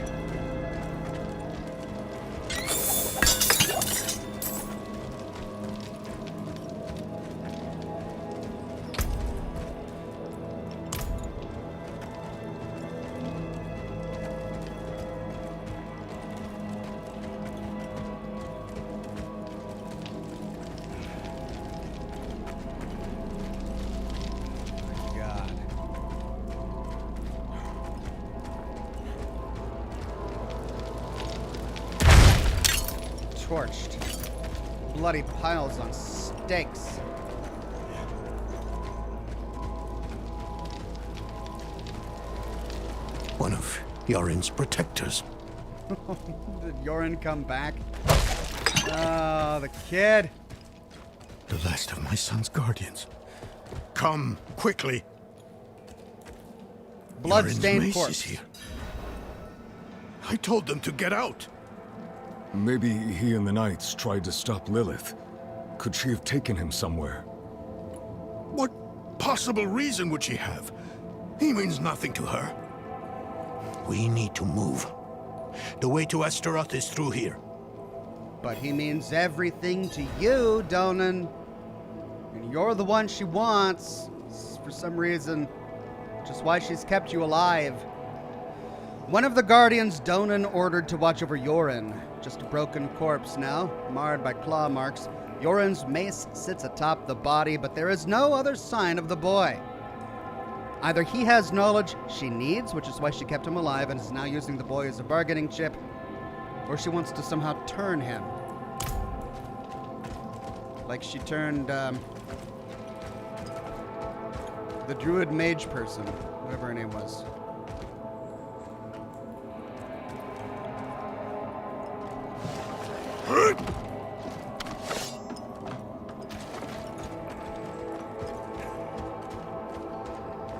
Torched. Bloody piles on stakes. One of Yoren's protectors. Did Yoren come back? Oh, the kid. The last of my son's guardians. Come, quickly. Bloodstained Yoren's mace corpse. is here. I told them to get out. Maybe he and the Knights tried to stop Lilith. Could she have taken him somewhere? What possible reason would she have? He means nothing to her. We need to move. The way to Astaroth is through here. But he means everything to you, Donan. And you're the one she wants. For some reason. Which is why she's kept you alive. One of the guardians Donan ordered to watch over Yoren. Just a broken corpse now, marred by claw marks. Yoren's mace sits atop the body, but there is no other sign of the boy. Either he has knowledge she needs, which is why she kept him alive and is now using the boy as a bargaining chip, or she wants to somehow turn him. Like she turned, the druid mage person, whatever her name was.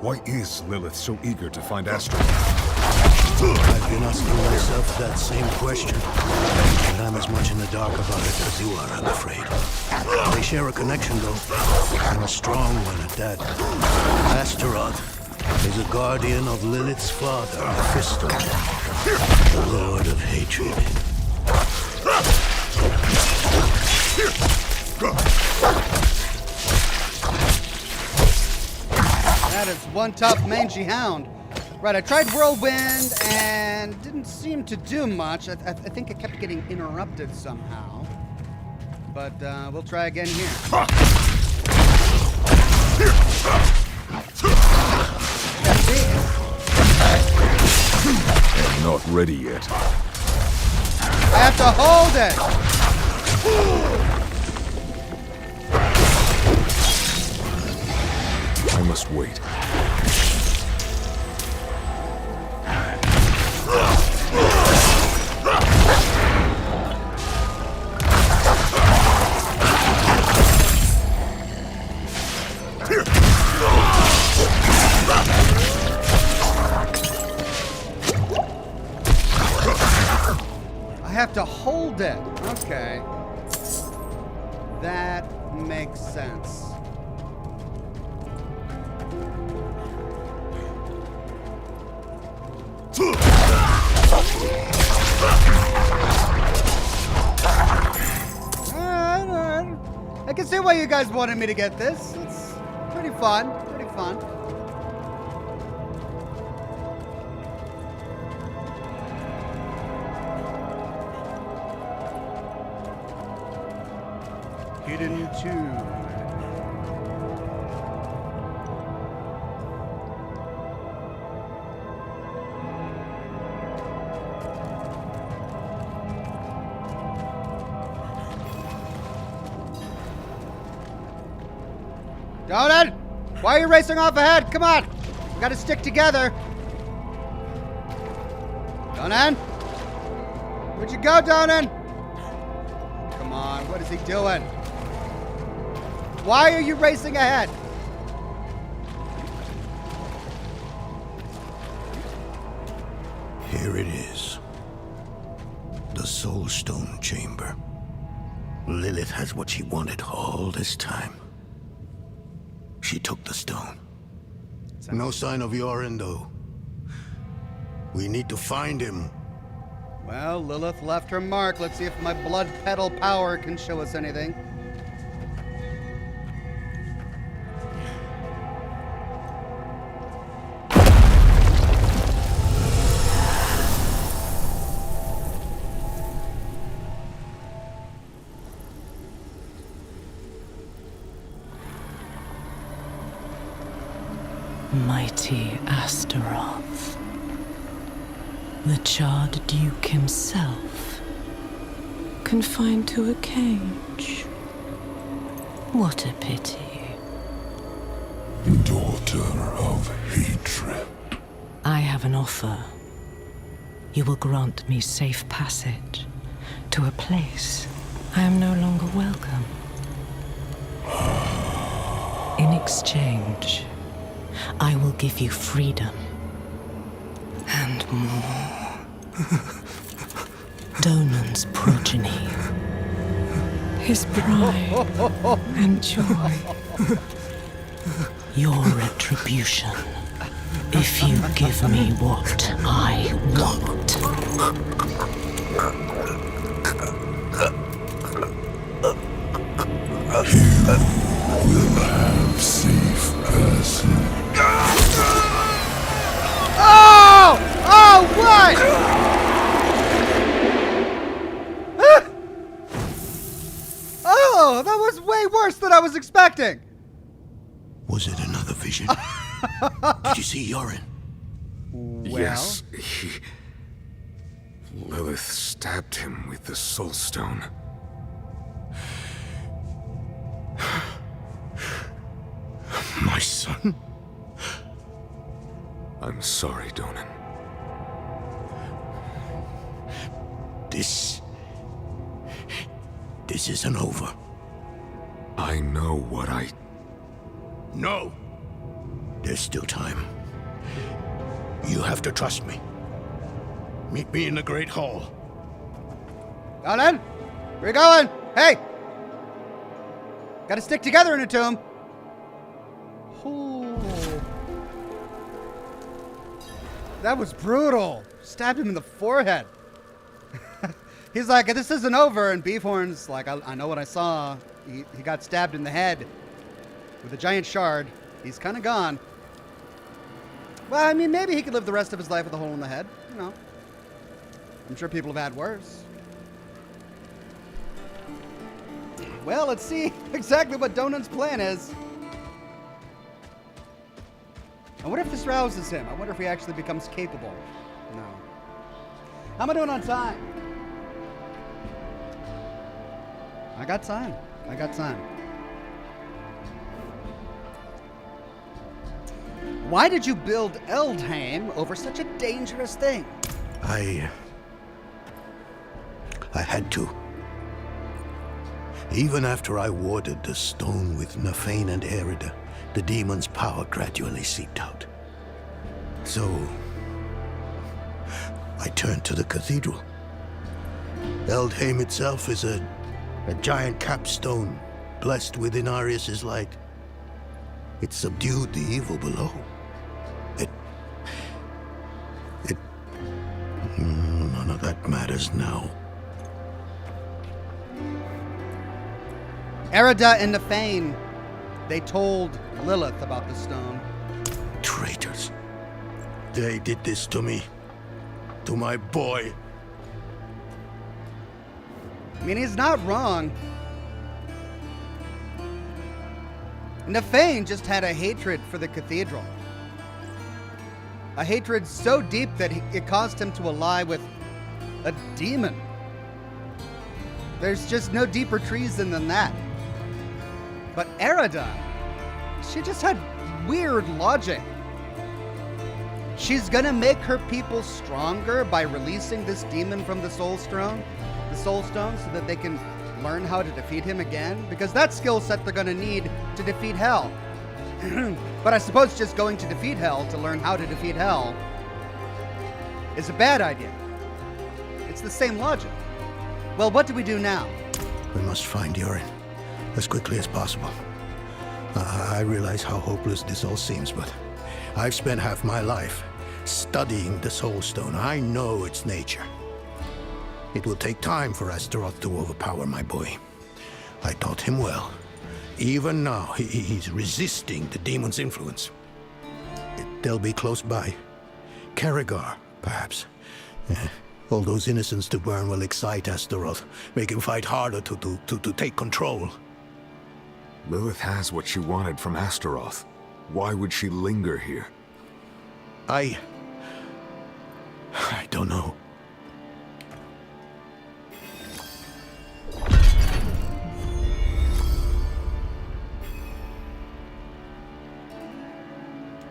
Why is Lilith so eager to find Astra? I've been asking myself that same question. But I'm as much in the dark about it as you are, I'm afraid. They share a connection, though. And a strong one at that. Astaroth is a guardian of Lilith's father, Mephisto, the Lord of Hatred. That is one tough mangy hound. Right, I tried Whirlwind and didn't seem to do much. I think it kept getting interrupted somehow. But we'll try again here. I'm not ready yet. I have to hold it! I must wait. I have to hold it. Okay. That makes sense. I can see why you guys wanted me to get this. It's pretty fun. Pretty fun. Hidden tube. Donut! Why are you racing off ahead? Come on! We gotta stick together. Donut? Where'd you go, Donut? Come on, what is he doing? Why are you racing ahead? Here it is. The Soul Stone Chamber. Lilith has what she wanted all this time. She took the stone. No sign of Yorin, though. We need to find him. Well, Lilith left her mark. Let's see if my blood petal power can show us anything. Mighty Astaroth, the charred Duke himself, confined to a cage. What a pity. Daughter of hatred. I have an offer. You will grant me safe passage to a place I am no longer welcome. In exchange, I will give you freedom and more. Donan's progeny, his pride and joy, your retribution if you give me what I want. You will have safe passage. Oh! Oh, what? Oh, that was way worse than I was expecting. Was it another vision? Did you see Yorin? Well? Yes, Lilith stabbed him with the Soul Stone. My son? I'm sorry, Donan. This isn't over. I know what I... No! There's still time. You have to trust me. Meet me in the Great Hall. Conan, where you going? Hey! Gotta stick together in a tomb. Ooh. That was brutal. Stabbed him in the forehead. He's like, this isn't over, and Beefhorn's like, I know what I saw. He got stabbed in the head with a giant shard. He's kind of gone. Well, I mean, maybe he could live the rest of his life with a hole in the head. You know. I'm sure people have had worse. Well, let's see exactly what Donan's plan is. I wonder if this rouses him. I wonder if he actually becomes capable. No. How am I doing on time? I got time. I got time. Why did you build Eldheim over such a dangerous thing? I had to. Even after I warded the stone with Nafane and Erida, the demon's power gradually seeped out. So, I turned to the cathedral. Eldheim itself is a giant capstone, blessed with Inarius' light. It subdued the evil below. None of that matters now. Erida and Nafane, they told Lilith about the stone. Traitors. They did this to me. To my boy. I mean, he's not wrong. Nafane just had a hatred for the cathedral. A hatred so deep that it caused him to ally with a demon. There's just no deeper treason than that. But Erida, she just had weird logic. She's gonna make her people stronger by releasing this demon from the Soul Stone, so that they can learn how to defeat him again, because that's skill set they're gonna need to defeat Hell. But I suppose just going to defeat Hell to learn how to defeat Hell is a bad idea. It's the same logic. Well, what do we do now? We must find Yorin as quickly as possible. I realize how hopeless this all seems, but I've spent half my life studying the Soul Stone. I know its nature. It will take time for Astaroth to overpower my boy. I taught him well. Even now, he's resisting the demon's influence. They'll be close by. Karagar, perhaps. All those innocents to burn will excite Astaroth, make him fight harder to take control. Lilith has what she wanted from Astaroth. Why would she linger here? I don't know.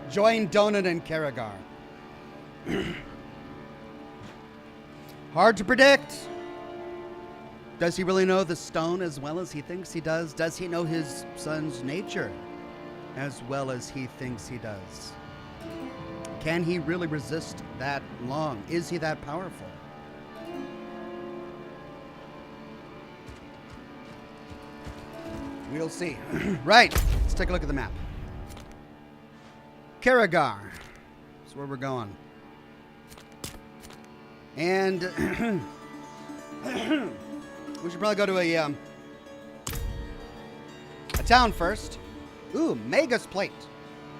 Join Donan and Karagar. Hard to predict. Does he really know the stone as well as he thinks he does? Does he know his son's nature as well as he thinks he does? Can he really resist that long? Is he that powerful? We'll see. Right, let's take a look at the map. Karagar. That's where we're going. And we should probably go to a town first. Ooh, Magus Plate.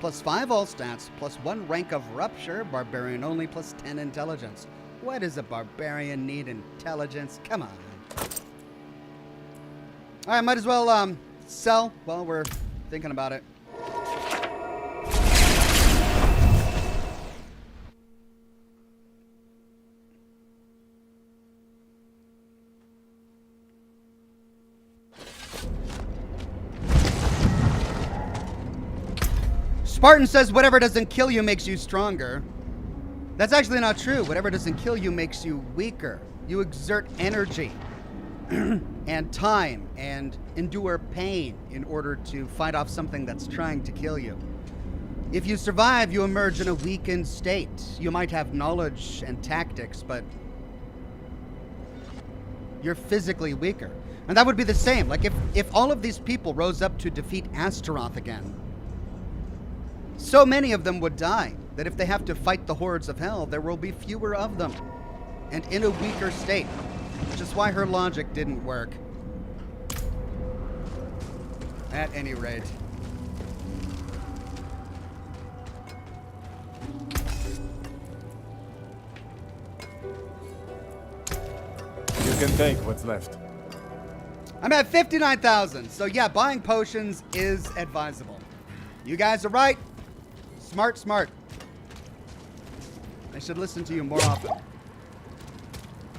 +5 all stats, +1 rank of Rupture, Barbarian only, +10 intelligence. Why does a Barbarian need intelligence? Come on. Alright, might as well sell while we're thinking about it. Spartan says whatever doesn't kill you makes you stronger. That's actually not true. Whatever doesn't kill you makes you weaker. You exert energy and time and endure pain in order to fight off something that's trying to kill you. If you survive, you emerge in a weakened state. You might have knowledge and tactics, but you're physically weaker. And that would be the same. Like, if all of these people rose up to defeat Astaroth again, so many of them would die that if they have to fight the hordes of hell, there will be fewer of them. And in a weaker state. Which is why her logic didn't work. At any rate. You can take what's left. I'm at 59,000. So yeah, buying potions is advisable. You guys are right. Smart, smart. I should listen to you more often.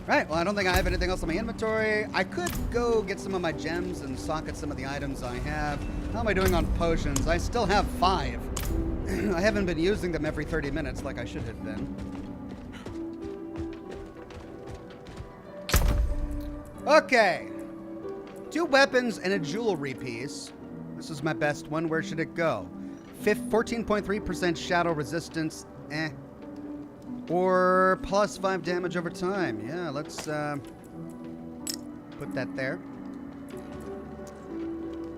Right, well, I don't think I have anything else on my inventory. I could go get some of my gems and socket some of the items I have. How am I doing on potions? I still have 5. I haven't been using them every 30 minutes like I should have been. Okay. 2 weapons and a jewelry piece. This is my best one. Where should it go? 14.3% shadow resistance. Or plus 5 damage over time. Yeah, let's put that there.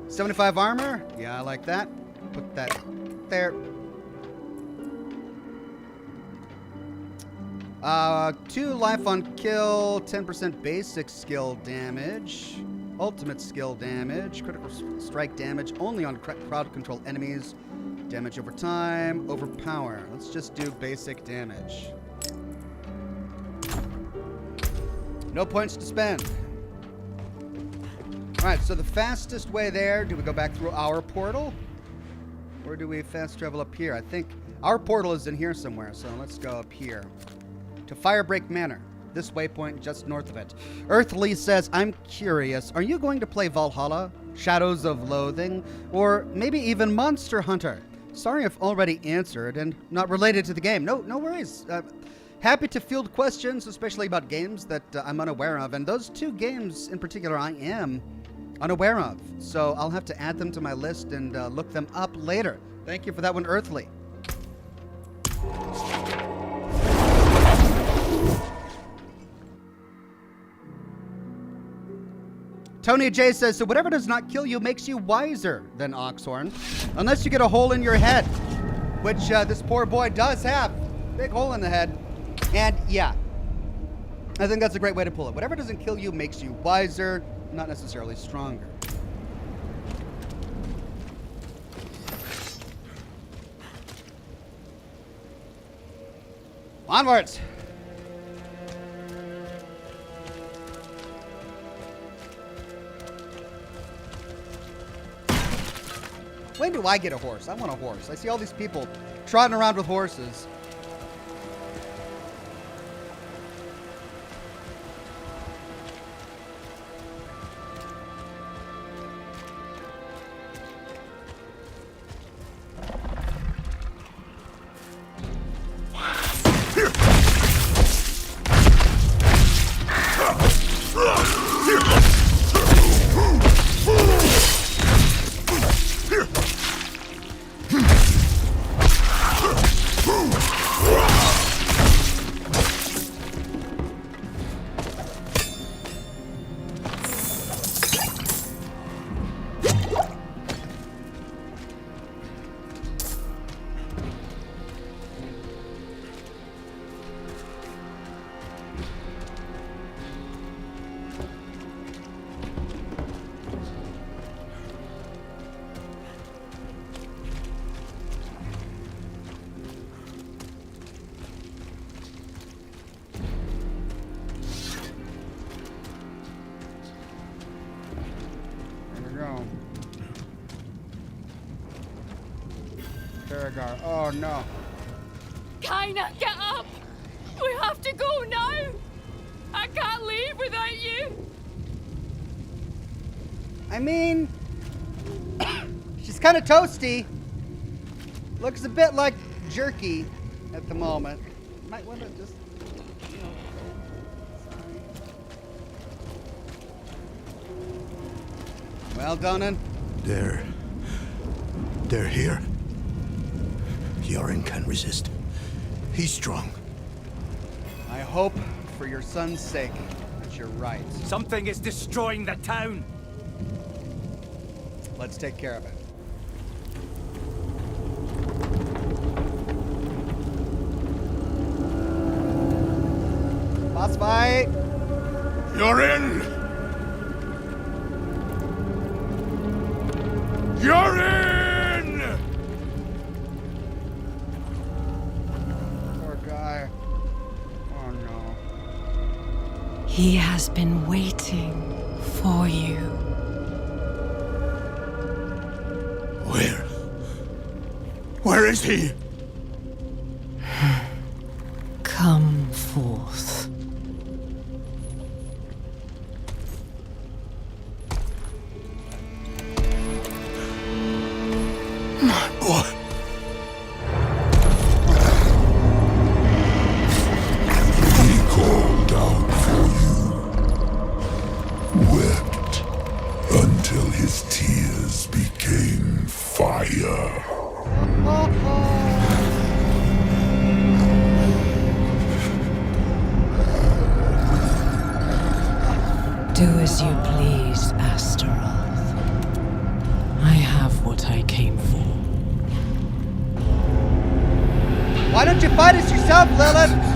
75 armor. Yeah, I like that. Put that there. 2 life on kill, 10% basic skill damage, ultimate skill damage, critical strike damage only on crowd control enemies, damage over time, overpower. Let's just do basic damage. No points to spend. Alright, so the fastest way there, do we go back through our portal? Or do we fast travel up here? I think our portal is in here somewhere, so let's go up here. To Firebreak Manor. This waypoint just north of it. Earthly says, I'm curious, are you going to play Valhalla, Shadows of Loathing, or maybe even Monster Hunter? Sorry if already answered and not related to the game. No worries. Happy to field questions, especially about games that I'm unaware of. And those 2 games in particular I am unaware of. So I'll have to add them to my list and look them up later. Thank you for that one, Earthly. Tony J says, so whatever does not kill you makes you wiser than Oxhorn. Unless you get a hole in your head. Which this poor boy does have. Big hole in the head. And yeah, I think that's a great way to pull it. Whatever doesn't kill you makes you wiser, not necessarily stronger. Onwards. When do I get a horse? I want a horse. I see all these people trotting around with horses. Oh no. Kaina, get up! We have to go now! I can't leave without you! I mean, she's kind of toasty. Looks a bit like jerky at the moment. Might want to just, you know, sorry. Well, Donan. They're here. Yoren can resist. He's strong. I hope, for your son's sake, that you're right. Something is destroying the town! Let's take care of it. Boss fight! You're in! You're in! Poor guy. Oh no. He has been waiting for you. Where? Where is he? Come forth. My boy. He called out for you, wept until his tears became fire. Do as you please, Astaroth. I have what I came for. Why don't you fight us yourself, Lilith?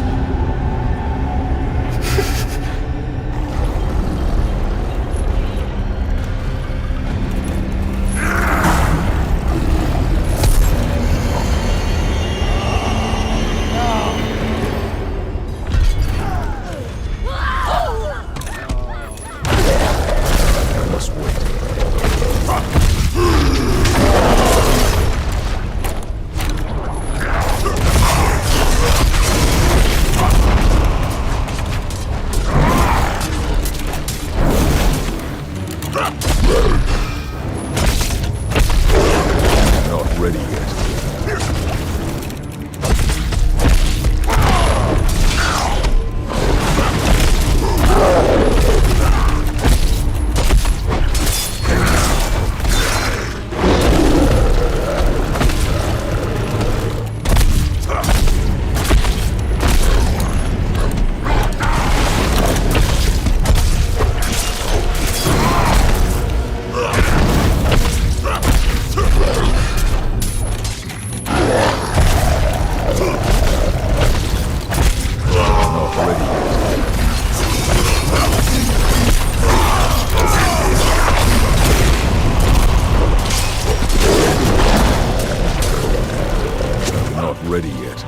Ready yet.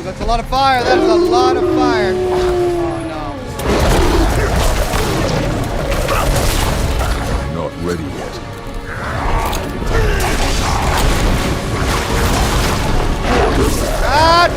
That's a lot of fire. That is a lot of fire. Oh Not ready yet. God!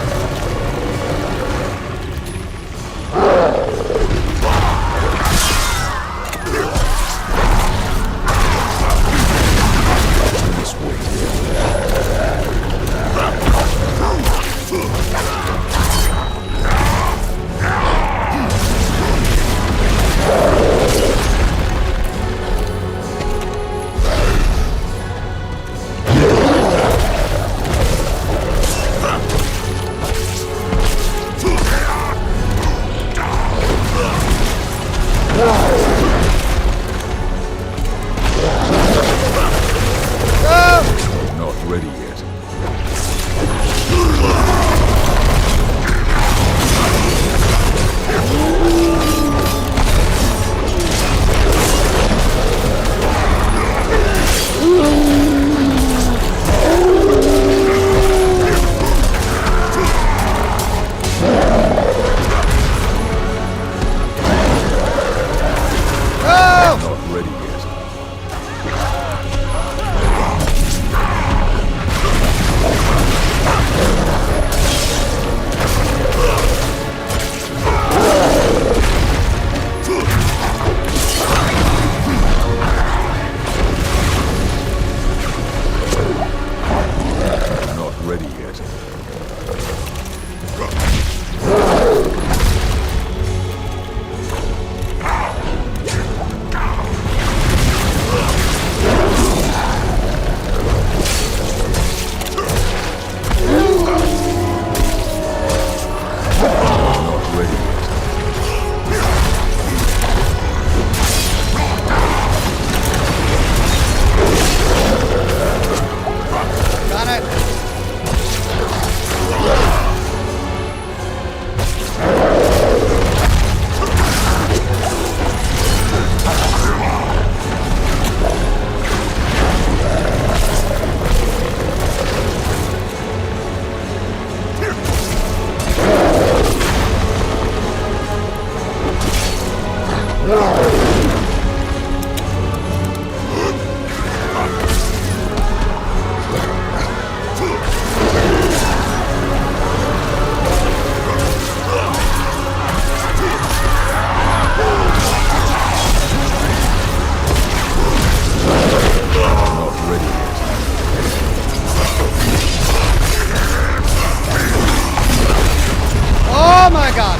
Oh my god!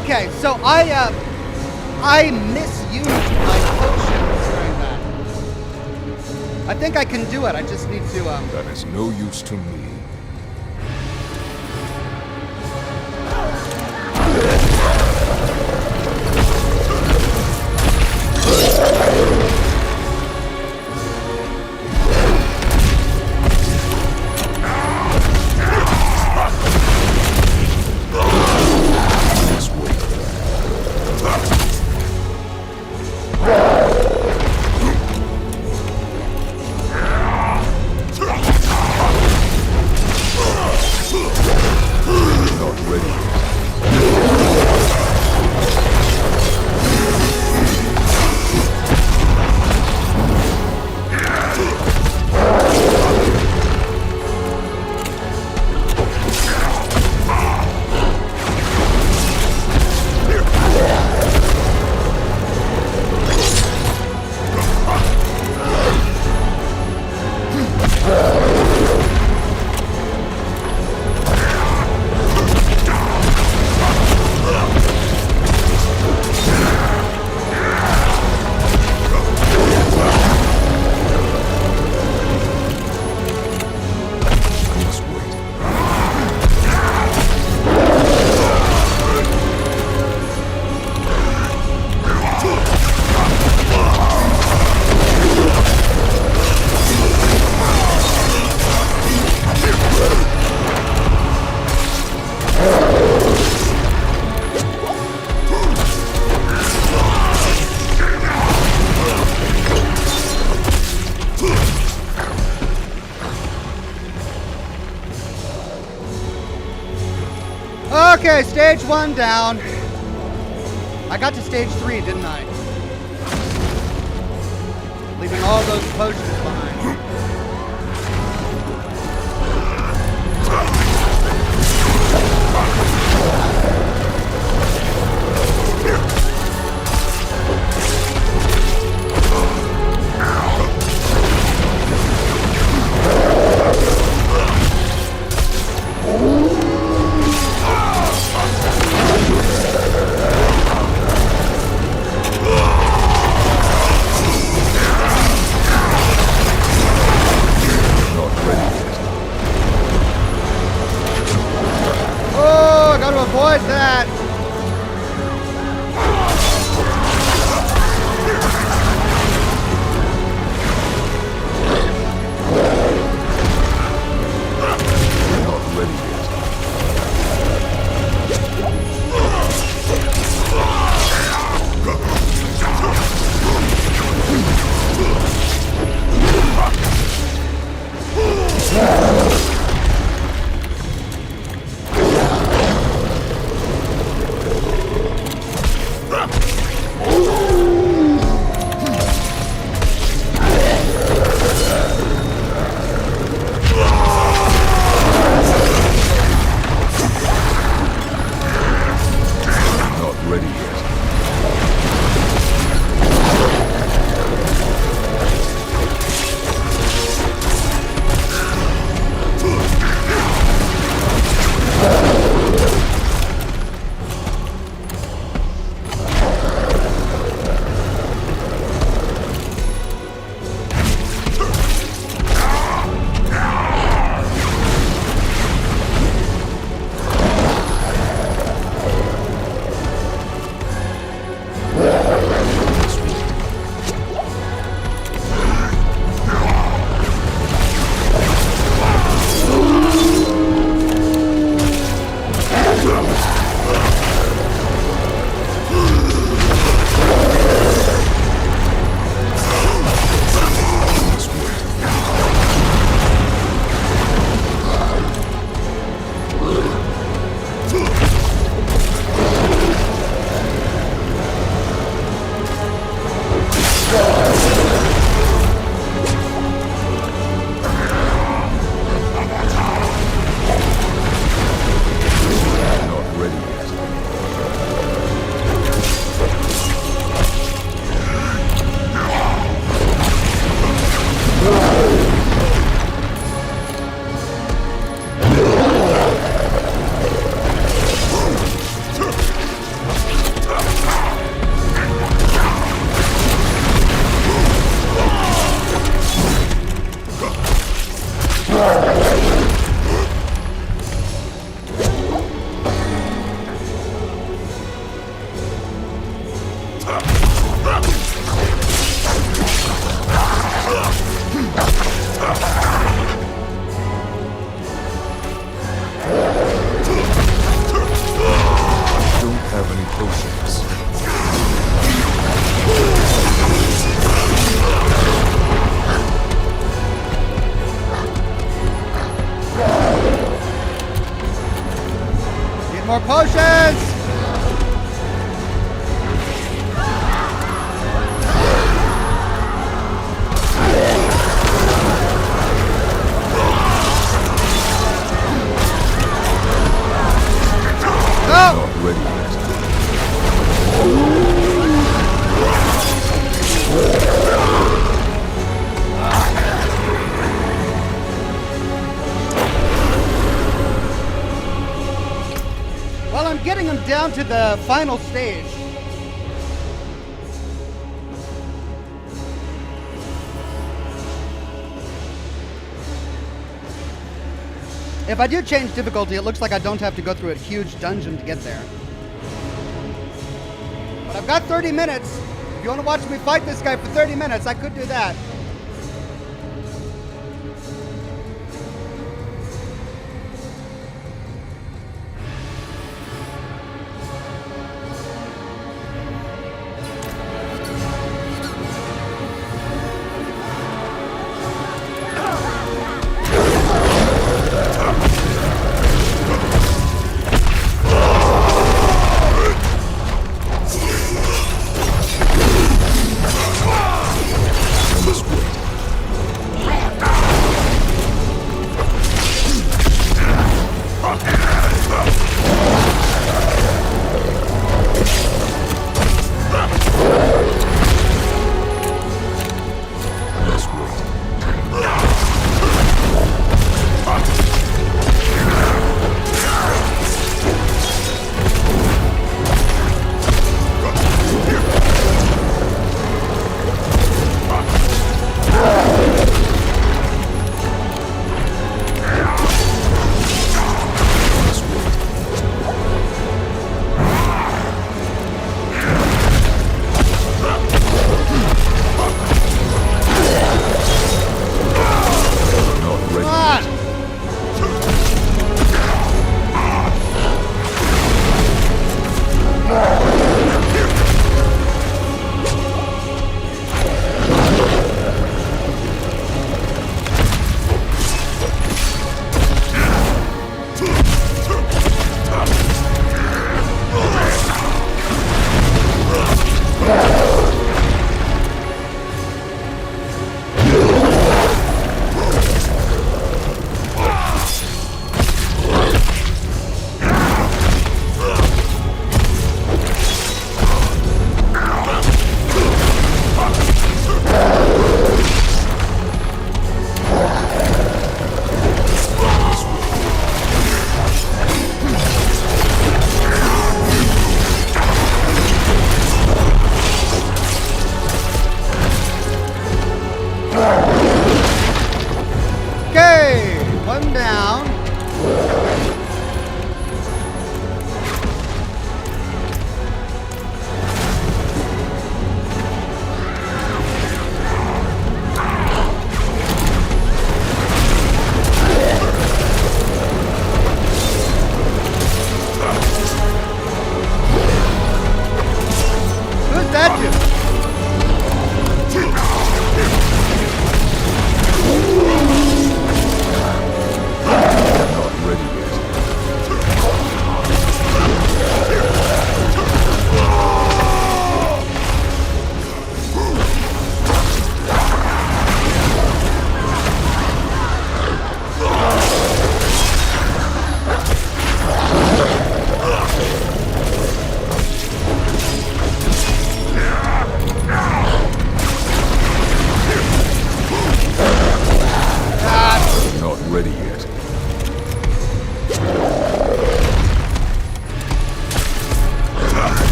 Okay, so I misused my potions during that. I think I can do it, I just need to, That is no use to me. Okay, stage 1 down. I got to stage 3, didn't I? Leaving all those potions behind. More potions! Not ready yet. Well, I'm getting him down to the final stage. If I do change difficulty, it looks like I don't have to go through a huge dungeon to get there. But I've got 30 minutes. If you want to watch me fight this guy for 30 minutes, I could do that. I must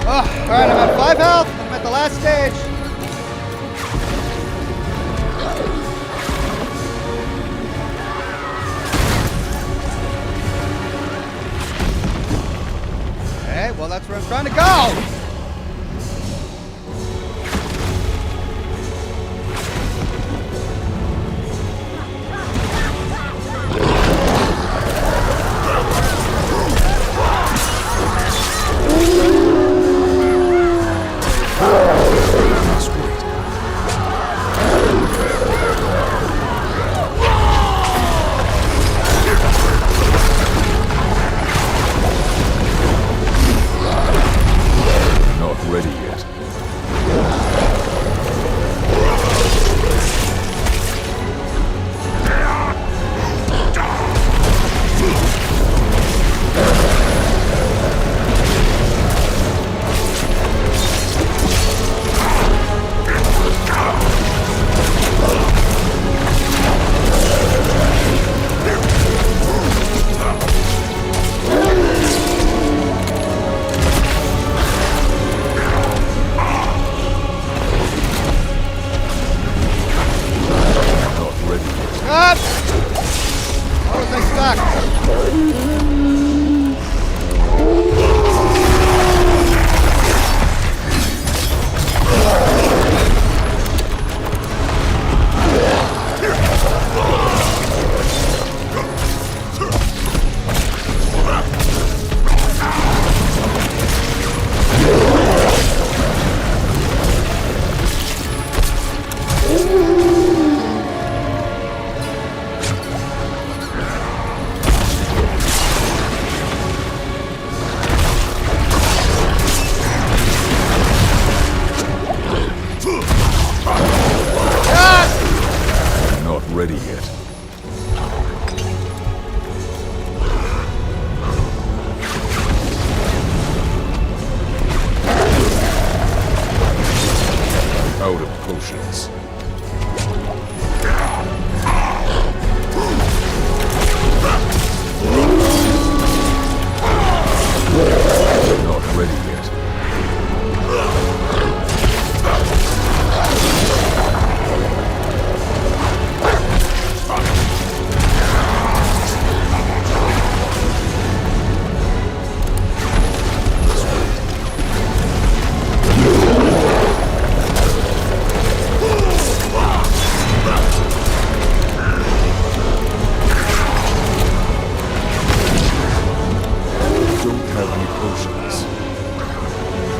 Alright, I'm at 5 health. I'm at the last stage. Okay, well, that's where I'm trying to go. Ready yet. Out of potions. Not ready yet.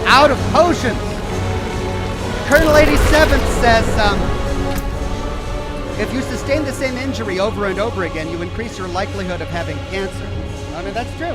Out of potions. Colonel 87 says, if you sustain the same injury over and over again, you increase your likelihood of having cancer. I mean, that's true.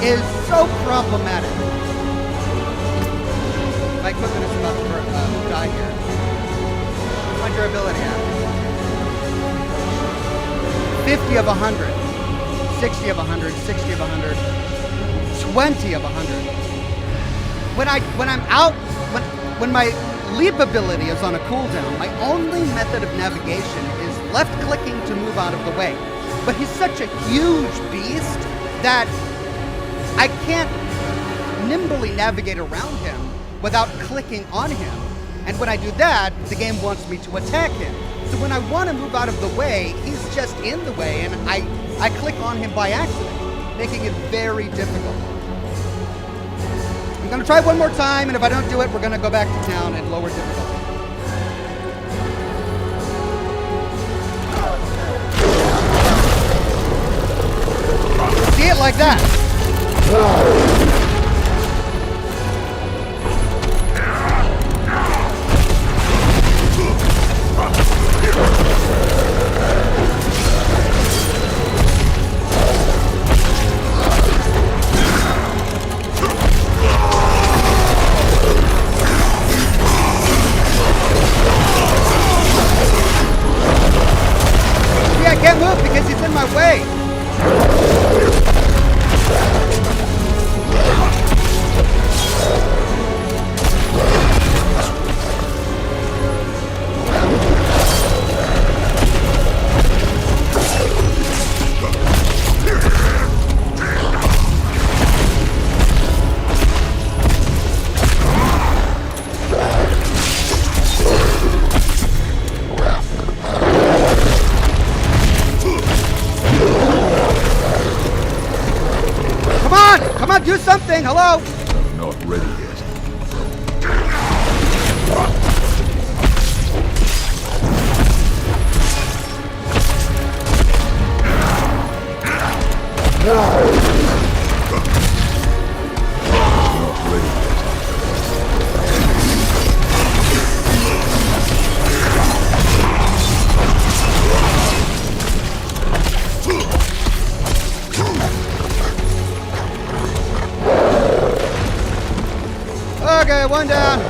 is so problematic. My equipment is about to die here. What's my durability at? 50 of 100. 60 of 100. 60 of 100. 20 of 100. When I'm out, when my leap ability is on a cooldown, my only method of navigation is left-clicking to move out of the way. But he's such a huge beast that I can't nimbly navigate around him without clicking on him. And when I do that, the game wants me to attack him. So when I want to move out of the way, he's just in the way, and I click on him by accident, making it very difficult. I'm gonna try one more time, and if I don't do it, we're gonna go back to town and lower difficulty. See it like that. See, I can't move because he's in my way. Come on, do something! Hello? I'm not ready yet. Okay, one down.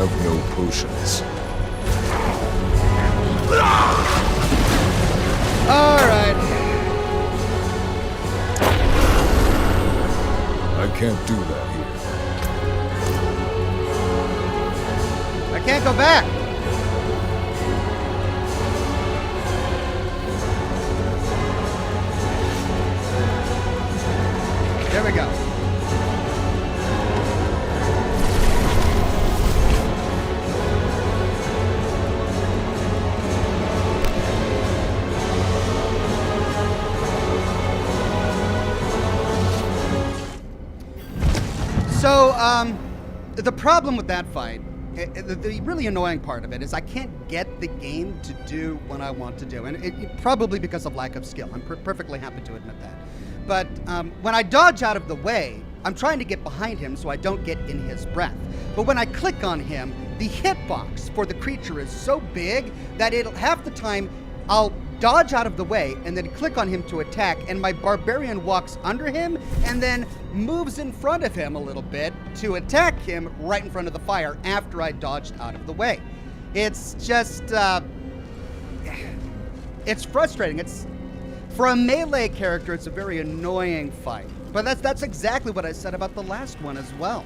have no potions. Alright. I can't do that here. I can't go back. There we go. So, the problem with that fight, the really annoying part of it is I can't get the game to do what I want to do. And it probably because of lack of skill. I'm perfectly happy to admit that. But when I dodge out of the way, I'm trying to get behind him so I don't get in his breath. But when I click on him, the hitbox for the creature is so big that half the time I'll dodge out of the way and then click on him to attack, and my barbarian walks under him and then moves in front of him a little bit to attack him right in front of the fire after I dodged out of the way. It's just, it's frustrating. For a melee character, it's a very annoying fight. But that's exactly what I said about the last one as well.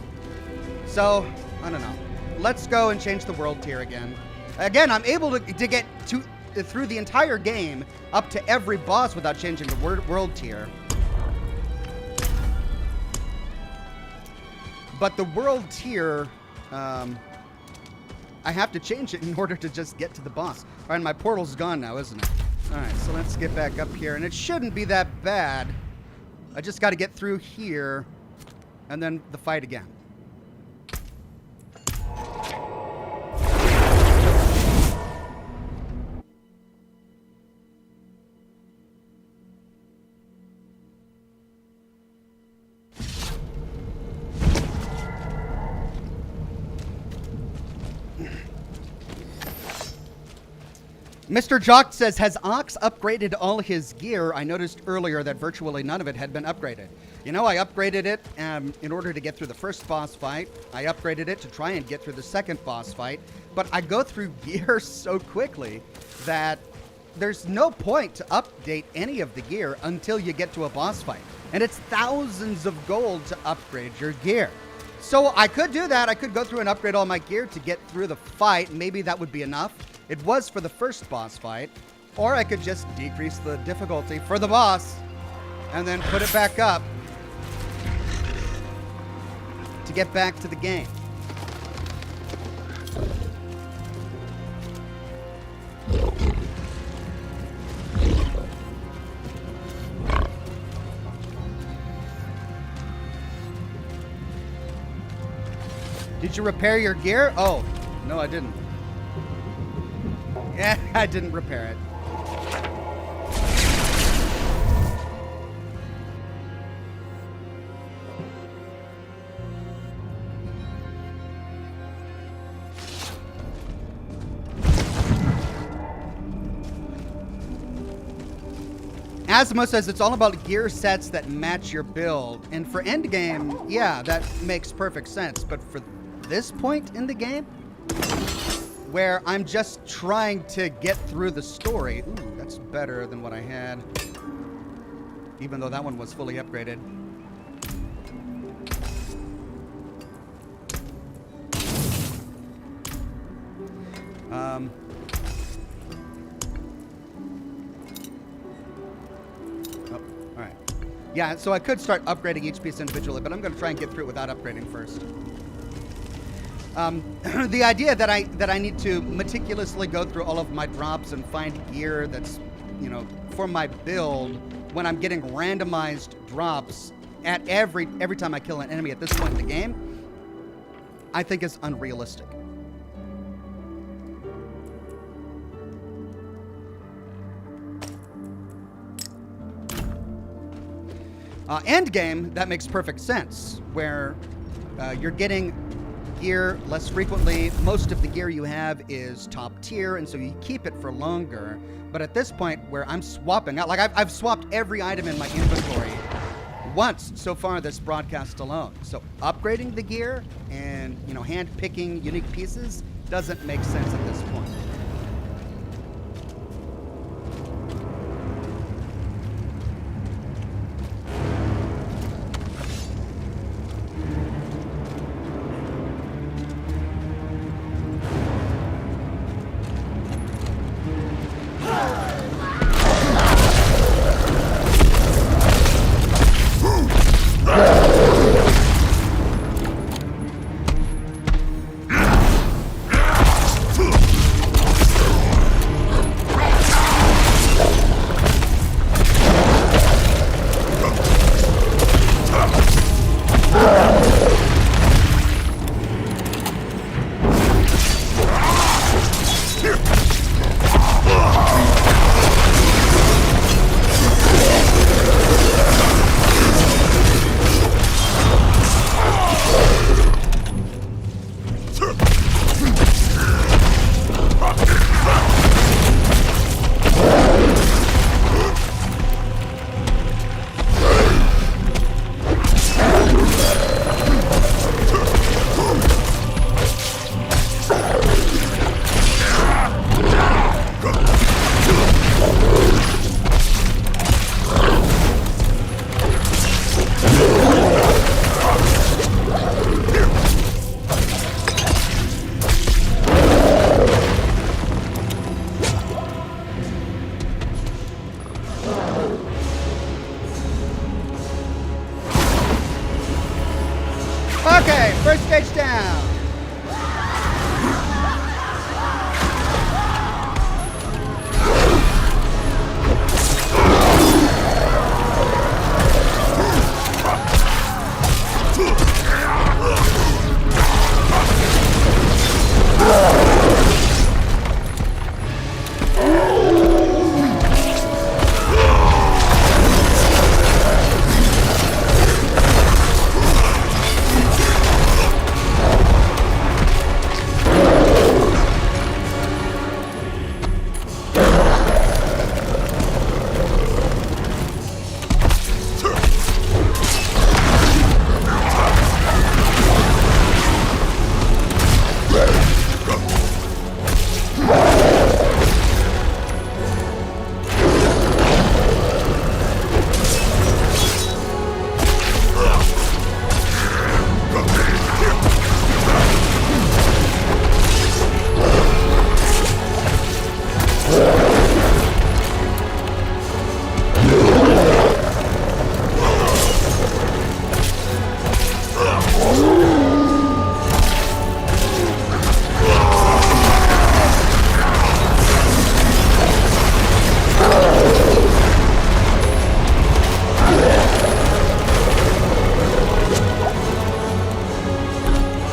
So, I don't know. Let's go and change the world tier again. Again, I'm able to get through the entire game up to every boss without changing the world tier. But the world tier, I have to change it in order to just get to the boss. All right, my portal's gone now, isn't it? All right, so let's get back up here. And it shouldn't be that bad. I just got to get through here and then the fight again. Mr. Jock says, has Ox upgraded all his gear? I noticed earlier that virtually none of it had been upgraded. You know, I upgraded it in order to get through the first boss fight. I upgraded it to try and get through the second boss fight. But I go through gear so quickly that there's no point to update any of the gear until you get to a boss fight. And it's thousands of gold to upgrade your gear. So I could do that. I could go through and upgrade all my gear to get through the fight. Maybe that would be enough. It was for the first boss fight. Or I could just decrease the difficulty for the boss and then put it back up to get back to the game. Did you repair your gear? Oh, no, I didn't. Yeah, I didn't repair it. Asimo says it's all about gear sets that match your build. And for endgame, yeah, that makes perfect sense. But for this point in the game, where I'm just trying to get through the story. Ooh, that's better than what I had. Even though that one was fully upgraded. Oh, all right. Yeah, so I could start upgrading each piece individually, but I'm going to try and get through it without upgrading first. The idea that I need to meticulously go through all of my drops and find gear that's, you know, for my build when I'm getting randomized drops at every time I kill an enemy at this point in the game, I think is unrealistic. Endgame, that makes perfect sense, where you're getting gear less frequently. Most of the gear you have is top tier, and so you keep it for longer. But at this point where I'm swapping out, like I've swapped every item in my inventory once so far this broadcast alone. So upgrading the gear and, hand picking unique pieces doesn't make sense at this point. Okay, first stage down.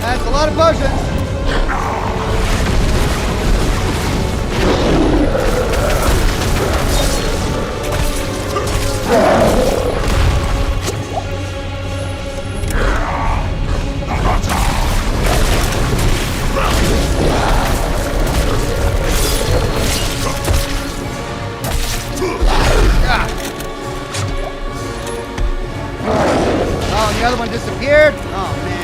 That's a lot of potions. Oh, and the other one disappeared? Oh, man.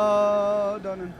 No, Donan.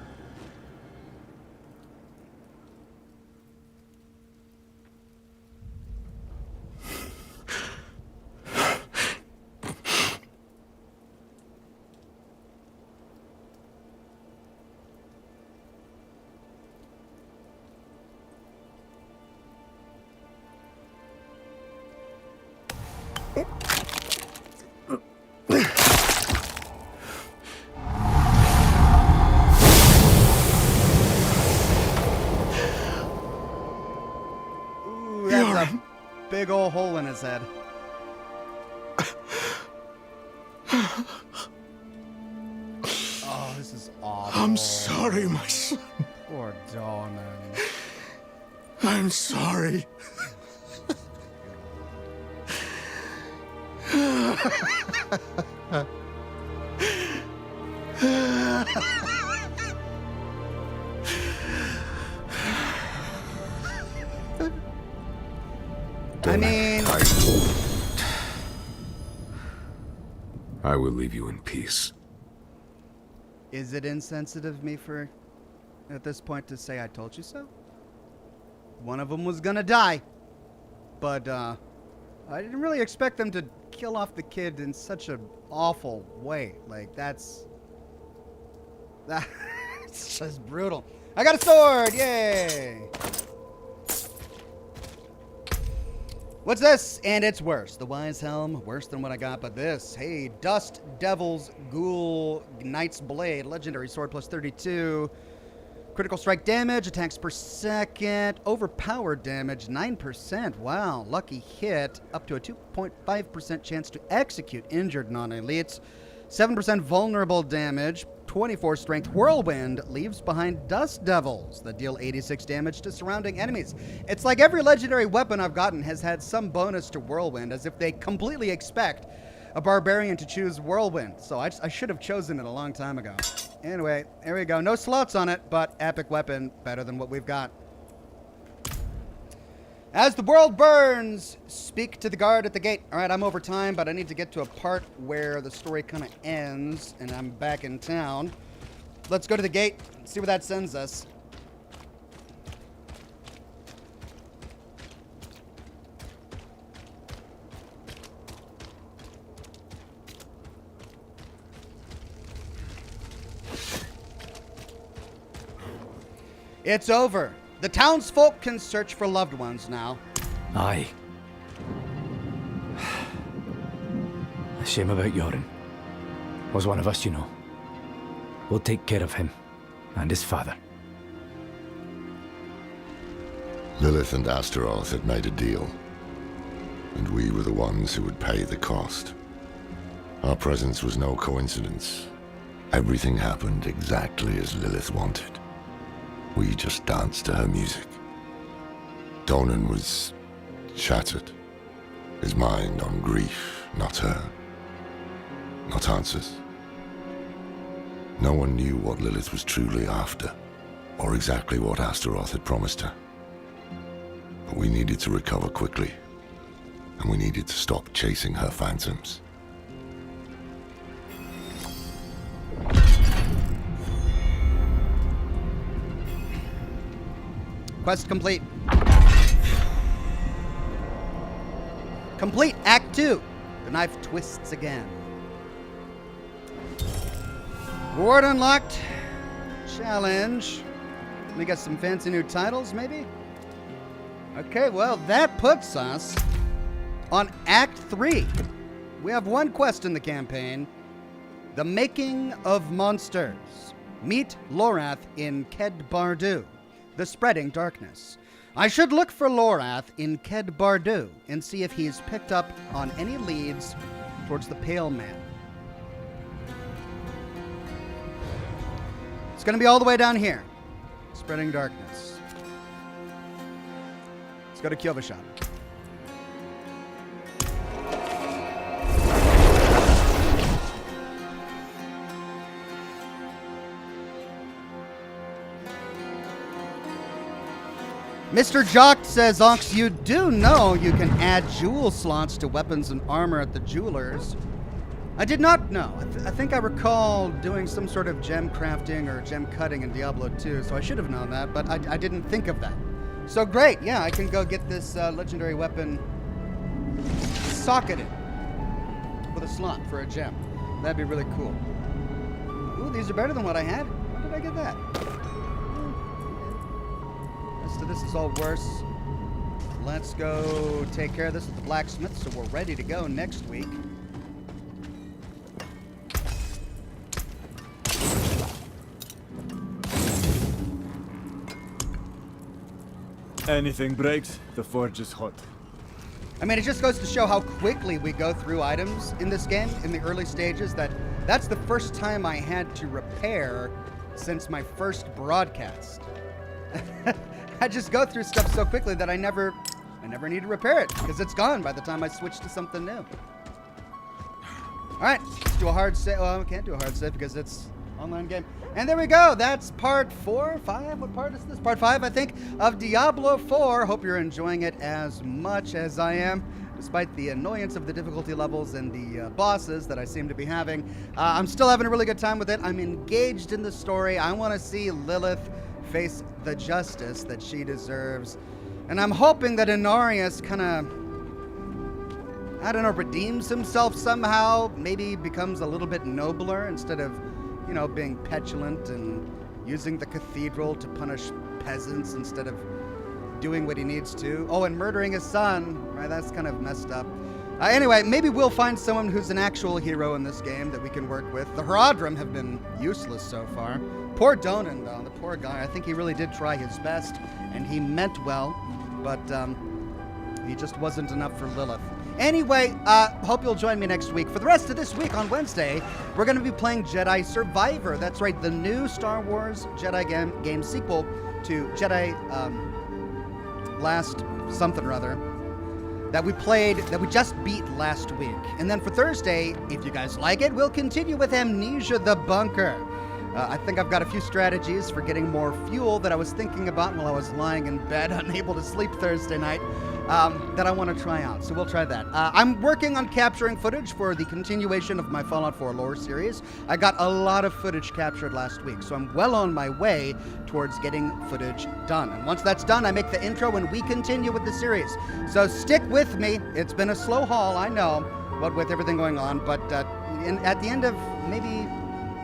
Ooh, that's a big old hole in his head. Oh, this is awful. I'm sorry, my son. Poor Donan. I'm sorry. I mean, I will leave you in peace. is it insensitive of me for, at this point, to say I told you so? One of them was gonna die, but I didn't really expect them to kill off the kid in such an awful way. Like, that's it's just brutal. I got a sword! Yay! What's this? And it's worse. The Wise Helm, worse than what I got, but this. Hey, Dust Devil's Ghoul Knight's Blade. Legendary sword plus 32. Critical strike damage, attacks per second. Overpowered damage, 9%. Wow, lucky hit. Up to a 2.5% chance to execute injured non-elites. 7% vulnerable damage. 24 strength. Whirlwind leaves behind Dust Devils that deal 86 damage to surrounding enemies. It's like every legendary weapon I've gotten has had some bonus to Whirlwind, as if they completely expect a barbarian to choose Whirlwind. So I should have chosen it a long time ago. Anyway, there we go. No slots on it, but epic weapon, better than what we've got. As the world burns, speak to the guard at the gate. All right, I'm over time, but I need to get to a part where the story kind of ends, and I'm back in town. Let's go to the gate, see where that sends us. It's over. The townsfolk can search for loved ones now. Aye. A shame about Yoren. Was one of us, you know. We'll take care of him and his father. Lilith and Astaroth had made a deal, and we were the ones who would pay the cost. Our presence was no coincidence. Everything happened exactly as Lilith wanted. We just danced to her music. Donan was shattered. His mind on grief, not her. Not answers. No one knew what Lilith was truly after, or exactly what Astaroth had promised her. But we needed to recover quickly, and we needed to stop chasing her phantoms. Quest complete. Complete Act 2. The knife twists again. Reward unlocked. Challenge. We got some fancy new titles, maybe? Okay, well, that puts us on Act 3. We have one quest in the campaign. The Making of Monsters. Meet Lorath in Ked Bardu. The Spreading Darkness. I should look for Lorath in Ked Bardu and see if he's picked up on any leads towards the Pale Man. It's going to be all the way down here. Spreading Darkness. Let's go to Kyovashad. Mr. Jock says, Ox, you do know you can add jewel slots to weapons and armor at the jewelers. I did not know. I think I recall doing some sort of gem crafting or gem cutting in Diablo 2, so I should have known that, but I didn't think of that. So great, yeah, I can go get this legendary weapon socketed with a slot for a gem. That'd be really cool. Ooh, these are better than what I had. How did I get that? Rest of this is all worse. Let's go take care of this at the blacksmith so we're ready to go next week. Anything breaks, the forge is hot. I mean, it just goes to show how quickly we go through items in this game in the early stages. That's the first time I had to repair since my first broadcast. I just go through stuff so quickly that I never need to repair it because it's gone by the time I switch to something new. All right, let's do a hard save. Well, we can't do a hard save because it's online game. And there we go. That's part 4, 5. What part is this? Part 5, I think, of Diablo 4. Hope you're enjoying it as much as I am, despite the annoyance of the difficulty levels and the bosses that I seem to be having. I'm still having a really good time with it. I'm engaged in the story. I want to see Lilith face the justice that she deserves. And I'm hoping that Inarius kind of, I don't know, redeems himself somehow. Maybe becomes a little bit nobler instead of, you know, being petulant and using the cathedral to punish peasants instead of doing what he needs to. Oh, and murdering his son. Right, that's kind of messed up. Anyway, maybe we'll find someone who's an actual hero in this game that we can work with. The Haradrim have been useless so far. Poor Donan, though, the poor guy. I think he really did try his best, and he meant well, but he just wasn't enough for Lilith. Anyway, hope you'll join me next week. For the rest of this week, on Wednesday, we're going to be playing Jedi Survivor. That's right, the new Star Wars Jedi game sequel to Jedi Last something or other that we just beat last week. And then for Thursday, if you guys like it, we'll continue with Amnesia the Bunker. I think I've got a few strategies for getting more fuel that I was thinking about while I was lying in bed, unable to sleep Thursday night, that I want to try out. So we'll try that. I'm working on capturing footage for the continuation of my Fallout 4 lore series. I got a lot of footage captured last week, so I'm well on my way towards getting footage done. And once that's done, I make the intro and we continue with the series. So stick with me. It's been a slow haul, I know, what with everything going on, but at the end of maybe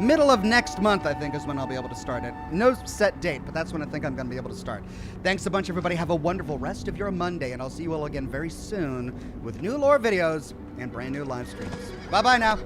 middle of next month, I think, is when I'll be able to start it. No set date, but that's when I think I'm going to be able to start. Thanks a bunch, everybody. Have a wonderful rest of your Monday, and I'll see you all again very soon with new lore videos and brand new live streams. Bye-bye now.